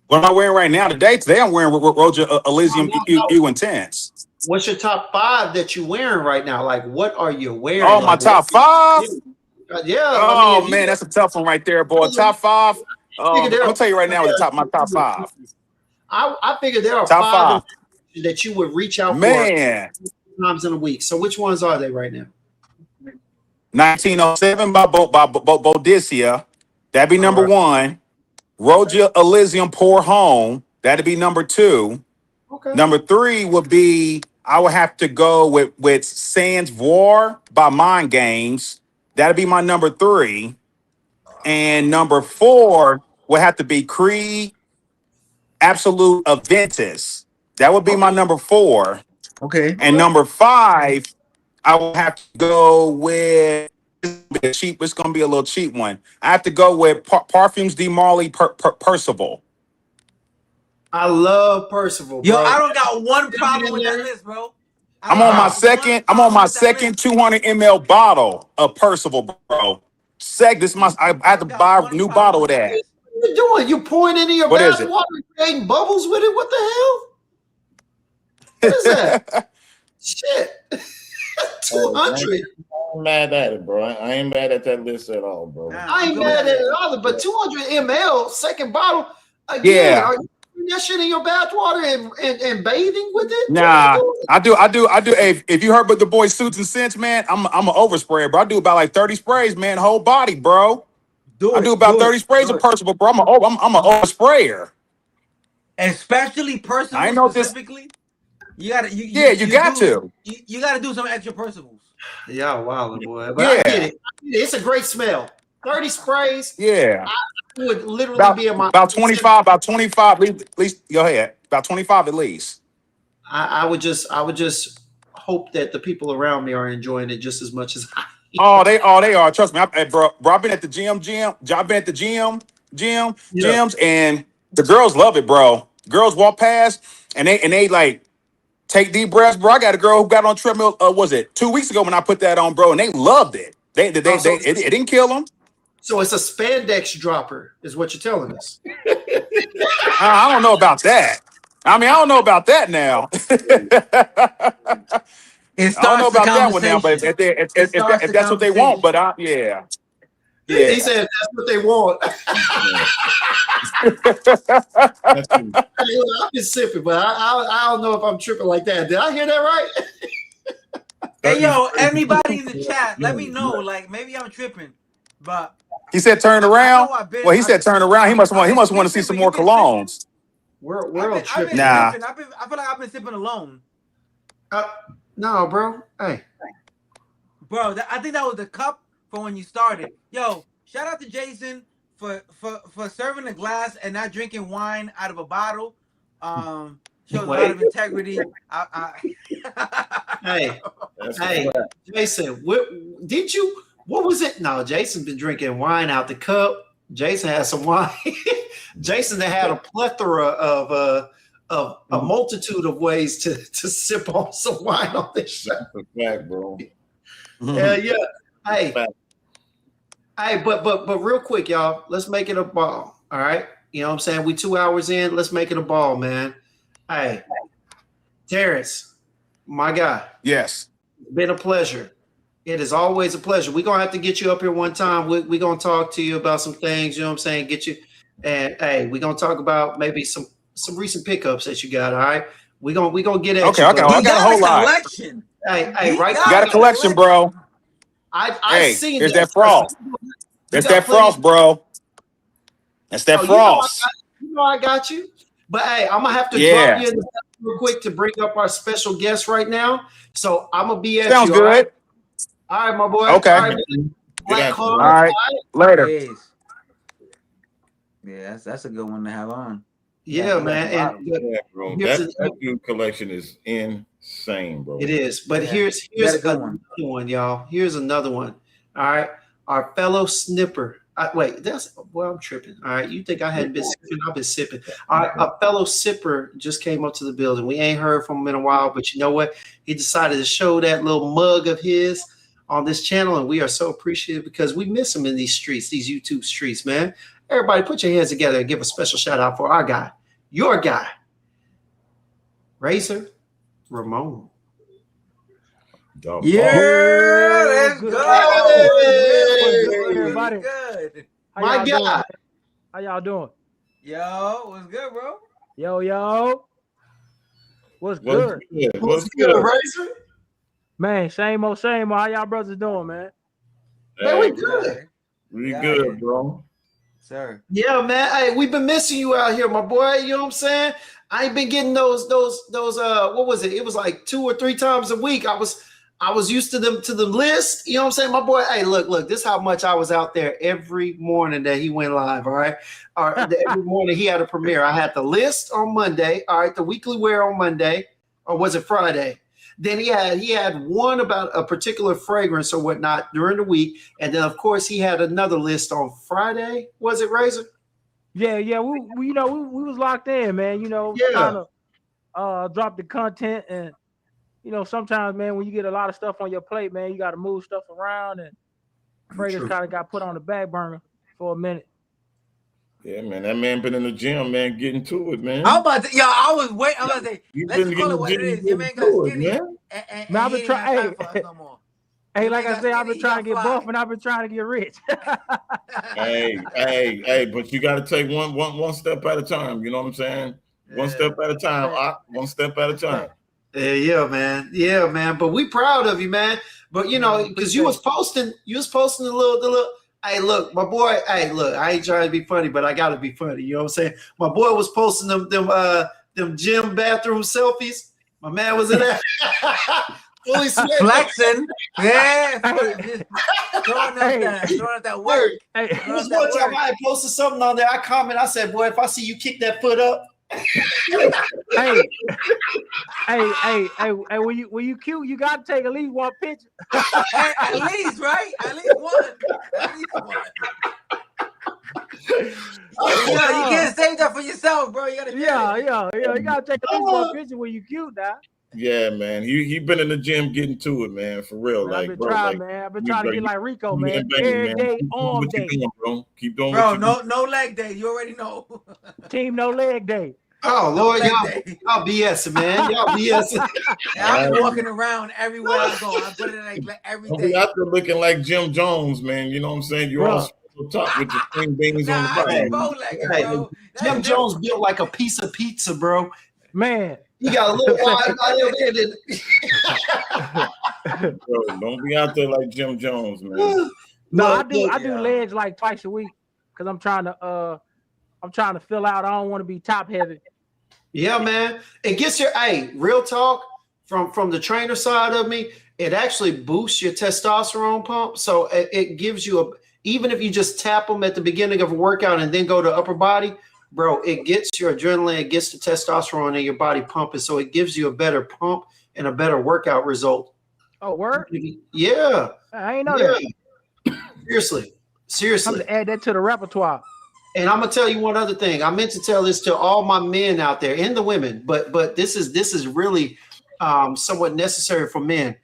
What am I wearing right now? Today I'm wearing Roger Elysium U Intense. What's your top 5 that you're wearing right now? Like, what are you wearing? Oh, my top 5? Yeah. Oh, man, that's a tough one right there, boy. Top 5. I'm gonna tell you right now, my top 5. I figured there are top 5 that you would reach out for times in a week. So which ones are they right now? 1907 by Boadicea. That'd be All number right. 1. Rogia Elysium Poor Home. That'd be number 2. Okay. Number 3 would be, I would have to go with Sans Voir by Mind Games. That'd be my number 3. And number 4 would have to be Creed Absolute Aventus. That would be my number 4. Okay. And number 5, I will have to go with cheap. It's gonna be a little cheap one. I have to go with Parfums de Marley Percival. I love Percival, Yo, bro. I don't got one problem with that list, bro. I'm on my second 200 ml bottle of Percival, bro. This is my. I had to buy a new bottle of that. What are you doing? You pouring into your What is it? bathwater and creating bubbles with it? What the hell? What is that? Shit. 200. I'm mad at it, bro. I ain't mad at that list at all, bro. I ain't mad at it either, but 200 ml, second bottle. Again, Yeah. are you putting that shit in your bathwater and bathing with it? Nah, I do. Hey, if you heard about the boy Suits and Scents, man, I'm an oversprayer, bro. I do about like 30 sprays, man, whole body, bro. I do about 30 sprays of Percival, bro. I'm an oversprayer. Especially Percival I know this. specifically. You gotta, you got to. You gotta do some extra Percivals. Yeah, wow, boy. But I get it. It's a great smell. 30 sprays. Yeah. I would literally be in my about 25. About 25. At least go ahead. About 25 at least. I would just hope that the people around me are enjoying it just as much as I. Oh, they are. Trust me, bro. I've been at the gym. I've been at the gyms, and the girls love it, bro. Girls walk past and they like take deep breaths, bro. I got a girl who got on treadmill. Was it 2 weeks ago when I put that on, bro? And they loved it. It didn't kill them. So it's a spandex dropper, is what you're telling us. I don't know about that. I mean, I don't know about that now. It I don't know about that one now, but conversation. if that's what they want, but yeah. He said that's what they want. I've been sipping, but I don't know if I'm tripping like that. Did I hear that right? Hey, yo, anybody in the chat, let me know. Like, maybe I'm tripping, but he said turn around. Well, he said turn around. He must want to see some more colognes. We're all tripping. Nah. I feel like I've been sipping alone. No, bro. Hey, bro. I think that was the cup for when you started. Yo, shout out to Jason for serving a glass and not drinking wine out of a bottle. Shows a lot of integrity. Hey, Jason, what was it? No, Jason's been drinking wine out the cup. Jason had some wine. Jason had a plethora of a multitude of ways to sip on some wine on this show. That's a fact, bro. Yeah. Hey, but real quick, y'all, let's make it a ball. All right. You know what I'm saying? We 2 hours in. Let's make it a ball, man. Hey, Terrence, my guy. Yes. It's been a pleasure. It is always a pleasure. We're gonna have to get you up here one time. We're gonna talk to you about some things, you know what I'm saying? Get you, and hey, we're gonna talk about maybe some recent pickups that you got. All right. We're gonna get at you. I got a whole lot. Collection. Hey, right. You got a collection, bro. I seen there's that frost. That's that frost, bro. That's that frost. I got you. But hey, I'm gonna have to drop you in the back real quick to bring up our special guest right now. So I'm gonna be at Sounds you. good. All right, my boy. Okay. All right. Later. Yeah, that's a good one to have on. Yeah, man. And bro. That new collection is insane, bro. It is. But here's another one, y'all. Here's another one. All right. Our fellow snipper. I'm tripping. All right. You think I hadn't been sipping? I've been sipping. All right. A fellow sipper just came up to the building. We ain't heard from him in a while, but you know what? He decided to show that little mug of his on this channel, and we are so appreciative because we miss him in these streets, these YouTube streets, man. Everybody put your hands together and give a special shout out for our guy, your guy, Razor Ramon. Yeah, let's go. Everybody. Good. My guy. How y'all doing? Yo, what's good, bro? Yo. What's good? What's good, Razor? Man, same old. How y'all brothers doing, man? Man, we good. We good, bro. Sir. Yeah, man. Hey, we've been missing you out here, my boy. You know what I'm saying? I ain't been getting those what was it? It was like 2 or 3 times a week. I was used to the list. You know what I'm saying? My boy, hey, look, this is how much I was out there every morning that he went live. All right. Every morning he had a premiere. I had the list on Monday. All right, the weekly wear on Monday, or was it Friday? Then he had one about a particular fragrance or whatnot during the week, and then of course he had another list on Friday. Was it Razor? Yeah. We was locked in, man. Trying to drop the content, and sometimes, man, when you get a lot of stuff on your plate, man, you got to move stuff around, and fragrance kind of got put on the back burner for a minute. Yeah, man, that man been in the gym, man, getting to it, man. I was waiting. I'm about to say, let's call it what it is. Your man got skinny, and I've been trying. no more. Hey, like I said, I've been trying to get buff, and I've been trying to get rich. hey, but you got to take one step at a time. You know what I'm saying? One step at a time. One step at a time. Yeah, man. But we proud of you, man. But because you was posting the little. Hey, look, my boy. Hey, look, I ain't trying to be funny, but I gotta be funny. You know what I'm saying? My boy was posting them gym bathroom selfies. My man was in there. Fully flexing, yeah, just throwing out that work. It was one time I had posted something on there. I comment. I said, "Boy, if I see you kick that foot up." hey, when you cute, you gotta take at least one picture. At least, right? At least one. You can't save that for yourself, bro. You gotta You gotta take at least one picture when you cute, now. Yeah, man. He been in the gym getting to it, man. For real. Man, I've been trying to get like Rico, man. Every day, arm day. Keep doing bro, no leg day. You already know. Team no leg day. Oh Lord, y'all BSing, man. Y'all BSing. I've been walking around everywhere I go. I put it like every day. Out there looking like Jim Jones, man. You know what I'm saying? You're all top with the same beans on the bottom. Jim Jones built like a piece of pizza, bro. Man. You got a little wide body there. Bro, don't be out there like Jim Jones, man. No, I do legs like twice a week because I'm trying to fill out. I don't want to be top heavy. Yeah, man. It gets your real talk from the trainer side of me. It actually boosts your testosterone pump. So it gives you even if you just tap them at the beginning of a workout and then go to upper body, bro, it gets your adrenaline, it gets the testosterone in your body pumping. So it gives you a better pump and a better workout result. Oh, word? Yeah. I ain't know that. Seriously. I'm gonna add that to the repertoire. And I'm gonna tell you one other thing. I meant to tell this to all my men out there and the women, but this is really somewhat necessary for men.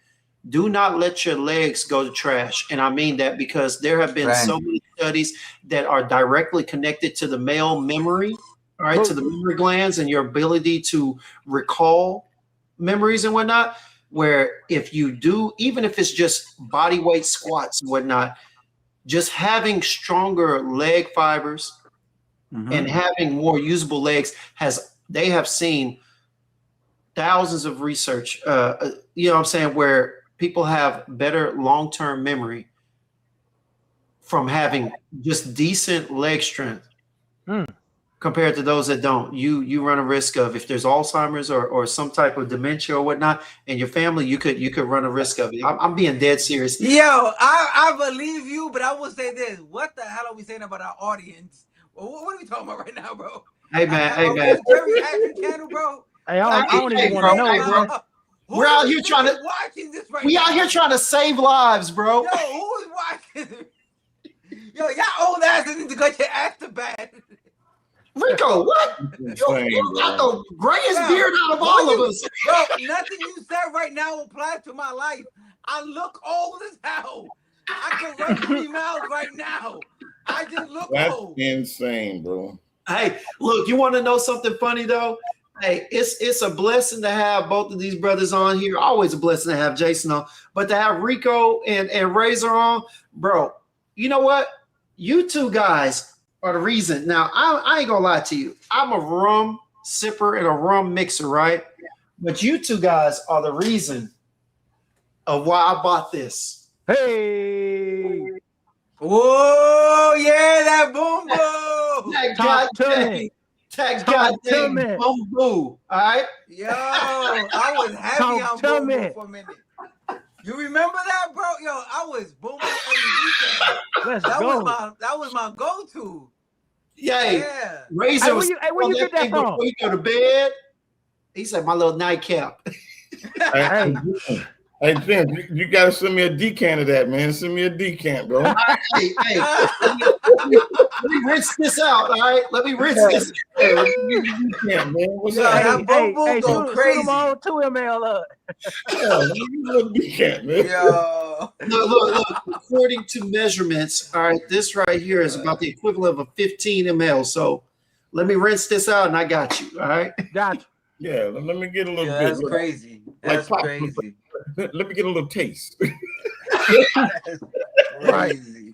Do not let your legs go to trash. And I mean that because there have been so many studies that are directly connected to the male memory, all right, to the memory glands and your ability to recall memories and whatnot, where if you do, even if it's just body weight squats and whatnot, just having stronger leg fibers and having more usable legs they have seen thousands of research, you know what I'm saying, where people have better long-term memory from having just decent leg strength compared to those that don't. You run a risk of, if there's Alzheimer's or some type of dementia or whatnot in your family, you could run a risk of it. I'm being dead serious. Yo, I believe you, but I will say this: what the hell are we saying about our audience? What are we talking about right now, bro? Hey man, Jerry Action channel, bro. Hey, I don't even want to know, bro. We're out here trying to watching this right out here trying to save lives, bro. Yo, who is watching? Yo, y'all old asses need to get your ass to bed. Rico, what? Yo, you got the grayest beard out of all of us. Bro, nothing you said right now applies to my life. I look old as hell. I can run 3 miles right now. I just look old. That's insane, bro. Hey, look, you want to know something funny though? Hey, it's a blessing to have both of these brothers on here. Always a blessing to have Jason on, but to have Rico and Razor on, bro. You know what? You two guys are the reason. Now, I ain't gonna lie to you. I'm a rum sipper and a rum mixer, right? But you two guys are the reason of why I bought this. Hey, Oh yeah, that boom boom. That Talk to goddamn, me. that Talk to goddamn me. bamboo. All right. Yo, I was heavy Talk on to boom me. boom for a minute. You remember that, bro? Yo, I was boom boom every weekend. Let's That go. was my go-to. Yay. Yeah. Razor Hey, was where you get that thing from? before you go to bed. He said, "My little nightcap." Hey. Hey, Jim, you gotta send me a decant of that, man. Send me a decant, bro. Hey, let me rinse this out. All right, let me rinse this. Decant, man. What's Yo, up? that boom boom go shoot crazy. them all 2 ml up. Decant, man. Yo. Look. According to measurements, all right, this right here is about the equivalent of a 15 ml. So let me rinse this out, and I got you. All right. Gotcha. Yeah, let me get a little Yeah, bit. that's crazy. That's pop- crazy. Let me get a little taste. That's crazy.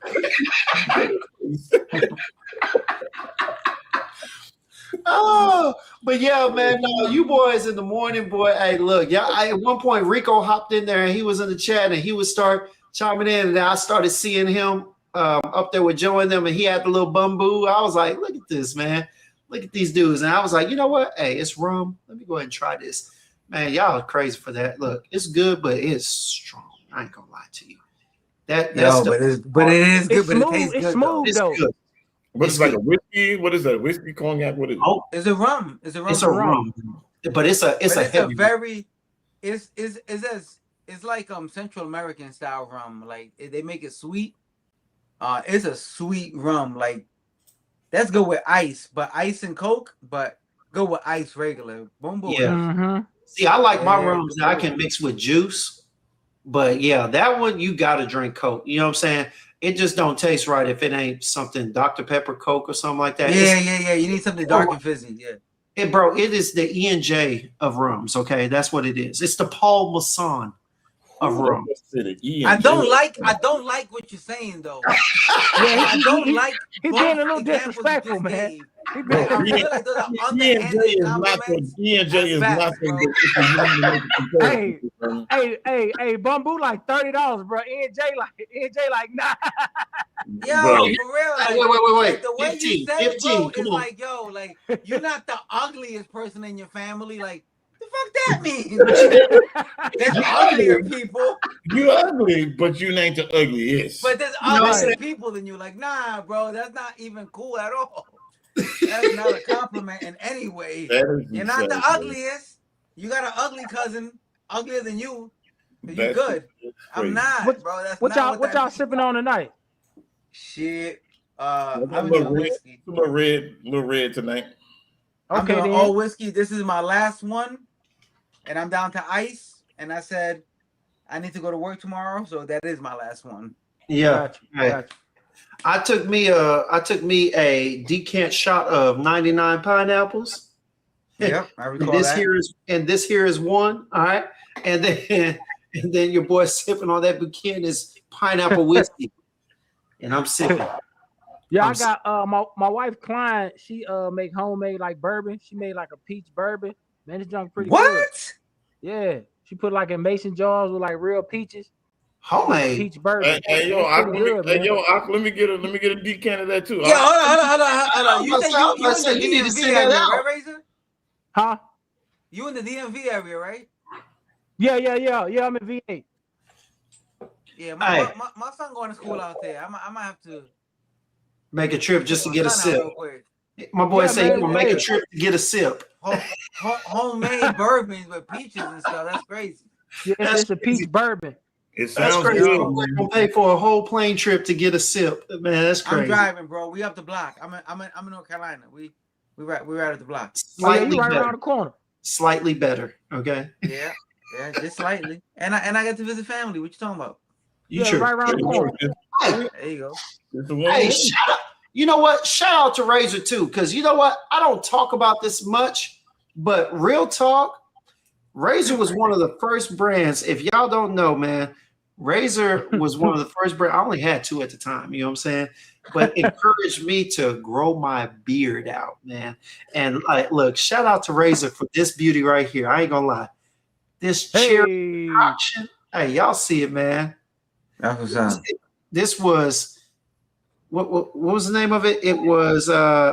Oh, but yeah, man, no, you boys in the morning, boy. Hey, look, yeah. At one point, Rico hopped in there and he was in the chat and he would start chiming in, and I started seeing him up there with Joe and them, and he had the little bamboo. I was like, look at this, man. Look at these dudes, and I was like, you know what? Hey, it's rum. Let me go ahead and try this. Man, y'all are crazy for that. Look, it's good, but it's strong. I ain't gonna lie to you. That's Yo, but it is good, It's but it smooth. tastes It's good smooth it's though. good. What It's is like good. a whiskey? What is that? Whiskey cognac? What is it? Oh, It's a rum. It's a rum. it's a rum, but it's a heavy. very it's like Central American style rum. Like they make it sweet. It's a sweet rum. Like that's good with ice, but ice and Coke, but good with ice regular. Boom boom. Yeah. Mm-hmm. See, I like my Yeah, rums that I can mix with juice, but yeah, that one you got to drink Coke. You know what I'm saying? It just don't taste right if it ain't something Dr. Pepper, Coke, or something like that. Yeah. You need something dark and fizzy. Yeah. Bro, it is the E&J of rums. Okay, that's what it is. It's the Paul Masson of rum. I don't like what you're saying though. I don't like. He's being a little disrespectful, man. I feel like those are underhanded compliments. E&J is That's nothing. Hey, bamboo like $30, bro. EJ like nah. Yo, Bro. for real. Like, Wait. the way 15, you said it, bro, 15, is come on. like, yo, like you're not the ugliest person in your family. Like, the fuck that mean? There's uglier people, You ugly, but you ain't the ugliest. but there's uglier people than you. Like, nah, bro, that's not even cool at all. That's not a compliment in any way. You're not the ugliest. You got an ugly cousin, uglier than you. You good? I'm not, bro. That's what y'all sipping on tonight? Shit. I'm I'm a doing whiskey. little red tonight. I'm Okay, doing then. all whiskey. This is my last one, and I'm down to ice. And I said I need to go to work tomorrow, so that is my last one. Yeah. Gotcha. I took me a decant shot of 99 pineapples. Yep, I recall this that. This here is one. All right. And then your boy sipping on that Buchanan's pineapple whiskey. And I'm sipping. Yeah, I got my wife Klein, she make homemade like bourbon. She made like a peach bourbon. Man, this junk pretty good. Yeah. She put like in mason jars with like real peaches. Homemade Peach bourbon. Hey, yo, let me get a decant of that too. Yeah, hold on. You need to say that out, right, Razor? Huh? You in the DMV area, right? Yeah. I'm in V8. Yeah, my son going to school out there. I might have to make a trip just to get a sip. My boy said he's gonna make a trip to get a sip. Homemade bourbons with peaches and stuff. That's crazy. Yeah, it's a peach bourbon. It sounds crazy. good. We're gonna pay for a whole plane trip to get a sip. Man, that's crazy. I'm driving, bro. We up the block. I'm in North Carolina. We right at the block. Slightly right better. around the corner. Slightly better. Okay. Yeah, just slightly. And I get to visit family. What you talking about? Right around the corner. There you go. Hey, you know what? Shout out to Razor too, because you know what? I don't talk about this much, but real talk, Razor was one of the first brands. If y'all don't know, man, Razor was one of the first brands. I only had two at the time, you know what I'm saying? But encouraged me to grow my beard out, man. And look, shout out to Razor for this beauty right here. I ain't gonna lie. This cherry option. Hey, y'all see it, man. That's what's up. This was what was the name of it? It was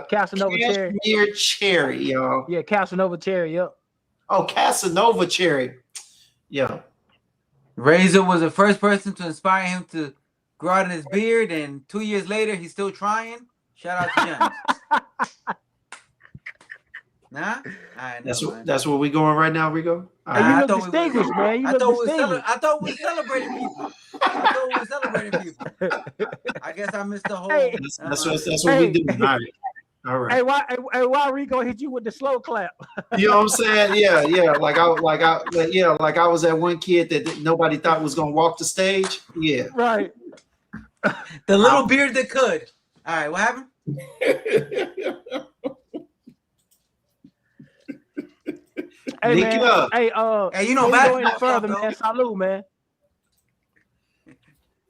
Casanova cherry. Cashmere cherry, y'all. Yeah, Casanova cherry. Yep. Oh, Casanova cherry. Yeah. Razor was the first person to inspire him to grow out his beard, and 2 years later, he's still trying. Shout out to Gems. Nah, that's where we going right now, Rico. Hey, you look distinguished, man. You look distinguished. I thought we were celebrating people. I guess I missed the whole. Hey, that's what we do. All right. Hey, why Rico hit you with the slow clap? You know what I'm saying? Yeah. Like I was that one kid that nobody thought was gonna walk the stage. Yeah. Right. The little beard that could. All right, what happened? Hey, Link man. it up. Hey, you know, go any further, man. Salud, man.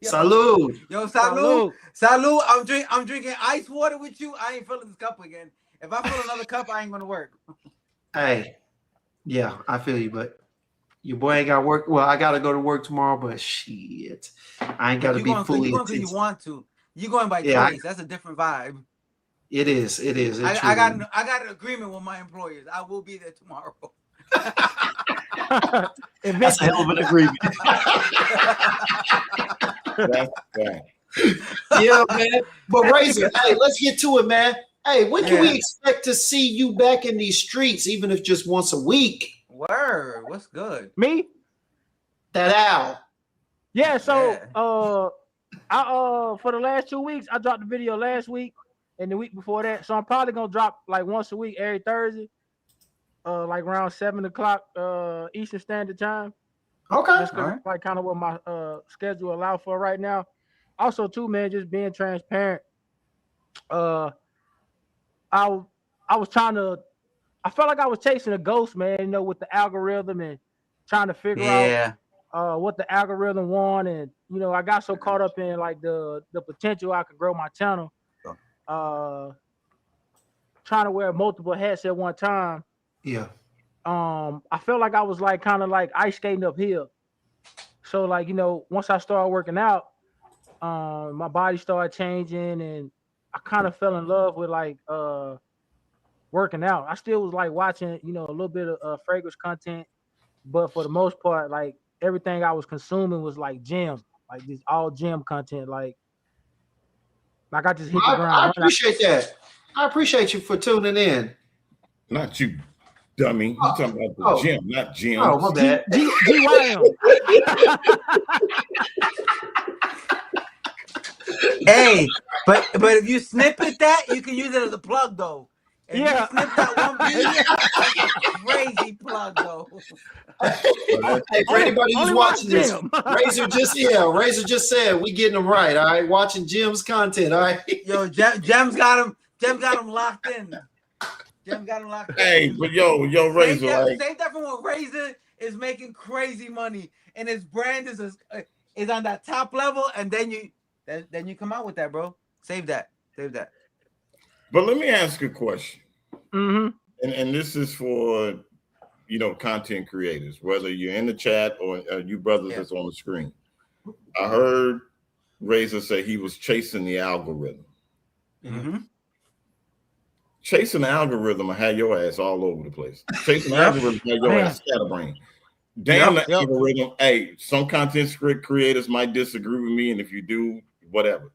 Salud. Yo, salud. I'm drinking ice water with you. I ain't filling this cup again. If I fill another cup, I ain't gonna work. Hey, yeah, I feel you, but your boy ain't got work. Well, I gotta go to work tomorrow, but shit, I ain't gotta be fully. You going because you want to. You going by choice. That's a different vibe. It is. I got an agreement with my employers. I will be there tomorrow. That's a hell of an agreement. That's bad. Yeah, man. But Razor, hey, let's get to it, man. Hey, when can we expect to see you back in these streets, even if just once a week? Word, what's good? Me? That owl. Yeah. So, I for the last 2 weeks, I dropped the video last week and the week before that. So I'm probably gonna drop like once a week every Thursday, like around 7:00 Eastern Standard Time. Okay. That's like kind of what my schedule allow for right now. Also, too, man, just being transparent. I was trying to. I felt like I was chasing a ghost, man. You know, with the algorithm and trying to figure out what the algorithm want, and you know, I got so caught up in like the potential I could grow my channel. Trying to wear multiple hats at one time. Yeah. I felt like I was like kind of like ice skating uphill. So like, you know, once I started working out, my body started changing and I kind of fell in love with like working out. I still was like watching, you know, a little bit of fragrance content, but for the most part, like everything I was consuming was like gym, like this all gym content. Like I just hit the ground. I appreciate that. I appreciate you for tuning in. Not you, dummy. You talking about the gym, not gym. Oh, my bad. GYM. Hey, but if you snippet that, you can use it as a plug though. If you snip that one piece, that's a crazy plug though. Hey, for anybody who's watching this, Razor just said we getting them right. All right, watching Jim's content. All right. Yo, Jem's got him locked in. Jim got him locked in. Hey, but yo, Razor, save that from when Razor is making crazy money and his brand is on that top level, and then you come out with that, bro. Save that. But let me ask a question. Mm-hmm. And this is for, you know, content creators, whether you're in the chat or you brothers that's on the screen. I heard Razor say he was chasing the algorithm. Mm-hmm. Chasing the algorithm will have your ass all over the place. Chasing the algorithm will have your ass scatterbrained. Damn the algorithm. Hey, some content creators might disagree with me, and if you do, whatever.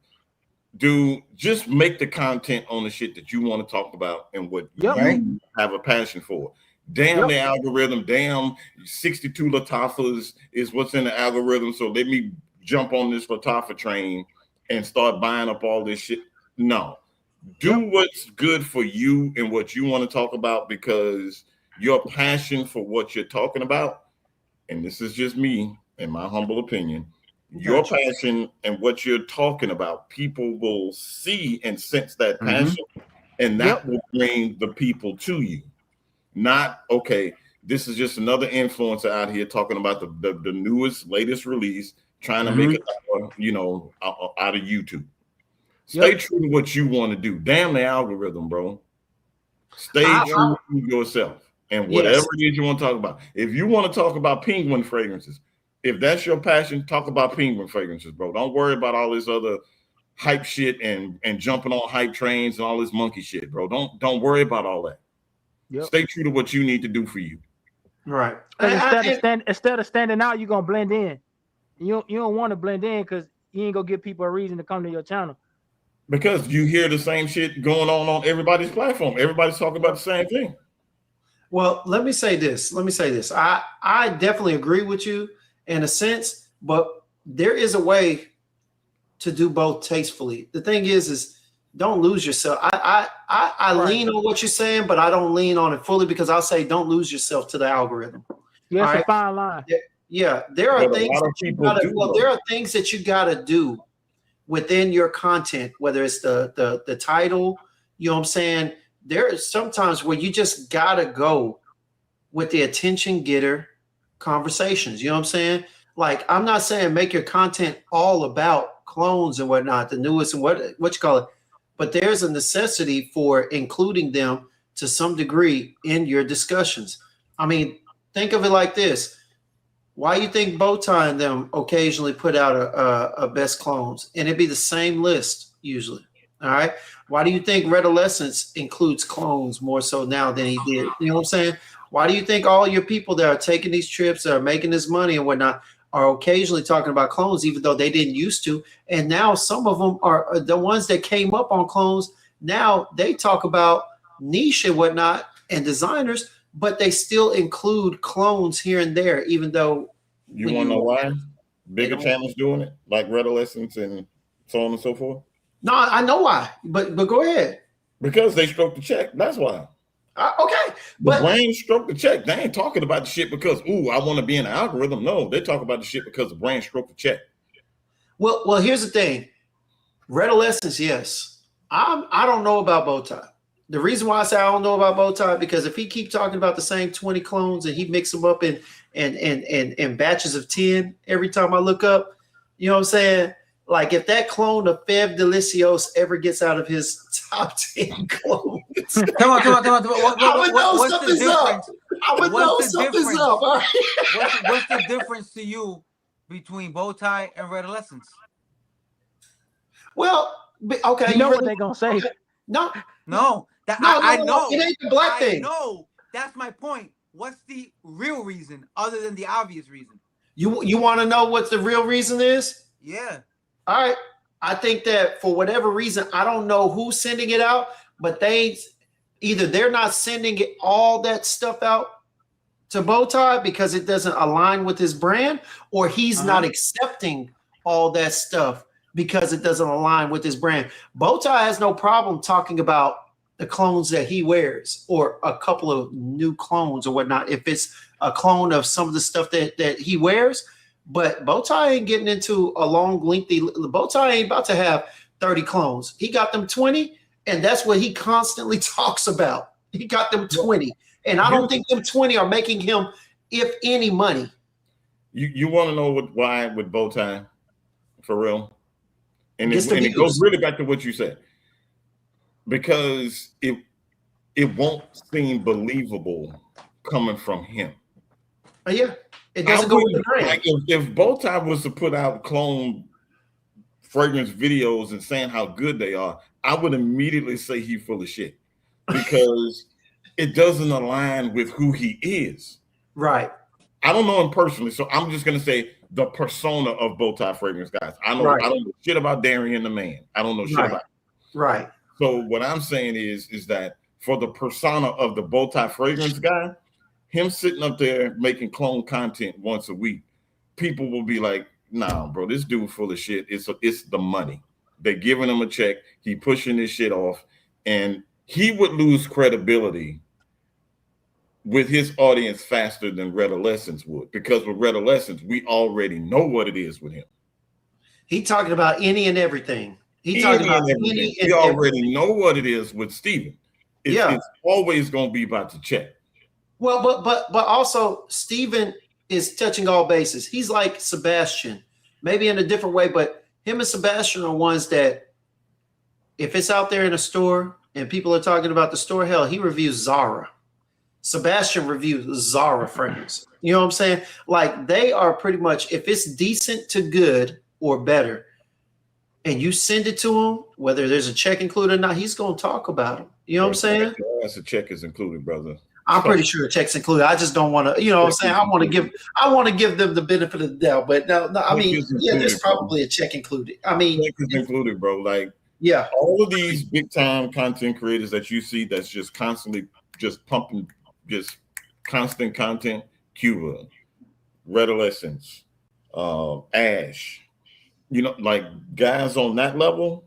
Just make the content on the shit that you want to talk about and what you have a passion for. Damn the algorithm. Damn 62 Latafas is what's in the algorithm. So let me jump on this Latafa train and start buying up all this shit. No. Do what's good for you and what you want to talk about, because your passion for what you're talking about, and this is just me, in my humble opinion, your passion and what you're talking about, people will see and sense that passion, and that will bring the people to you. Not, okay, this is just another influencer out here talking about the newest, latest release, trying to make it, you know, out of YouTube. Stay true to what you want to do. Damn the algorithm, bro. Stay true to yourself and whatever it is you want to talk about. If you want to talk about penguin fragrances, if that's your passion, talk about penguin fragrances, bro. Don't worry about all this other hype shit and jumping on hype trains and all this monkey shit, bro. Don't worry about all that. Yep. Stay true to what you need to do for you. Right. Instead of standing out, you're gonna blend in. You don't want to blend in because you ain't gonna give people a reason to come to your channel. Because you hear the same shit going on everybody's platform. Everybody's talking about the same thing. Well, let me say this. I definitely agree with you in a sense, but there is a way to do both tastefully. The thing is don't lose yourself. I right. lean on what you're saying, but I don't lean on it fully because I'll say don't lose yourself to the algorithm. Yeah, it's a fine line. Yeah, there are things that you gotta do within your content, whether it's the title, you know what I'm saying? There is sometimes where you just gotta go with the attention getter conversations. You know what I'm saying? Like, I'm not saying make your content all about clones and whatnot, the newest and what you call it, but there's a necessity for including them to some degree in your discussions. I mean, think of it like this. Why you think Bowtie and them occasionally put out a best clones, and it'd be the same list usually? All right. Why do you think Redolescence includes clones more so now than he did? You know what I'm saying? Why do you think all your people that are taking these trips, that are making this money and whatnot, are occasionally talking about clones, even though they didn't used to? And now some of them are the ones that came up on clones. Now they talk about niche and whatnot and designers, but they still include clones here and there, even though. You want to know why? Bigger channels doing it, like Redolescence and so on and so forth? No, I know why, but go ahead. Because they stroke the check. That's why. Okay. The brain stroke the check. They ain't talking about the shit because, I want to be in the algorithm. No, they talk about the shit because the brain stroke the check. Well, here's the thing. Redolescence, yes. I don't know about Bowtie. The reason why I say I don't know about Bowtie, because if he keep talking about the same 20 clones and he mix them up in batches of 10 every time I look up, you know what I'm saying? Like if that clone of Fev Delicios ever gets out of his top 10 clones. Come on. I would know something's up. I would know something's up. All right. What's the difference to you between Bowtie and Redolescence? Well, okay. You know what they're going to say. Okay. No. I know. It ain't the black thing. No, that's my point. What's the real reason other than the obvious reason? You want to know what the real reason is? Yeah. All right. I think that for whatever reason, I don't know who's sending it out, but they're not sending all that stuff out to Bowtie because it doesn't align with his brand, or he's not accepting all that stuff because it doesn't align with his brand. Bowtie has no problem talking about the clones that he wears or a couple of new clones or whatnot, if it's a clone of some of the stuff that he wears. But Bowtie ain't getting into a long, lengthy. Bowtie ain't about to have 30 clones. He got them 20, and that's what he constantly talks about. He got them 20, and I don't think them 20 are making him, if any, money. You want to know why with Bowtie, for real? And it goes really back to what you said, because it won't seem believable coming from him. Yeah. It doesn't go with the brand. Like if Bowtie was to put out clone fragrance videos and saying how good they are, I would immediately say he's full of shit because it doesn't align with who he is. Right. I don't know him personally, so I'm just gonna say the persona of Bowtie fragrance guys. I don't know shit about Darian the man. I don't know shit about him. Right. So what I'm saying is that for the persona of the Bowtie fragrance guy, him sitting up there making clone content once a week, people will be like, nah, bro, this dude full of shit. It's the money. They're giving him a check. He pushing this shit off. And he would lose credibility with his audience faster than Redolescence would. Because with Redolescence, we already know what it is with him. He talking about any and everything. We already know what it is with Steven. It's always going to be about the check. Well, but also Steven is touching all bases. He's like Sebastian, maybe in a different way, but him and Sebastian are ones that if it's out there in a store and people are talking about the store, hell, he reviews Zara. Sebastian reviews Zara fragrance. You know what I'm saying? Like they are pretty much, if it's decent to good or better, and you send it to him, whether there's a check included or not, he's gonna talk about him. You know what I'm saying? That's a check is included, brother. I'm pretty sure a check's included. I just don't want to, you know what I'm saying? I want to give them the benefit of the doubt. But no, I mean, yeah, there's probably a check included. I mean, check is included, bro. Like, yeah, all of these big time content creators that you see that's just constantly just pumping, just constant content, Cuba, Redolescence, Ash, you know, like guys on that level,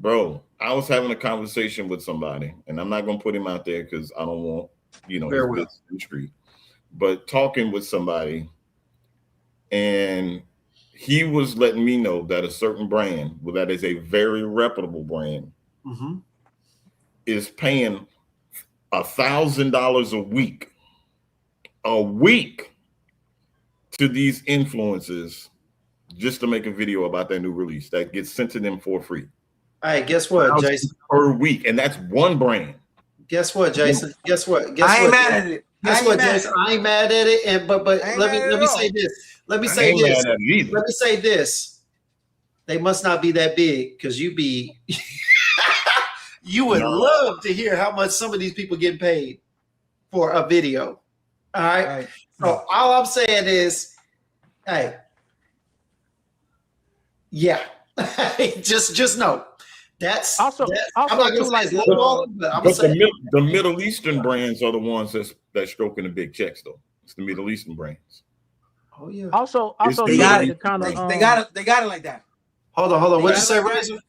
bro. I was having a conversation with somebody, and I'm not gonna put him out there because I don't want, you know, his business in the street. But talking with somebody, and he was letting me know that a certain brand, well, that is a very reputable brand, is paying $1,000 a week to these influencers just to make a video about their new release that gets sent to them for free. Hey, guess what, Jason? Per week, and that's one brand. Guess what, Jason? Guess what? I ain't mad at it. Guess what, Jason? I ain't mad at it. And but let me say this. Let me say this. They must not be that big because you would love to hear how much some of these people get paid for a video. All right. So all I'm saying is, hey, yeah, just know. That's also I'm not gonna say it's low, but I'm saying the Middle Eastern brands are the ones that's stroking the big checks, though. It's the Middle Eastern brands. Oh yeah. Also, they got it like that. Hold on. What'd you say, Razor?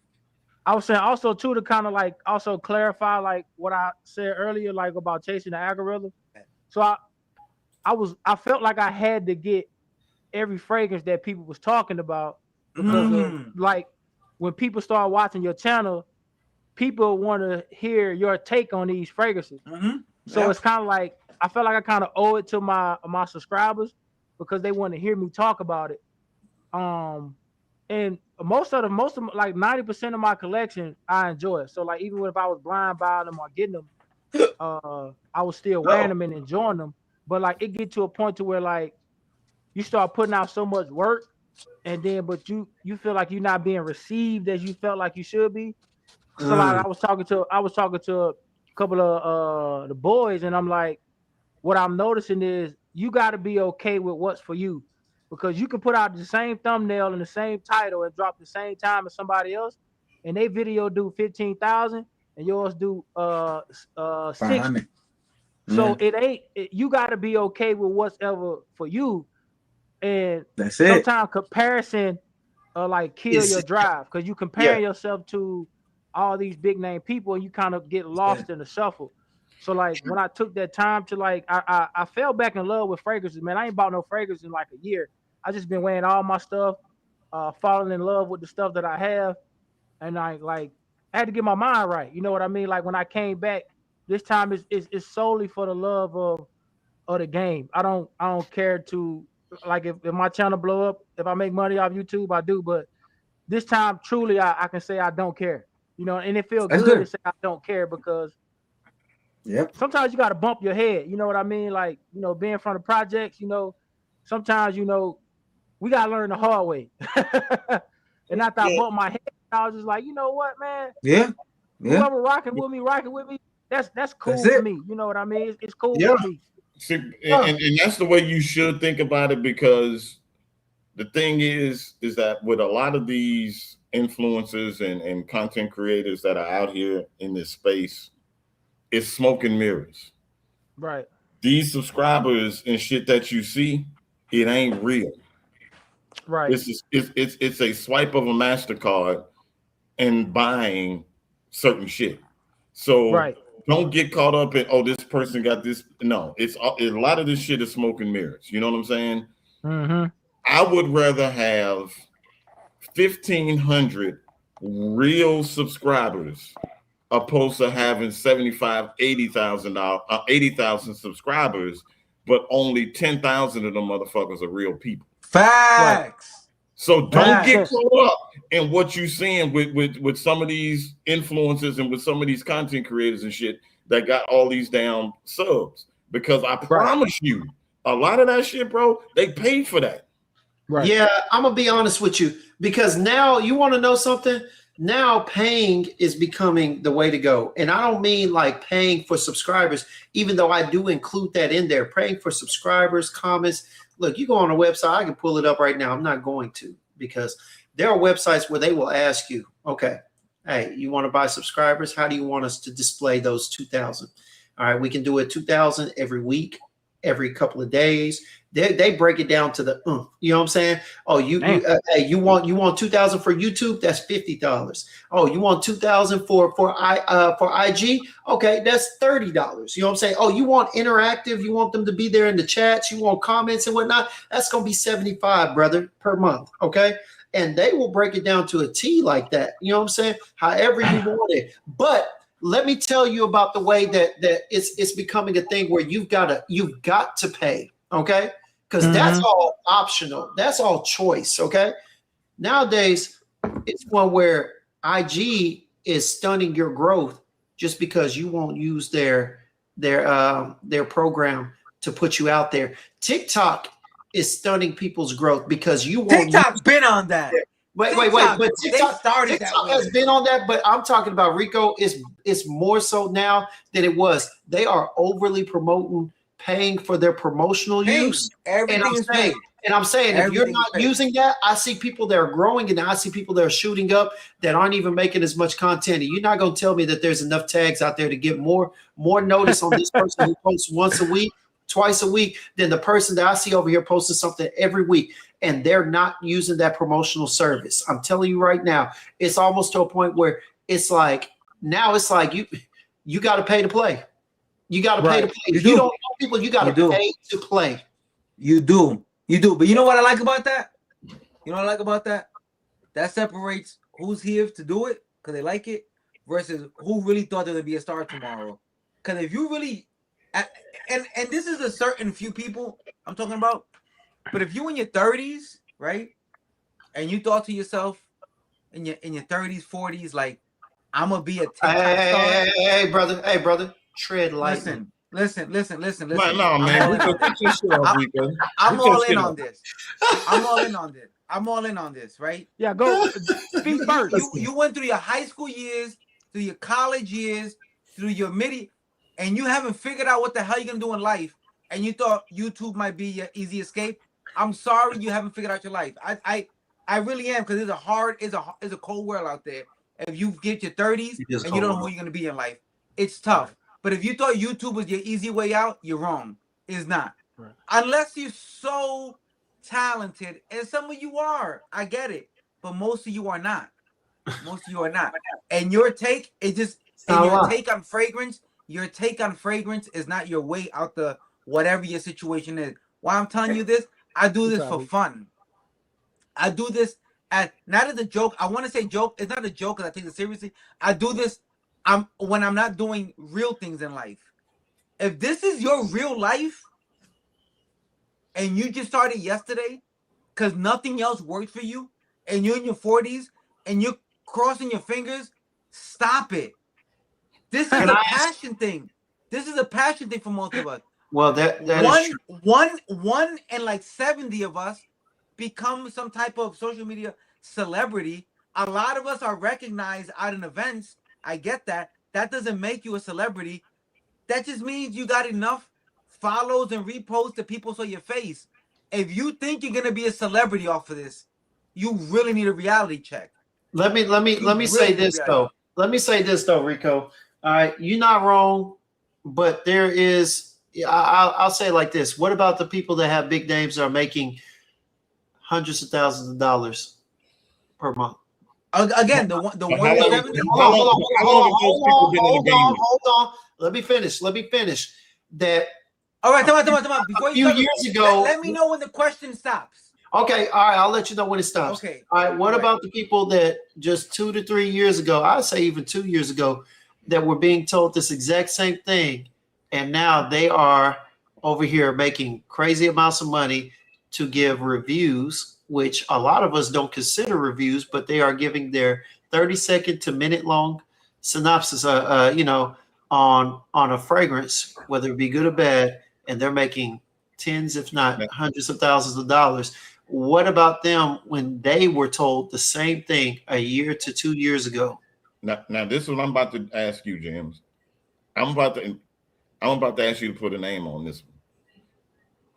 I was saying also too to kind of like also clarify like what I said earlier, like about chasing the algorithm. So I felt like I had to get every fragrance that people was talking about because of, like, when people start watching your channel, people want to hear your take on these fragrances. So it's kind of like I felt like I kind of owe it to my subscribers because they want to hear me talk about it. And most of like 90% of my collection I enjoy. So like even if I was blind buying them or getting them, I was still wearing them and enjoying them. But like it get to a point to where like you start putting out so much work, and then but you feel like you're not being received as you felt like you should be. So like I was talking to a couple of the boys, and I'm like, what I'm noticing is you got to be okay with what's for you, because you can put out the same thumbnail and the same title and drop the same time as somebody else, and they video do 15,000 and yours do 60. So you got to be okay with what's ever for you. And that's it. Sometimes comparison like kill your drive, because you compare yourself to all these big name people and you kind of get lost in the shuffle. So like when I took that time to like I fell back in love with fragrances, man. I ain't bought no fragrance in like a year. I just been wearing all my stuff, falling in love with the stuff that I have, and I had to get my mind right. You know what I mean? Like when I came back, this time it's solely for the love of the game. I don't care to, like, if my channel blow up, if I make money off YouTube, I do. But this time, truly, I can say I don't care. You know, and it feels good to say I don't care, because sometimes you got to bump your head. You know what I mean? Like, you know, being from the projects, you know, sometimes, you know, we got to learn the hard way. And after I bumped my head, I was just like, you know what, man? Whoever rocking with me, that's cool for me. You know what I mean? It's cool for me. See, and that's the way you should think about it, because the thing is that with a lot of these influencers and content creators that are out here in this space, it's smoke and mirrors. Right. These subscribers and shit that you see, it ain't real. Right. It's a swipe of a MasterCard and buying certain shit. So don't get caught up in, oh, this person got this. No, it's a lot of this shit is smoke and mirrors. You know what I'm saying? I would rather have 1,500 real subscribers opposed to having 80,000 subscribers, but only 10,000 of them motherfuckers are real people. Facts. So don't get caught up in what you're seeing with some of these influencers and with some of these content creators and shit that got all these damn subs. Because I promise you, a lot of that shit, bro, they paid for that. Right. Yeah, I'm gonna be honest with you because now you want to know something. Now paying is becoming the way to go, and I don't mean like paying for subscribers, even though I do include that in there. Paying for subscribers, comments. Look, you go on a website. I can pull it up right now. I'm not going to because there are websites where they will ask you, okay, hey, you want to buy subscribers? How do you want us to display those 2,000? All right, we can do it 2,000 every week, every couple of days. They break it down to the you know what I'm saying? Oh, hey, you want 2,000 for YouTube? That's $50. Oh, you want 2,000 for IG? Okay, that's $30. You know what I'm saying? Oh, you want interactive? You want them to be there in the chats? You want comments and whatnot? That's gonna be 75, brother, per month. Okay. And they will break it down to a T like that. You know what I'm saying? However you want it. But let me tell you about the way that it's becoming a thing where you've got to pay. Okay. Because that's all optional. That's all choice. Okay. Nowadays, it's one where IG is stunning your growth just because you won't use their program to put you out there. TikTok is stunning people's growth because you won't. TikTok's been on that. Wait. But TikTok has been on that. But I'm talking about Rico. It's more so now than it was. They are overly paying for their promotional use. And I'm saying if you're not using that, I see people that are growing and I see people that are shooting up that aren't even making as much content. And you're not going to tell me that there's enough tags out there to get more notice on this person who posts once a week, twice a week than the person that I see over here posting something every week. And they're not using that promotional service. I'm telling you right now, it's almost to a point where it's like you got to pay to play. You got to pay to play. If you don't know people, you got to pay to play. You do. But you know what I like about that? That separates who's here to do it because they like it versus who really thought there would be a star tomorrow. Because if you really, and this is a certain few people I'm talking about, but if you in your 30s, right, and you thought to yourself in your 30s, 40s, like, I'm going to be a TikTok star. Hey, brother. Tread lightly. Listen. Right, no, man. I'm all in on this. I'm all in on this, right? Yeah, go speak first. You went through your high school years, through your college years, through your and you haven't figured out what the hell you're gonna do in life, and you thought YouTube might be your easy escape. I'm sorry you haven't figured out your life. I really am, because it's a cold world out there. If you get your 30s and you don't know who you're gonna be in life, it's tough. But if you thought YouTube was your easy way out, you're wrong. It's not. Right. Unless you're so talented, and some of you are, I get it, but most of you are not. And your take is take on fragrance is not your way out the whatever your situation is. Why I'm telling you this, I do this for fun. I do this not as a joke. I want to say joke. It's not a joke because I take it seriously. I do this when I'm not doing real things in life. If this is your real life and you just started yesterday because nothing else worked for you and you're in your 40s and you're crossing your fingers, stop it. This is a passion thing. This is a passion thing for most of us. Well, that is true. One and like 70 of us become some type of social media celebrity. A lot of us are recognized out in events. I get that. That doesn't make you a celebrity. That just means you got enough follows and reposts that people saw your face. If you think you're gonna be a celebrity off of this, you really need a reality check. Let me say this though. Let me say this though, Rico. All right, you're not wrong, but there is. I'll say it like this: what about the people that have big names that are making hundreds of thousands of dollars per month? Again, the 170. Hold on. Let me finish. That. All right, come on. Before a few years ago, let me know when the question stops. Okay, all right, I'll let you know when it stops. Okay. All right, what about the people that just 2 to 3 years ago, I'd say even 2 years ago, that were being told this exact same thing, and now they are over here making crazy amounts of money to give reviews, which a lot of us don't consider reviews, but they are giving their 30-second to minute-long synopsis, on a fragrance, whether it be good or bad, and they're making tens, if not hundreds of thousands of dollars. What about them when they were told the same thing a year to 2 years ago? Now this is what I'm about to ask you, James. I'm about to ask you to put a name on this one.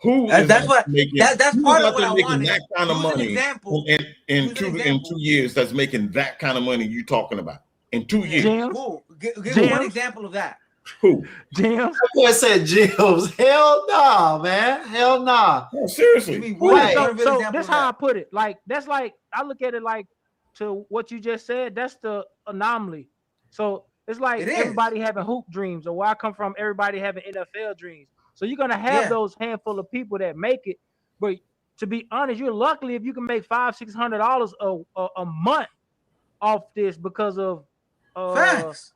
Who is that's what making? that's part of what I making wanted. that kind of Use an money example. in 2 years? That's making that kind of money you talking about in 2 years. James? Cool. Give me one example of that. Who? James? I said James. Hell no, man. Hell no. No, seriously. Give me one So example that's of how I that. put it. Like that's like I look at it like to what you just said. That's the anomaly. So it's like It is. everybody having hoop dreams, or where I come from, everybody having NFL dreams. So you're gonna have those handful of people that make it, but to be honest, you're lucky if you can make $500-600 a month off this because of Facts.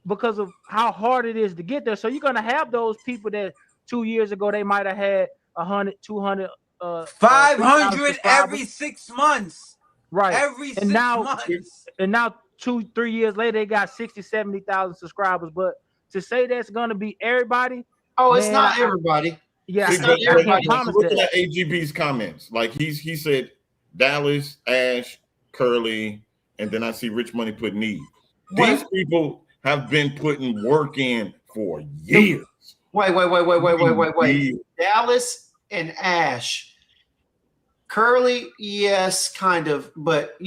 because of how hard it is to get there. So you're gonna have those people that 2 years ago they might have had 100, 200, 500 every 6 months. Right. Every and 6 now, months. And now 2-3 years later, they got 60, 70,000 subscribers. But to say that's gonna be everybody, oh, it's not everybody. Yeah, it's not everybody. I can't promise look that. at AGB's comments. Like he said Dallas, Ash, Curly, and then I see Rich Money put Need. These people have been putting work in for years. Wait. Dallas and Ash. Curly, yes, kind of, but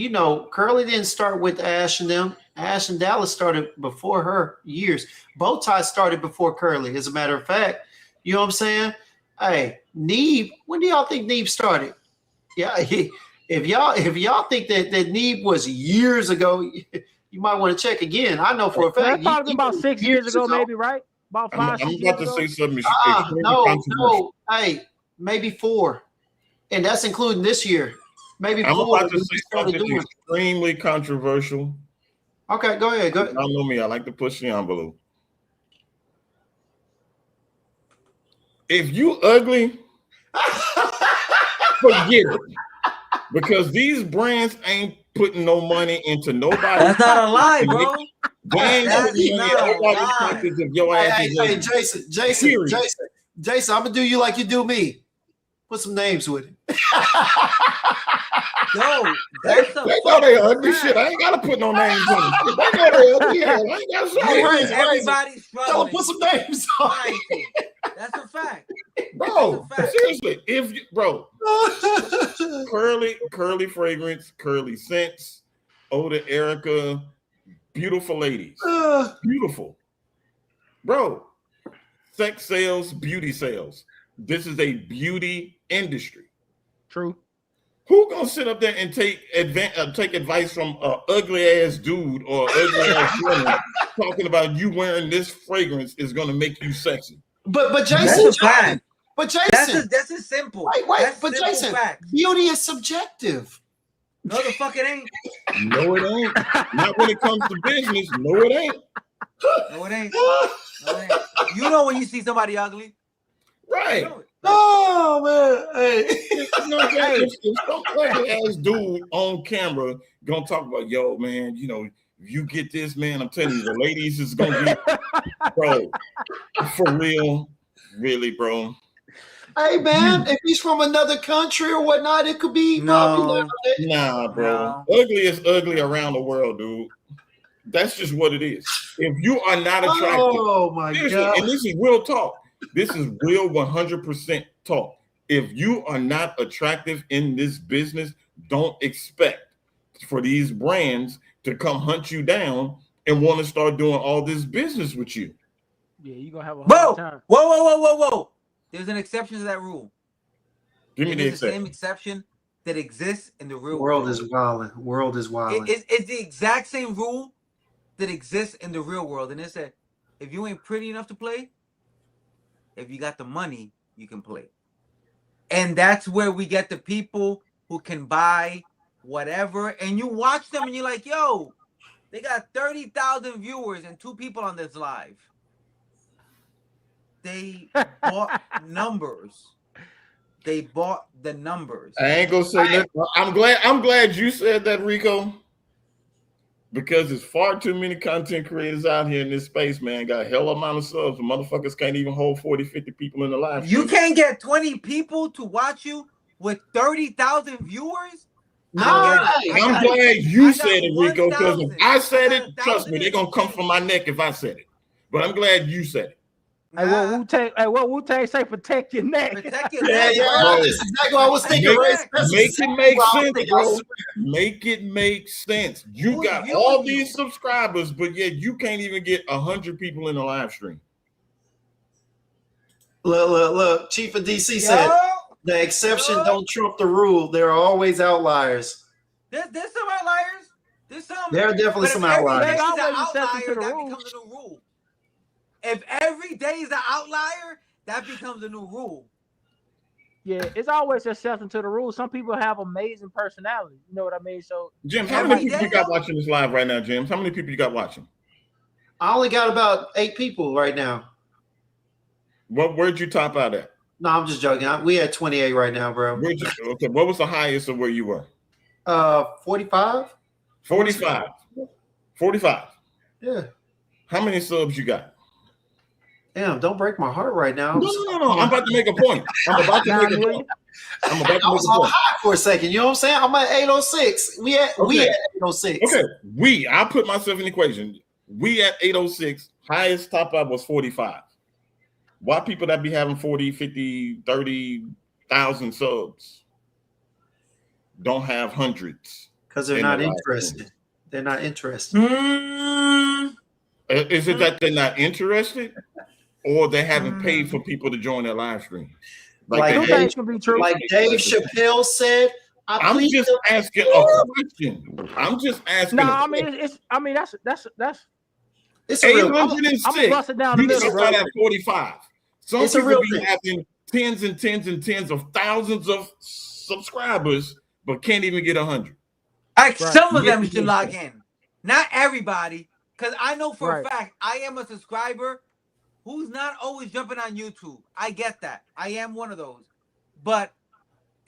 Curly didn't start with Ash and them. Ash and Dallas started before her years. Bowtie started before Curly, as a matter of fact. You know what I'm saying? Hey, Neeb, when do y'all think Neeb started? Yeah, if y'all think that Neeb was years ago, you might want to check again. I know for a fact. That's probably about 6 years ago, maybe, right? About 5, 6 years ago. I'm about to say something. No. Hey, maybe 4. And that's including this year. Maybe I'm 4. about to say something extremely controversial. Okay, go ahead. Go ahead. Y'all know me. I like to push the envelope. If you ugly, forget it. Because these brands ain't putting no money into nobody. That's not a lie, bro. Hey, Jason, I'm gonna do you like you do me. Put some names with it. Yo, that's they know they ugly shit. I ain't gotta put no names in it. They know they ugly. I ain't gotta say everybody's struggling. Tell them put some names on it. That's a fact. Bro, seriously, Curly Fragrance, Curly Scents, Oda Erica, beautiful ladies. Beautiful. Bro, sex sales, beauty sales. This is a beauty industry. True. Who gonna sit up there and take advice from an ugly ass dude or ugly ass woman talking about you wearing this fragrance is gonna make you sexy? But Jason, that's a simple. But Jason, beauty is subjective. No, the fuck it ain't. No, it ain't. Not when it comes to business. No, it ain't. No, it ain't. You know when you see somebody ugly. Right. Oh man. Hey. If some ugly ass dude on camera gonna talk about, yo, man, if you get this, man, I'm telling you, the ladies is gonna be, bro, for real, really, bro. Hey man, if he's from another country or whatnot, it could be nah, bro. No. Ugly is ugly around the world, dude. That's just what it is. If you are not attractive, oh my God, and this is real talk. This is real 100% talk. If you are not attractive in this business, don't expect for these brands to come hunt you down and want to start doing all this business with you. Yeah, you're gonna have a hard time. Whoa. There's an exception to that rule. Give me the exception. The same exception that exists in the real world. World is wilding. It's the exact same rule that exists in the real world. And it said, if you ain't pretty enough to play, if you got the money, you can play. And that's where we get the people who can buy whatever. And you watch them and you're like, yo, they got 30,000 viewers and 2 people on this live. They bought numbers. They bought the numbers. I ain't gonna say that. I'm glad you said that, Rico. Because there's far too many content creators out here in this space, man. Got a hell of a amount of subs. The motherfuckers can't even hold 40, 50 people in the live. You can't get 20 people to watch you with 30,000 viewers. No, I'm glad you said it, Rico, because if I said it, trust me, they're gonna come from my neck if I said it. But I'm glad you said it. Hey, what Wu-Tang say? Protect your neck. Protect your neck, bro. That's exactly what I was thinking. Make it make sense, bro. Make it make sense. You got all these subscribers, but yet you can't even get 100 people in the live stream. Look. Chief of DC said the exception don't trump the rule. There are always outliers. There's some outliers. There's some. There are definitely some outliers. There's always an outlier that becomes a new rule. If every day is an outlier, that becomes a new rule. Yeah, it's always exception to the rule. Some people have amazing personality. You know what I mean? So, Jim, how many people you got watching this live right now, Jim? How many people you got watching? I only got about 8 people right now. Where'd you top out at? No, I'm just joking. We at 28 right now, bro. Okay, what was the highest of where you were? 45. 45. 45. Yeah. How many subs you got? Damn, don't break my heart right now. No. I'm about to make a point. I was on high for a second. You know what I'm saying? I'm at 806. We at 806. Okay. I put myself in the equation. We at 806. Highest top up was 45. Why people that be having 40, 50, 30,000 subs don't have hundreds? Because they're not interested. They're not interested. Is it that they're not interested? Or they haven't paid for people to join their live stream? Like Dave Chappelle said, I'm just asking a question. I'm just asking. No, I mean that's it's a real. I'm busting down the middle, bro. At 45. Some people be having tens and tens and tens of thousands of subscribers, but can't even get 100. Some of them should log in. Not everybody, because I know for a fact I am a subscriber who's not always jumping on YouTube. I get that. I am one of those. But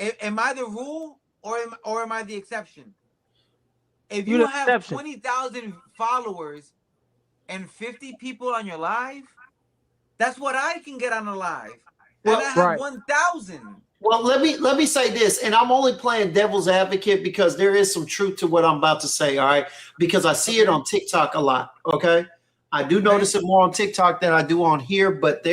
am I the rule or am I the exception? If you have 20,000 followers and 50 people on your live, that's what I can get on a live. And I have 1,000. Well, let me say this, and I'm only playing devil's advocate because there is some truth to what I'm about to say, all right? Because I see it on TikTok a lot, okay? I do notice it more on TikTok than I do on here, but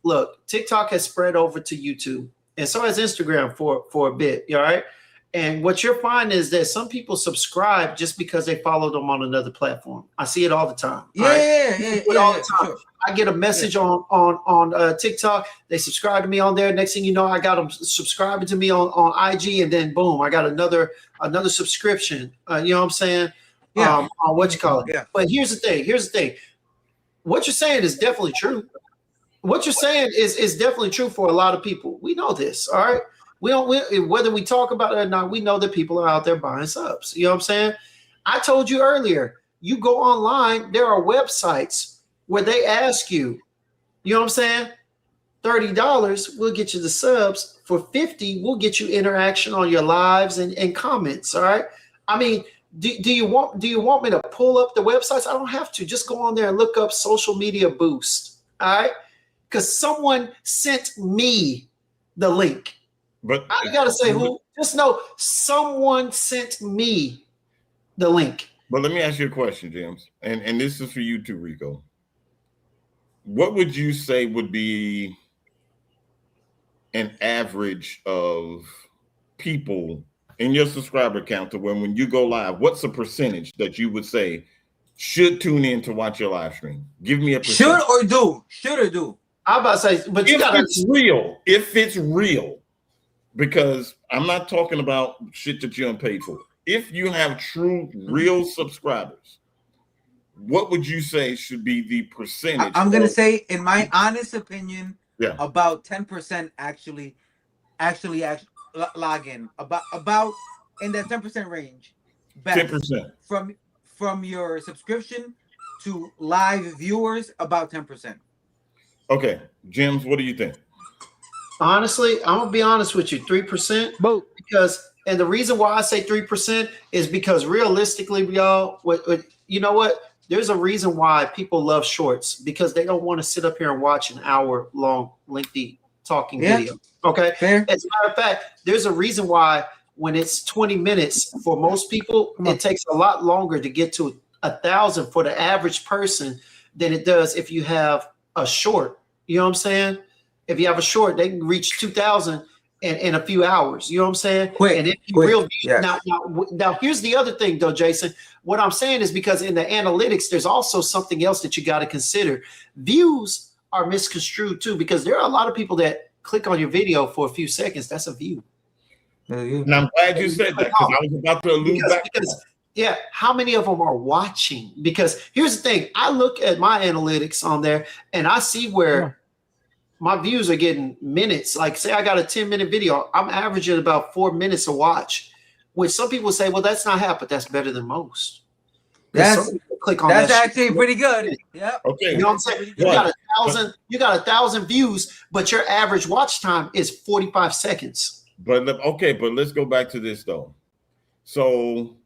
look, TikTok has spread over to YouTube, and so has Instagram for a bit, all right? And what you're finding is that some people subscribe just because they follow them on another platform. I see it all the time. Yeah, all the time. Sure. I get a message on TikTok. They subscribe to me on there. Next thing you know, I got them subscribing to me on IG, and then boom, I got another subscription. You know what I'm saying? On what you call it. Yeah. But here's the thing. What you're saying is definitely true. What you're saying is definitely true for a lot of people. We know this, all right? Whether we talk about it or not, we know that people are out there buying subs. You know what I'm saying? I told you earlier, you go online, there are websites where they ask you, you know what I'm saying? $30, we'll get you the subs. For $50, we'll get you interaction on your lives and comments. All right. I mean, do you want me to pull up the websites? I don't have to. Just go on there and look up social media boost. All right. Because someone sent me the link. But I gotta say who. Just know someone sent me the link. But let me ask you a question, James, and this is for you too, Rico. What would you say would be an average of people in your subscriber count to when you go live? What's the percentage that you would say should tune in to watch your live stream? Give me a percentage. Should or do. I'm about to say, but you gotta. If it's real. Because I'm not talking about shit that you unpaid for. If you have true, real subscribers, what would you say should be the percentage? I'm going to say, in my honest opinion, about 10% actually log in. About in that 10% range. 10%. From your subscription to live viewers, about 10%. Okay. James, what do you think? Honestly, I'm gonna be honest with you, 3%. And the reason why I say 3% is because realistically, y'all, you know what? There's a reason why people love shorts, because they don't want to sit up here and watch an hour long, lengthy talking video. Okay. Fair. As a matter of fact, there's a reason why when it's 20 minutes for most people, it takes a lot longer to get to 1,000 for the average person than it does if you have a short. You know what I'm saying? If you have a short, they can reach 2,000 in a few hours. You know what I'm saying? Quick, and if you quick, real yes. now, here's the other thing, though, Jason. What I'm saying is because in the analytics, there's also something else that you got to consider. Views are misconstrued too, because there are a lot of people that click on your video for a few seconds. That's a view. And I'm glad you said that because I was about to allude back. Yeah, how many of them are watching? Because here's the thing. I look at my analytics on there and I see where my views are getting minutes. Like say I got a 10-minute video, I'm averaging about 4 minutes a watch, which some people say, well, that's not half, but that's better than most. That's click on that's that actually shit. Pretty good. Yep. Okay. You know what I'm saying? You got 1,000 views, but your average watch time is 45 seconds. But let's go back to this though. So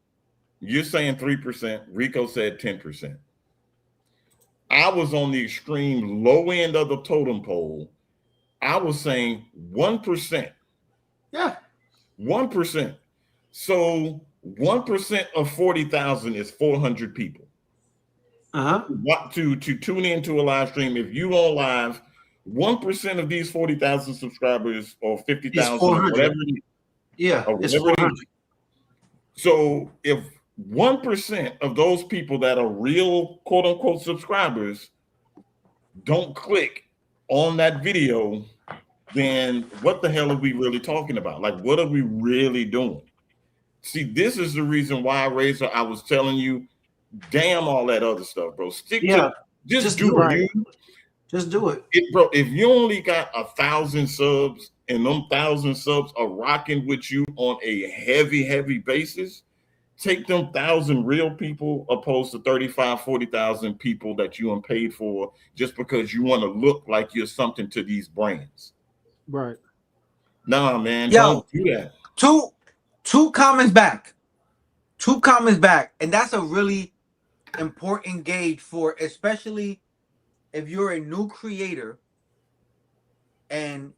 you're saying 3%. Rico said 10%. I was on the extreme low end of the totem pole. I was saying 1%. Yeah. 1%. So 1% of 40,000 is 400 people. What to tune into a live stream? If you on live, 1% of these 40,000 subscribers or 50,000 or whatever. Yeah, it's 400. So if 1% of those people that are real quote unquote subscribers don't click on that video, then what the hell are we really talking about? Like, what are we really doing? See, this is the reason why, Razor, I was telling you, damn all that other stuff, bro. Just do it. Just do it. Bro, if you only got 1,000 subs and them 1,000 subs are rocking with you on a heavy basis, take them 1,000 real people opposed to 35, 40,000 people that you paid for just because you want to look like you're something to these brands. Right. Nah, man, don't do that. Two comments back. And that's a really important gauge for, especially if you're a new creator and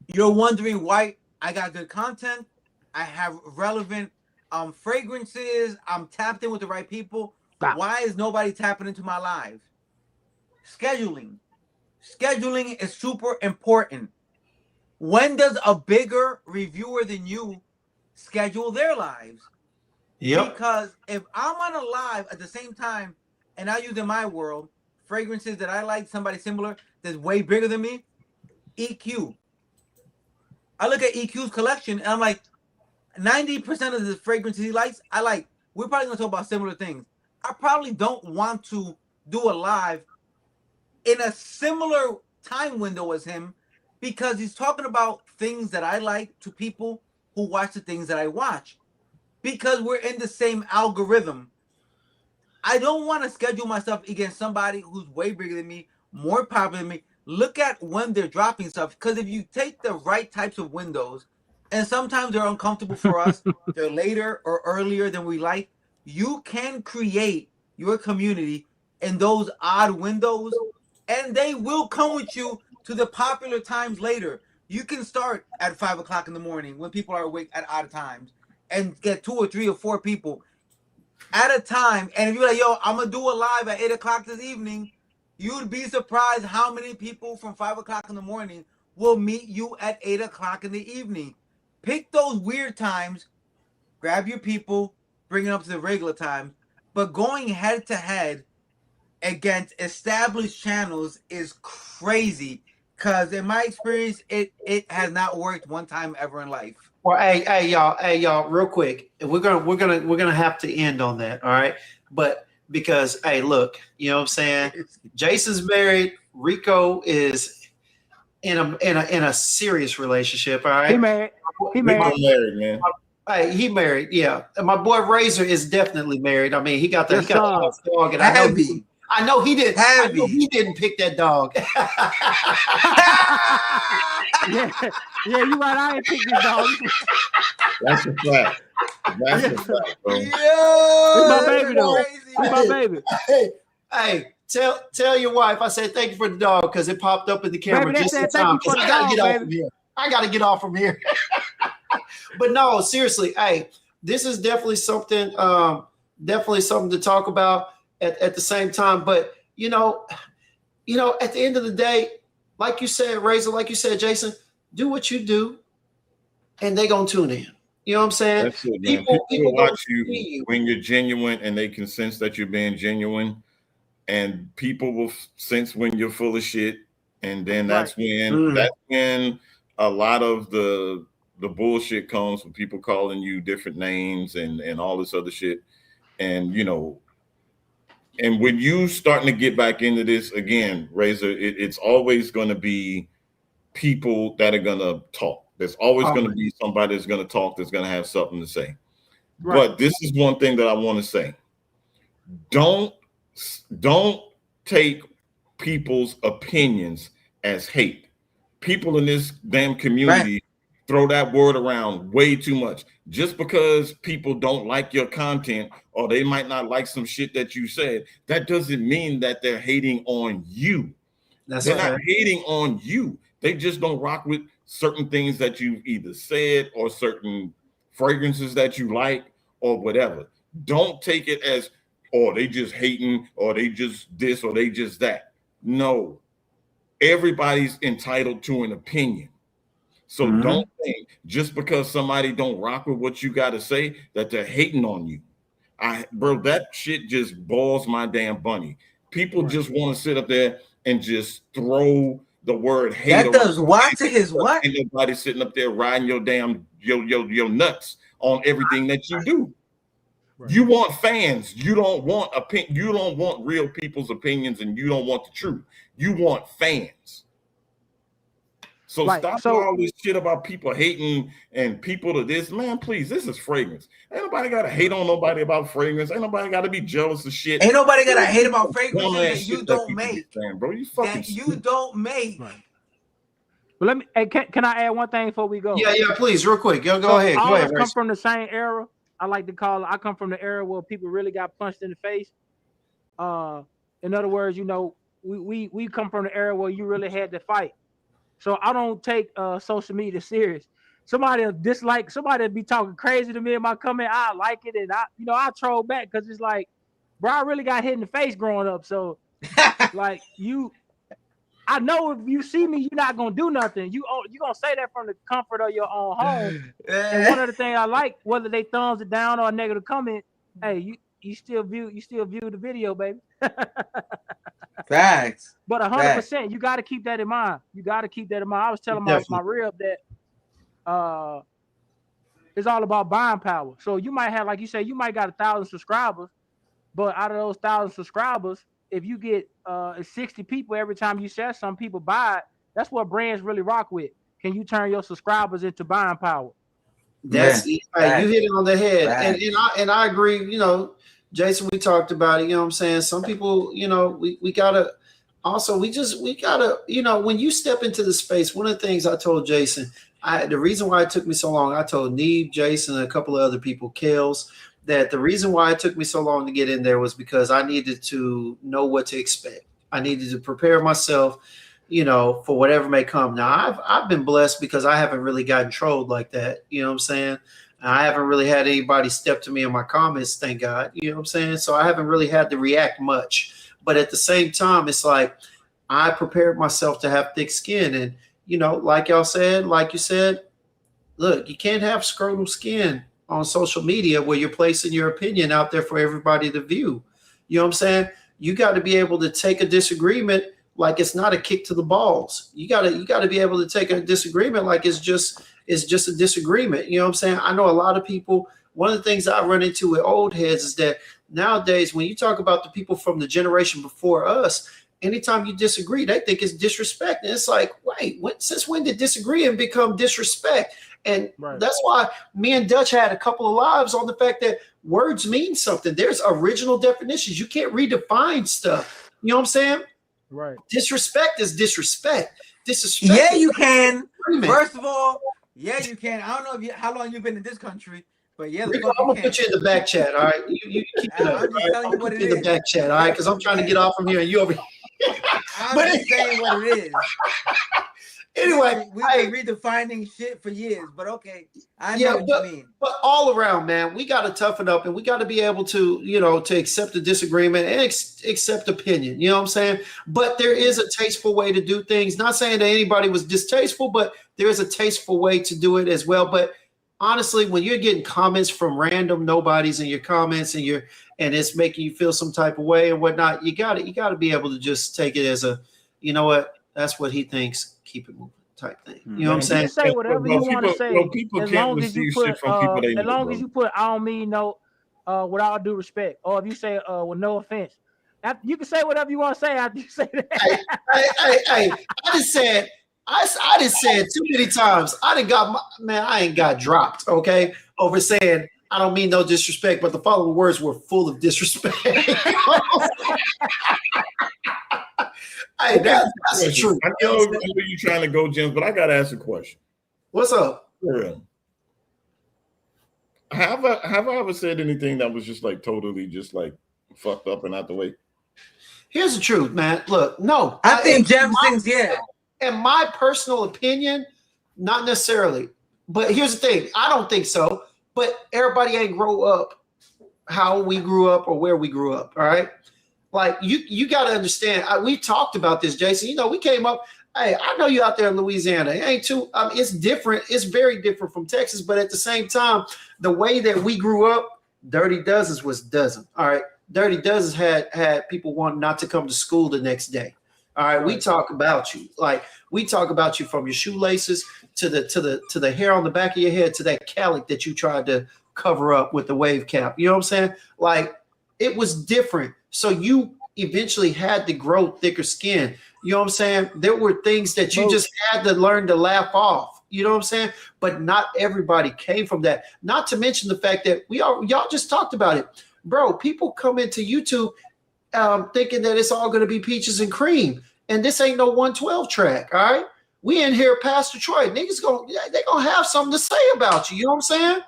you're wondering why I got good content, I have relevant fragrances, I'm tapped in with the right people. Why is nobody tapping into my live? Scheduling is super important. When does a bigger reviewer than you schedule their lives? Yep. Because if I'm on a live at the same time and I use in my world fragrances that I like, somebody similar that's way bigger than me, EQ. I look at EQ's collection and I'm like, 90% of the fragrances he likes, I like. We're probably gonna talk about similar things. I probably don't want to do a live in a similar time window as him because he's talking about things that I like to people who watch the things that I watch. Because we're in the same algorithm. I don't want to schedule myself against somebody who's way bigger than me, more popular than me. Look at when they're dropping stuff. Because if you take the right types of windows, and sometimes they're uncomfortable for us, they're later or earlier than we like, you can create your community in those odd windows, and they will come with you to the popular times later. You can start at 5 o'clock in the morning when people are awake at odd times and get 2 or 3 or 4 people at a time. And if you're like, yo, I'm going to do a live at 8 o'clock this evening, you'd be surprised how many people from 5 o'clock in the morning will meet you at 8 o'clock in the evening. Pick those weird times, grab your people, bring it up to the regular times. But going head to head against established channels is crazy. Because in my experience, it has not worked one time ever in life. Well, hey, y'all, real quick. We're gonna have to end on that, all right? But because, hey, look, you know what I'm saying? Jason's married. Rico is in a serious relationship, all right? He married, man. Hey, he married, yeah. And my boy Razor is definitely married. I mean, he got the dog, and I know he didn't. I know he didn't pick that dog. yeah, you're right. I ain't picked this dog. That's a fact. That's a fact, bro. It's my baby, though. It's my baby. Hey, Tell your wife I said thank you for the dog because it popped up in the camera Baby, just in thank time you for because the I gotta dog, get off baby. from here. I gotta get off from here. But no, seriously, hey, this is definitely something to talk about at the same time. But you know, at the end of the day, like you said, Razor, like you said, Jason, do what you do, and they gonna tune in. You know what I'm saying? That's it, man. People will watch you when you're genuine, and they can sense that you're being genuine. And people will sense when you're full of shit, and then that's when a lot of the bullshit comes from people calling you different names and all this other shit. And and when you starting to get back into this again, Razor, it's always going to be people that are going to talk. There's always going to be somebody that's going to talk, that's going to have something to say. Right. But this is one thing that I want to say. Don't take people's opinions as hate. People in this damn community throw that word around way too much. Just because people don't like your content or they might not like some shit that you said, that doesn't mean that they're hating on you. They're not hating on you. They just don't rock with certain things that you've either said or certain fragrances that you like or whatever. Don't take it as, or they just hating, or they just this, or they just that. No, everybody's entitled to an opinion. So don't think just because somebody don't rock with what you got to say that they're hating on you. Bro, that shit just boils my damn bunny. People just want to sit up there and just throw the word hate. That does what to his what? Ain't nobody sitting up there riding your damn your nuts on everything that you do. Right. You want fans. You don't want You don't want real people's opinions, and you don't want the truth. You want fans. So stop all this shit about people hating and people to this. Man, please, this is fragrance. Ain't nobody got to hate on nobody about fragrance. Ain't nobody got to be jealous of shit. Ain't nobody got to hate about fragrances that you don't make. Bro, you fucking you don't make. Right. But let me. Hey, can I add one thing before we go? Yeah, please, real quick. Go ahead. All of us come from the same era. I like to call it. I come from the era where people really got punched in the face. In other words, we come from the era where you really had to fight. So I don't take social media serious. Somebody dislike, somebody be talking crazy to me in my comment. I like it, and I troll back because it's like, bro, I really got hit in the face growing up. So like I know if you see me, you're not gonna do nothing. You gonna say that from the comfort of your own home. And one of the things I like, whether they thumbs it down or a negative comment, hey, you still view the video, baby. Facts. But 100%, you got to keep that in mind. I was telling my rib that it's all about buying power. So you might have, like you say, you might got 1,000 subscribers, but out of those 1,000 subscribers, if you get 60 people every time you share, some people buy it. That's what brands really rock with. Can you turn your subscribers into buying power? That's you hit it on the head, and I agree. Jason, we talked about it. You know what I'm saying? Some people, we gotta. Also, we gotta. When you step into the space, one of the things I told Jason, the reason why it took me so long, I told Neve, Jason, and a couple of other people, Kels, that the reason why it took me so long to get in there was because I needed to know what to expect. I needed to prepare myself, for whatever may come. Now, I've been blessed because I haven't really gotten trolled like that. You know what I'm saying? I haven't really had anybody step to me in my comments, thank God. You know what I'm saying? So I haven't really had to react much. But at the same time, it's like I prepared myself to have thick skin. And, like you said, look, you can't have scrotum skin on social media where you're placing your opinion out there for everybody to view. You know what I'm saying? You got to be able to take a disagreement like it's not a kick to the balls. You got to be able to take a disagreement like it's just a disagreement. You know what I'm saying? I know a lot of people, one of the things I run into with old heads is that nowadays, when you talk about the people from the generation before us, anytime you disagree, they think it's disrespect. And it's like, wait, since when did disagreeing become disrespect? And that's why me and Dutch had a couple of lives on the fact that words mean something. There's original definitions. You can't redefine stuff. You know what I'm saying? Right. Disrespect is disrespect. Disrespect. Yeah, you can. First of all, yeah, you can. I don't know how long you've been in this country, But yeah, the Rico, fuck I'm you gonna put can't. you in the back chat. All right, you keep it up. I'm just All right? telling you I'll what put it you in the is. back chat. All right, because I'm trying to get off from here and you over here. I'm But just saying what it is. anyway, we've been redefining shit for years, but okay, I know what you mean. But all around, man, we got to toughen up and we got to be able to, to accept the disagreement and accept opinion. You know what I'm saying? But there is a tasteful way to do things. Not saying that anybody was distasteful, but there is a tasteful way to do it as well. But honestly, when you're getting comments from random nobodies in your comments and it's making you feel some type of way and whatnot, you got to be able to just take it as a, you know what, that's what he thinks. Keep it moving. Type thing. You know what I'm saying? You say whatever you want to say. People as can't long as you receive put, shit from people they know, as long bro. as you put, I don't mean no, with all due respect, or if you say with no offense, you can say whatever you want to say after you say that. Hey, I just said too many times. I ain't got dropped. Okay, over saying I don't mean no disrespect, but the following words were full of disrespect. Hey, that's the truth. I know you're trying to go, James, but I gotta ask a question. What's up? Have I ever said anything that was just like totally just like fucked up and out the way? Here's the truth, man. Look, no. I think Jeff thinks, yeah. In my personal opinion, not necessarily. But here's the thing. I don't think so. But everybody ain't grow up how we grew up or where we grew up. All right. Like you got to understand. We talked about this, Jason. We came up. Hey, I know you out there in Louisiana. It ain't too. It's different. It's very different from Texas. But at the same time, the way that we grew up, Dirty Dozens was dozen. All right, Dirty Dozens had people wanting not to come to school the next day. All right, we talk about you. Like we talk about you from your shoelaces to the hair on the back of your head to that calic that you tried to cover up with the wave cap. You know what I'm saying? Like it was different. So you eventually had to grow thicker skin. You know what I'm saying? There were things that you just had to learn to laugh off. You know what I'm saying? But not everybody came from that. Not to mention the fact that y'all just talked about it. Bro, people come into YouTube thinking that it's all going to be peaches and cream. And this ain't no 112 track, all right? We in here past Detroit. Niggas they gonna have something to say about you. You know what I'm saying?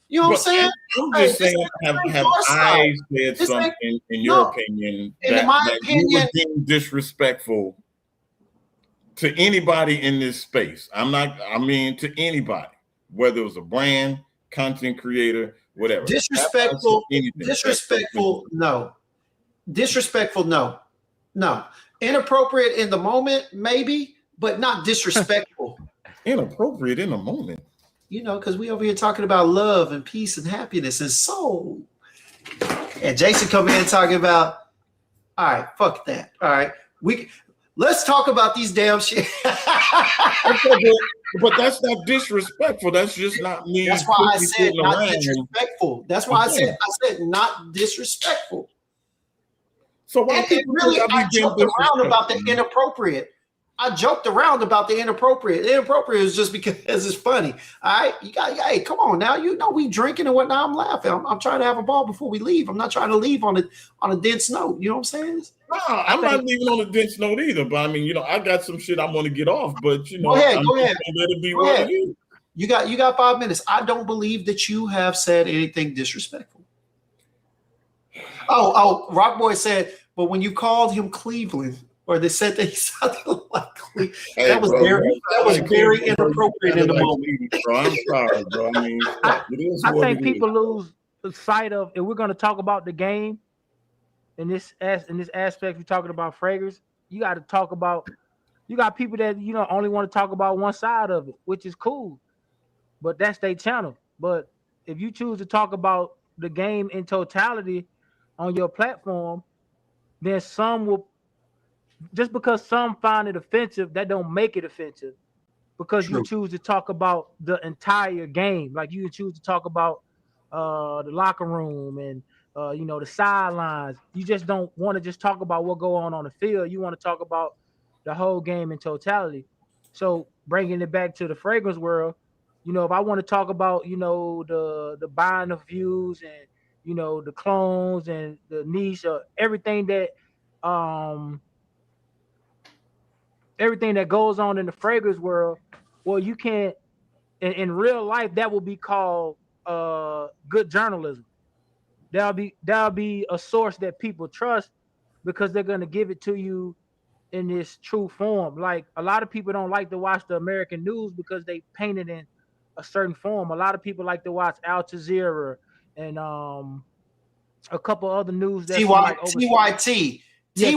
You know what I'm saying? I'm just saying, have I said something in your opinion that you were being disrespectful to anybody in this space? I mean to anybody, whether it was a brand, content creator, whatever. Disrespectful, no. Disrespectful, no. No. Inappropriate in the moment, maybe, but not disrespectful. Inappropriate in the moment. Because we over here talking about love and peace and happiness and soul. And Jason come in talking about, all right, fuck that. All right. Let's talk about these damn shit. But that's not disrespectful. That's just not me. That's why I said not disrespectful. That's why I said not disrespectful. So why I joked around about the inappropriate. The inappropriate is just because it's funny. All right, hey, come on now. We drinking and whatnot. I'm laughing. I'm trying to have a ball before we leave. I'm not trying to leave on a dense note. You know what I'm saying? No, I'm not leaving on a dense note either. But I mean, I got some shit I'm going to get off. But go ahead. Let it be what it is. You got 5 minutes. I don't believe that you have said anything disrespectful. Oh, Rock Boy said, but when you called him Cleveland, or they said that he sounded like Cleveland, that was very inappropriate in the moment. Bro, I'm sorry, bro. I mean, I think people lose sight of, if we're going to talk about the game in this aspect, we're talking about fragrance. You got to talk about. You got people that only want to talk about one side of it, which is cool, but that's their channel. But if you choose to talk about the game in totality on your platform, then some will. Just because some find it offensive, that don't make it offensive. Because you choose to talk about the entire game, like you choose to talk about the locker room and the sidelines. You just don't want to just talk about what go on the field. You want to talk about the whole game in totality. So bringing it back to the fragrance world, if I want to talk about the buying of views and the clones and the niche or everything that goes on in the fragrance world, well, you can't. In real life, that will be called good journalism. That'll be a source that people trust because they're gonna give it to you in this true form. Like a lot of people don't like to watch the American news because they paint it in a certain form. A lot of people like to watch Al Jazeera and a couple other news that's from like TYT. Yeah,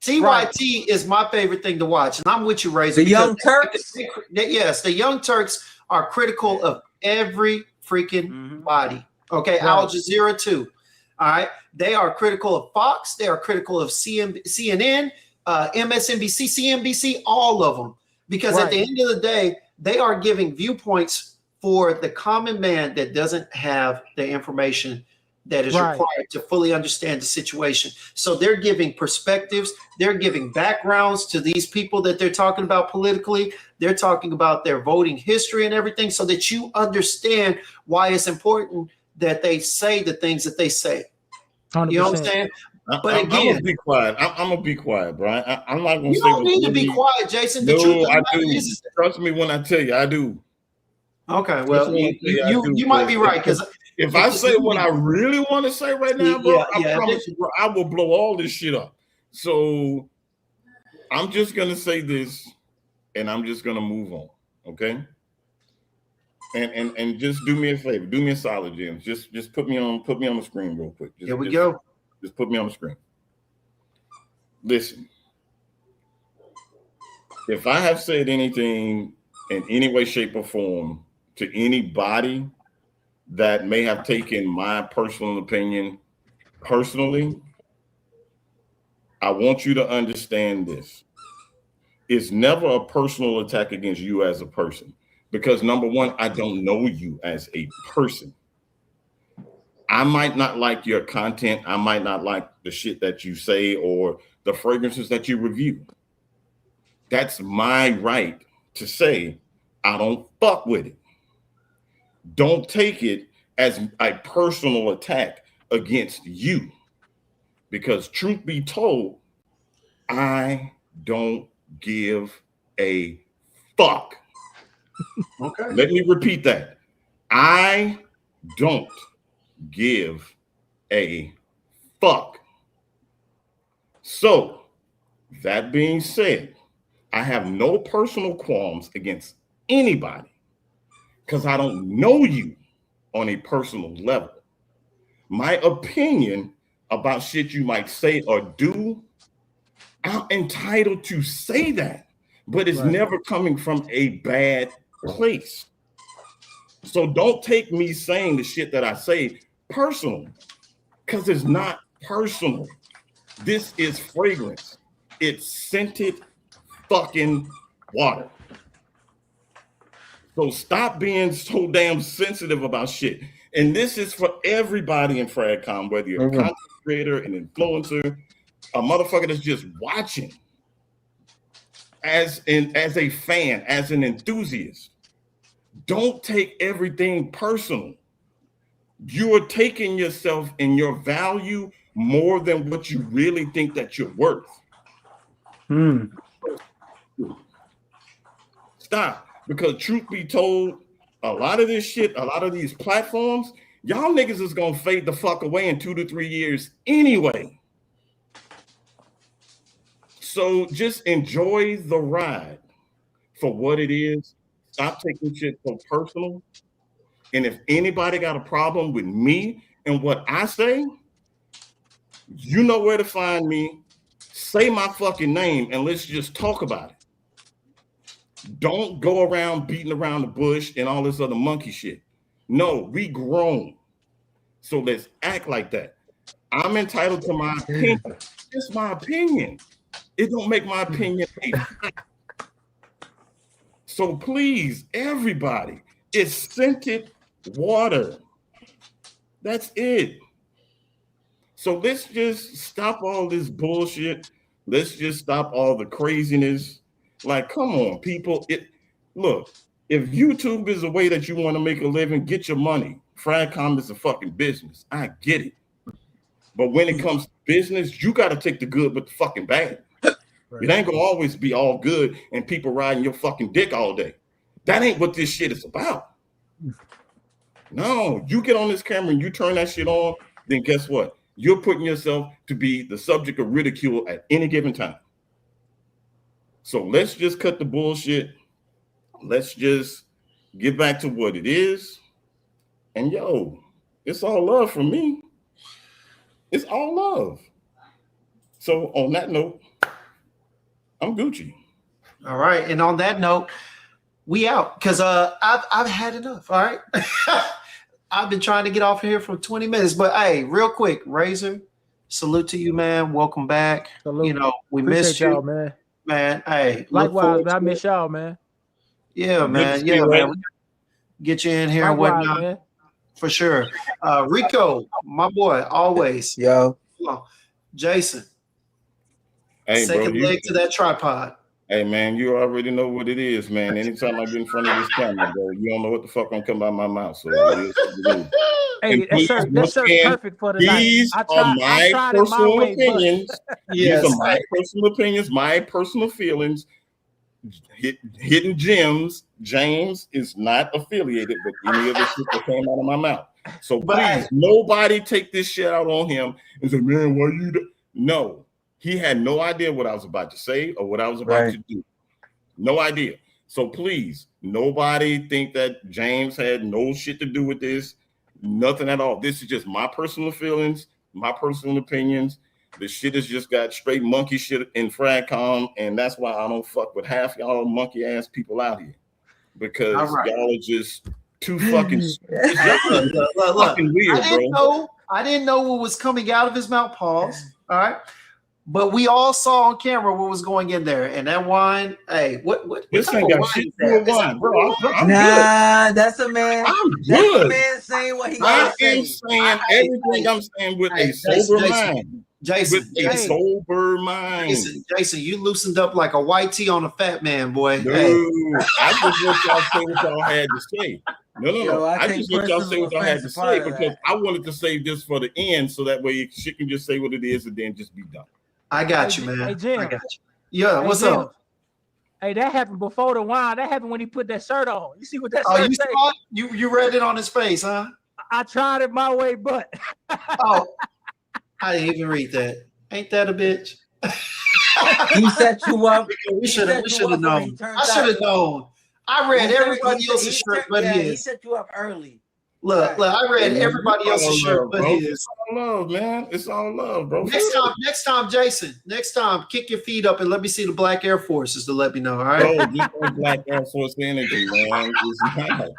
TYT is my favorite thing to watch, and I'm with you, Razor. The Young Turks. Yes, the Young Turks are critical of every freaking body. Okay, Right. Al Jazeera too. All right, they are critical of Fox. They are critical of CNN, MSNBC, CNBC, all of them. Because at the end of the day, they are giving viewpoints for the common man that doesn't have the information that is required to fully understand the situation. So they're giving perspectives. They're giving backgrounds to these people that they're talking about politically. They're talking about their voting history and everything so that you understand why it's important that they say the things that they say. 100%. You know what I'm saying? But I'm again, gonna be quiet. I'm gonna be quiet, Brian. I'm not gonna you say. don't need to be quiet, Jason. The No, truth of the I matter do. is, Trust me when I tell you, I do. okay, well, you might be right because if I say what I really want to say right now, bro, I promise you, bro, I will blow all this shit up. So I'm just gonna say this, and I'm just gonna move on, okay? And just do me a favor, do me a solid, James. Just put me on the screen real quick. Here we go. Just put me on the screen. Listen, if I have said anything in any way, shape, or form to anybody that may have taken my personal opinion personally, I want you to understand this. It's never a personal attack against you as a person. Because number one, I don't know you as a person. I might not like your content. I might not like the shit that you say or the fragrances that you review. That's my right to say I don't fuck with it. Don't take it as a personal attack against you. Because truth be told, I don't give a fuck. Okay. Let me repeat that. I don't give a fuck. So, that being said, I have no personal qualms against anybody because I don't know you on a personal level. My opinion about shit you might say or do, I'm entitled to say that, but it's never coming from a bad place. So don't take me saying the shit that I say personal, because it's not personal. This is fragrance. It's scented fucking water. So stop being so damn sensitive about shit. And this is for everybody in FragCom, whether you're a content creator, an influencer, a motherfucker that's just watching. As a fan, as an enthusiast, don't take everything personal. You are taking yourself and your value more than what you really think that you're worth. Stop. Because truth be told, a lot of this shit, a lot of these platforms, y'all niggas is gonna fade the fuck away in 2 to 3 years anyway. So just enjoy the ride for what it is. Stop taking shit so personal. And if anybody got a problem with me and what I say, you know where to find me. Say my fucking name and let's just talk about it. Don't go around beating around the bush and all this other monkey shit. No, we grown. So let's act like that. I'm entitled to my opinion. It's my opinion. It don't make my opinion. So please, everybody, it's scented water. That's it. So let's just stop all this bullshit. Let's just stop all the craziness. Like, come on, people. Look, if YouTube is a way that you want to make a living, get your money. FragCom is a fucking business. I get it. But when it comes to business, you got to take the good with the fucking bad. It ain't gonna always be all good and people riding your fucking dick all day. That ain't what this shit is about. No, you get on this camera and you turn that shit on, then guess what? You're putting yourself to be the subject of ridicule at any given time. So let's just cut the bullshit. Let's just get back to what it is. And yo, it's all love from me. It's all love. So on that note, I'm Gucci. All right. And on that note, we out because I've had enough. All right. I've been trying to get off here for 20 minutes. But hey, real quick, Razor, salute to you, man. Welcome back. Salute. You know, we Appreciate missed you, y'all, man. man. Hey, Likewise, man. I miss y'all, man. Yeah, man. Yeah, man. Get you in here and Likewise, whatnot. man. For sure. Rico, my boy, always. Yo. Jason. Hey, Second bro, leg to that tripod. Hey, man, you already know what it is, man. Anytime I get in front of this camera, bro, you don't know what the fuck gonna come out of my mouth. So it is what it is. Hey, that's perfect for tonight. These are my personal opinions. These are my personal opinions, my personal feelings. Hidden Gems, James is not affiliated with any of the shit that came out of my mouth. So please, nobody take this shit out on him and say, man, why you do? No, he had no idea what I was about to say or what I was about to do. No idea. So please, nobody think that James had no shit to do with this. Nothing at all. This is just my personal feelings, my personal opinions. The shit has just got straight monkey shit in Fragcom, and that's why I don't fuck with half y'all monkey ass people out here, because y'all are just too fucking, fucking weird, bro. I didn't know what was coming out of his mouth. Pause. All right, but we all saw on camera what was going in there, and that wine. Hey, what this ain't got shit to do with wine, bro. I'm good. That's a man. I'm good. That's a man saying what he I am saying everything I'm saying with a sober mind. Jason, with a sober mind. Jason, you loosened up like a white tee on a fat man, boy. No, hey. I just want y'all to say what y'all had to say. No. I just want y'all to say what y'all had to say because I wanted to save this for the end so that way she can just say what it is and then just be done. I got you, man. Hey, Jim. I got you. Yeah, what's up? Hey, that happened before the wine. That happened when he put that shirt on. You see what that shirt said? Saw it? You read it on his face, huh? I tried it my way, but I didn't even read that. Ain't that a bitch? He set you up. We should have known. I should have known. I read everybody else's shirt but his. He set you up early. Look, I read everybody else's shirt but his. It's all love, man. It's all love, bro. Next time, Jason. Next time, kick your feet up and let me see the Black Air Forces to let me know. All right. Bro, just no Black Air Force energy, man. It's not.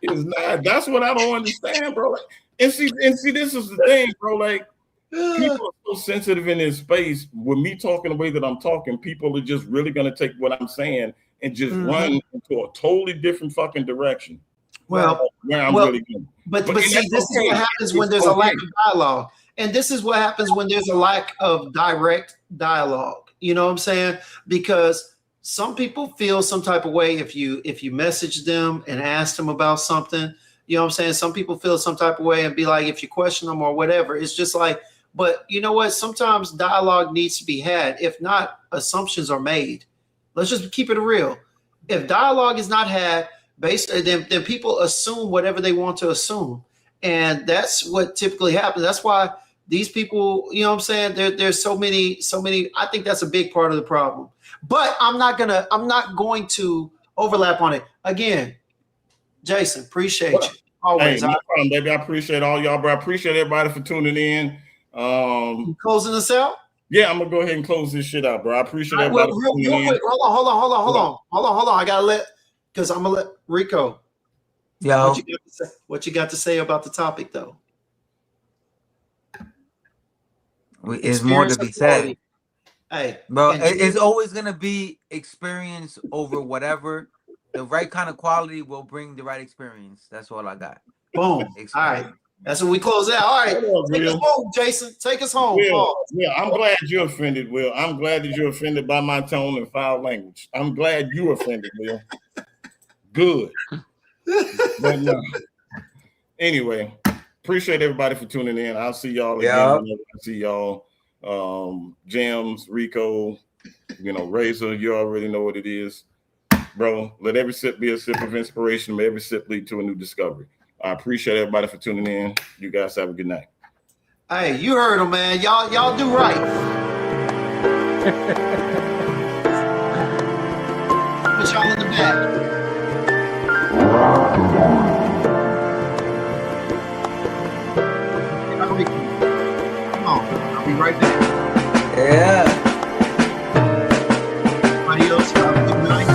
It's not. That's what I don't understand, bro. And see, this is the thing, bro. Like. People are so sensitive in this space. With me talking the way that I'm talking, people are just really going to take what I'm saying and just run into a totally different fucking direction. Well, where I'm really going. But see, this is what happens when there's a lack of dialogue. And this is what happens when there's a lack of direct dialogue. You know what I'm saying? Because some people feel some type of way if you message them and ask them about something. You know what I'm saying? Some people feel some type of way and be like, if you question them or whatever, it's just like, but you know what? Sometimes dialogue needs to be had. If not, assumptions are made. Let's just keep it real. If dialogue is not had, then people assume whatever they want to assume. And that's what typically happens. That's why these people, you know what I'm saying? There's so many. I think that's a big part of the problem. But I'm not going to overlap on it. Again, Jason, appreciate you. Always. Hey, no problem, baby. I appreciate all y'all, bro. I appreciate everybody for tuning in. You closing this out? Yeah, I'm gonna go ahead and close this shit out, bro. I appreciate everybody. Real quick. Hold on. I gotta because I'm gonna let Rico. Yo. What you got to say about the topic though? It's more to be said. Hey, bro, it's always gonna be experience over whatever. The right kind of quality will bring the right experience. That's all I got. Boom. All right. That's when we close out. All right. Take us home, Jason. Take us home. Yeah, I'm glad you're offended, Will. I'm glad that you're offended by my tone and foul language. I'm glad you're offended, Will. Good. But no. Anyway, appreciate everybody for tuning in. I'll see y'all again. I'll see y'all. Gems, Rico, Razor, you already know what it is. Bro, let every sip be a sip of inspiration. May every sip lead to a new discovery. I appreciate everybody for tuning in. You guys have a good night. Hey, you heard him, man. Y'all do right. Put y'all in the back. Come on, I'll be right back. Yeah. Adios. Have a good night.